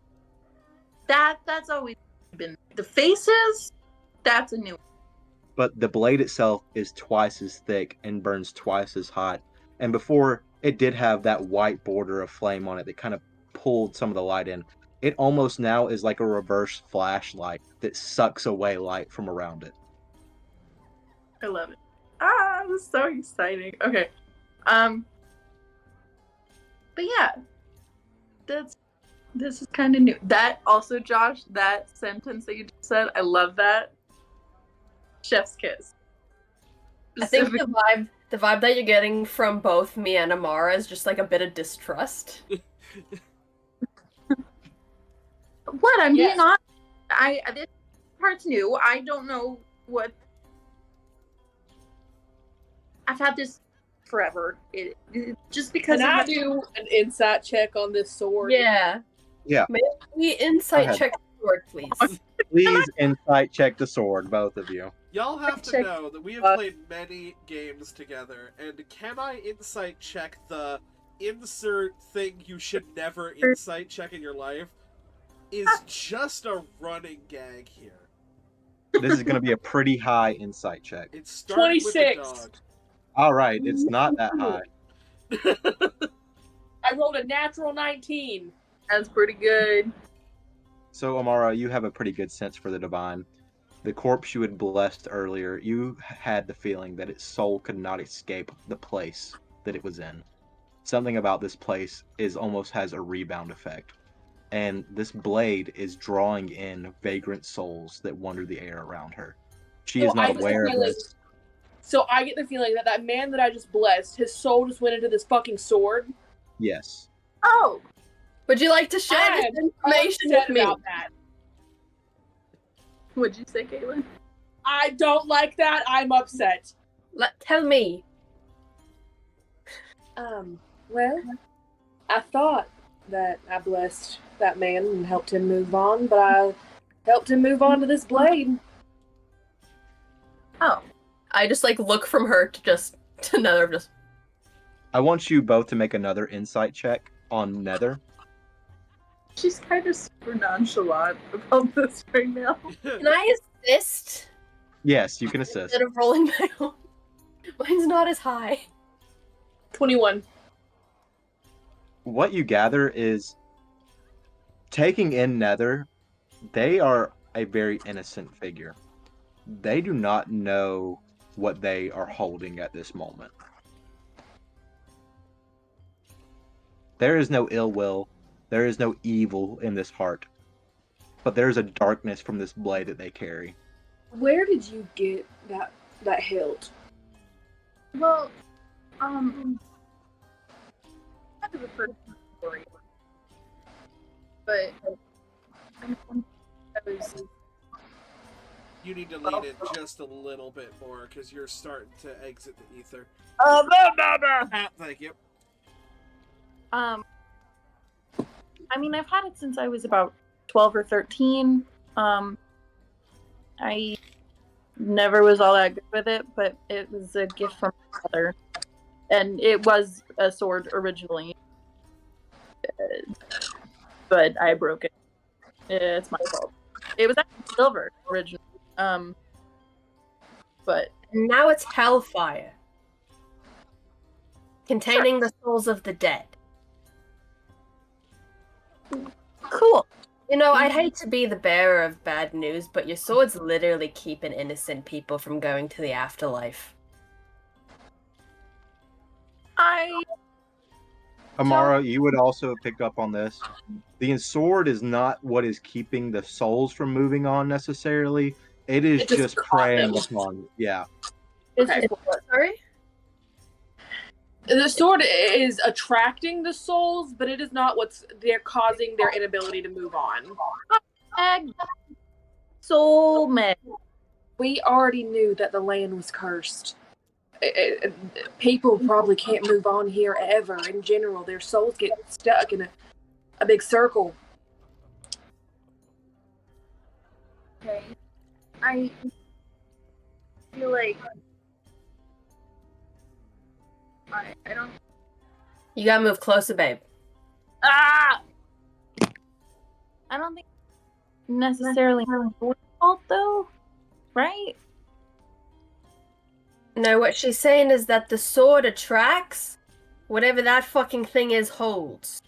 That's always been the faces. That's a new one. But the blade itself is twice as thick and burns twice as hot. And before, it did have that white border of flame on it that kind of pulled some of the light in. It almost now is like a reverse flashlight that sucks away light from around it. I love it. This is so exciting. Okay. But yeah, this is kind of new. That also, Josh, that sentence that you just said, I love that. Chef's kiss. I think the vibe that you're getting from both me and Amara is just like a bit of distrust. What? I'm Yes. being honest. This part's new. I don't know what. I've had this forever. Just because. Can I do an insight check on this sword? Yeah. Yeah. May we insight ahead. check the sword, please? Please insight check the sword, both of you. Y'all have to Check- know that we have played many games together, and can I insight check the insert thing you should never insight check in your life is just a running gag here. This is going to be a pretty high insight check. It started with the 26. dog. All right, it's not that high. I rolled a natural 19. That's pretty good. So, Amara, you have a pretty good sense for the divine. The corpse you had blessed earlier, you had the feeling that its soul could not escape the place that it was in. Something about this place almost has a rebound effect. And this blade is drawing in vagrant souls that wander the air around her. She is not aware of this. So I get the feeling that that man that I just blessed, his soul just went into this fucking sword. Yes. Oh, Would you like to share this I'm information with upset me? about that. What'd you say, Caitlin? I don't like that. I'm upset. Tell me. Well, I thought that I blessed that man and helped him move on, but I helped him move on to this blade. Oh. I just like look from her to Nether. Just. I want you both to make another insight check on Nether. She's kind of super nonchalant about this right now. Can I assist Yes, you can assist. instead of rolling my own? Mine's not as high. 21. What you gather is taking in Nether, they are a very innocent figure. They do not know what they are holding at this moment. There is no ill will, there is no evil in this heart, but there is a darkness from this blade that they carry. Where did you get that hilt? Well, kind of a personal story, but I was You need to lean it just a little bit more because you're starting to exit the ether. Thank you. I mean, I've had it since I was about 12 or 13. I never was all that good with it, but it was a gift from my mother. And it was a sword originally. But I broke it. It's my fault. It was actually silver originally. But And now it's hellfire. Containing the souls of the dead. cool. You know, I'd hate to be the bearer of bad news, but your swords literally keeping innocent people from going to the afterlife. Amara, you would also have picked up on this. The sword is not what is keeping the souls from moving on necessarily. It is It just just caught preying them. upon. Yeah. It's Okay. just Sorry? The sword is attracting the souls, but it is not they're causing their inability to move on. soul mag. We already knew that the land was cursed. People probably can't move on here ever. In general, their souls get stuck in a big circle. okay. I feel like I don't. You gotta move closer, babe. I don't think necessarily your fault though, right? No, what she's saying is that the sword attracts whatever that fucking thing is holds.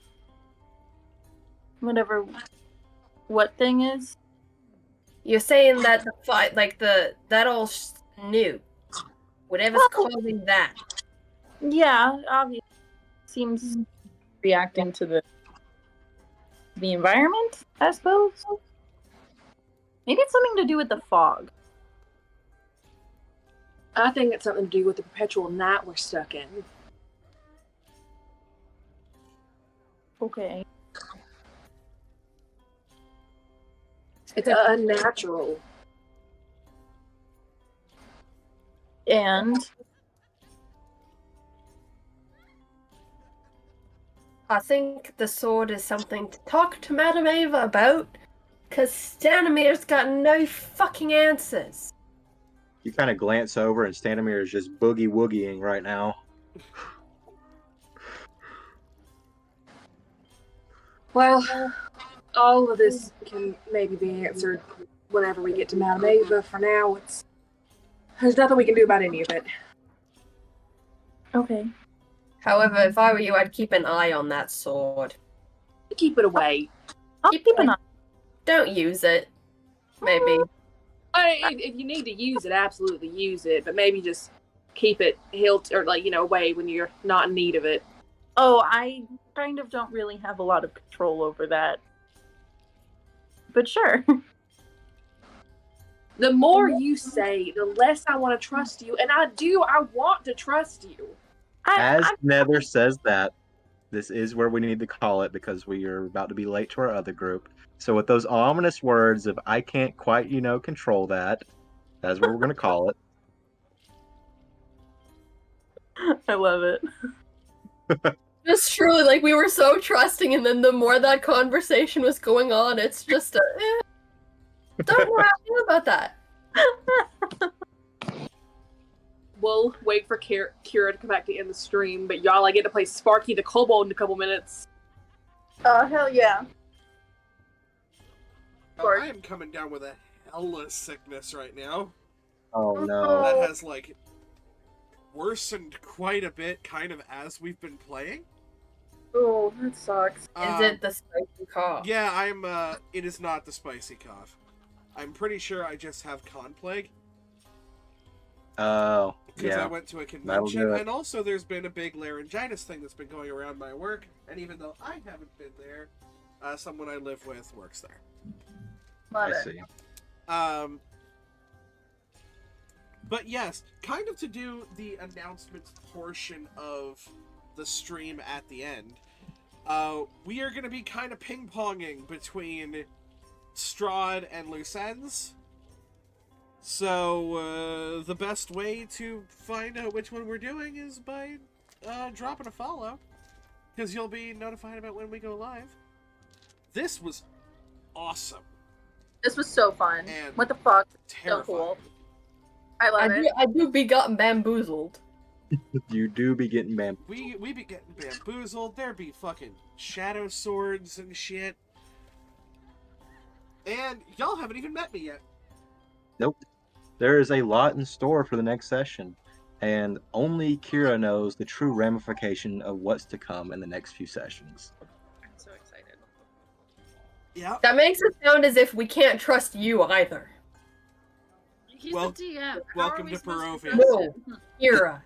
Whatever. What thing is? You're saying that the fight, like that all new, whatever's causing that. Yeah, obviously seems reacting to the environment, I suppose. Maybe it's something to do with the fog. I think it's something to do with the perpetual night we're stuck in. Okay. It's unnatural. And I think the sword is something to talk to Madame Ava about, because Stanimir's got no fucking answers. You kind of glance over, and Stanimir is just boogie woogieing right now. Well, all of this can maybe be answered whenever we get to Madame Ava. For now, there's nothing we can do about any of it. okay. However, if I were you, I'd keep an eye on that sword. Keep it away. I'll keep an eye. Don't use it. Maybe. If you need to use it, absolutely use it, but maybe just keep it hilt or away when you're not in need of it. Oh, I kind of don't really have a lot of control over that. But sure. The more you say, the less I want to trust you, and I want to trust you. As Nether says that, this is where we need to call it because we are about to be late to our other group. So with those ominous words of I can't quite, control that, that's what we're going to call it. I love it. Just truly, like, we were so trusting, and then the more that conversation was going on, it's just don't know how I feel about that. We'll wait for Kira to come back to end the stream, but y'all, I get to play Sparky the Kobold in a couple minutes. Oh, hell yeah. Oh, I am coming down with a hella sickness right now. Oh no. That has, worsened quite a bit, kind of, as we've been playing. Oh, that sucks. Is it the spicy cough? Yeah, it is not the spicy cough. I'm pretty sure I just have con plague. Oh, Because I yeah. went to a That'll do convention, it. and also there's been a big laryngitis thing that's been going around my work, and even though I haven't been there, someone I live with works there. Love I it. see. But yes, kind of to do the announcements portion of the stream at the end, we are going to be kind of ping-ponging between Strahd and loose ends. So, the best way to find out which one we're doing is by dropping a follow, because you'll be notified about when we go live. This was awesome. This was so fun. And What the fuck? terrifying. So cool. I love it. I do be gotten bamboozled. You do be getting We be getting bamboozled. There be fucking shadow swords and shit. And y'all haven't even met me yet. Nope. There is a lot in store for the next session, and only Kira knows the true ramification of what's to come in the next few sessions. I'm so excited. Yeah. That makes it sound as if we can't trust you either. He's Well, the DM. How welcome are we to supposed Barovia. trust No, him? Kira.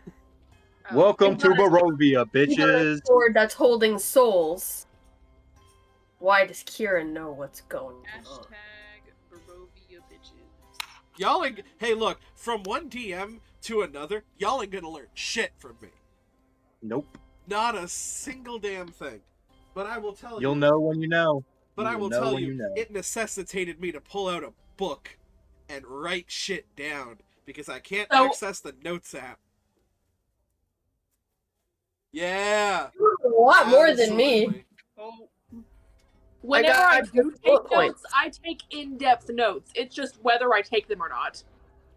Oh. Welcome to You got Barovia, You got a bitches! sword that's holding souls. Why does Kira know what's going on? Hashtag Barovia bitches. Y'all ain't... Hey, look. From one DM to another, y'all ain't gonna learn shit from me. Nope. Not a single damn thing. But I will tell You'll you... know when you know. But I You'll will know tell when you, know. it necessitated me to pull out a book and write shit down, because I can't access the notes app. Yeah. A lot more than me. Absolutely. Oh, Whenever got I do just take bullet notes, points. I take in-depth notes. It's just whether I take them or not.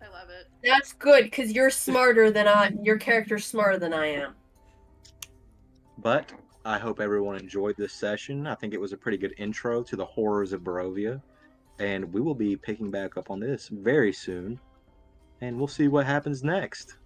I love it. That's good, because you're smarter than your character's smarter than I am. But I hope everyone enjoyed this session. I think it was a pretty good intro to the horrors of Barovia. And we will be picking back up on this very soon. And we'll see what happens next.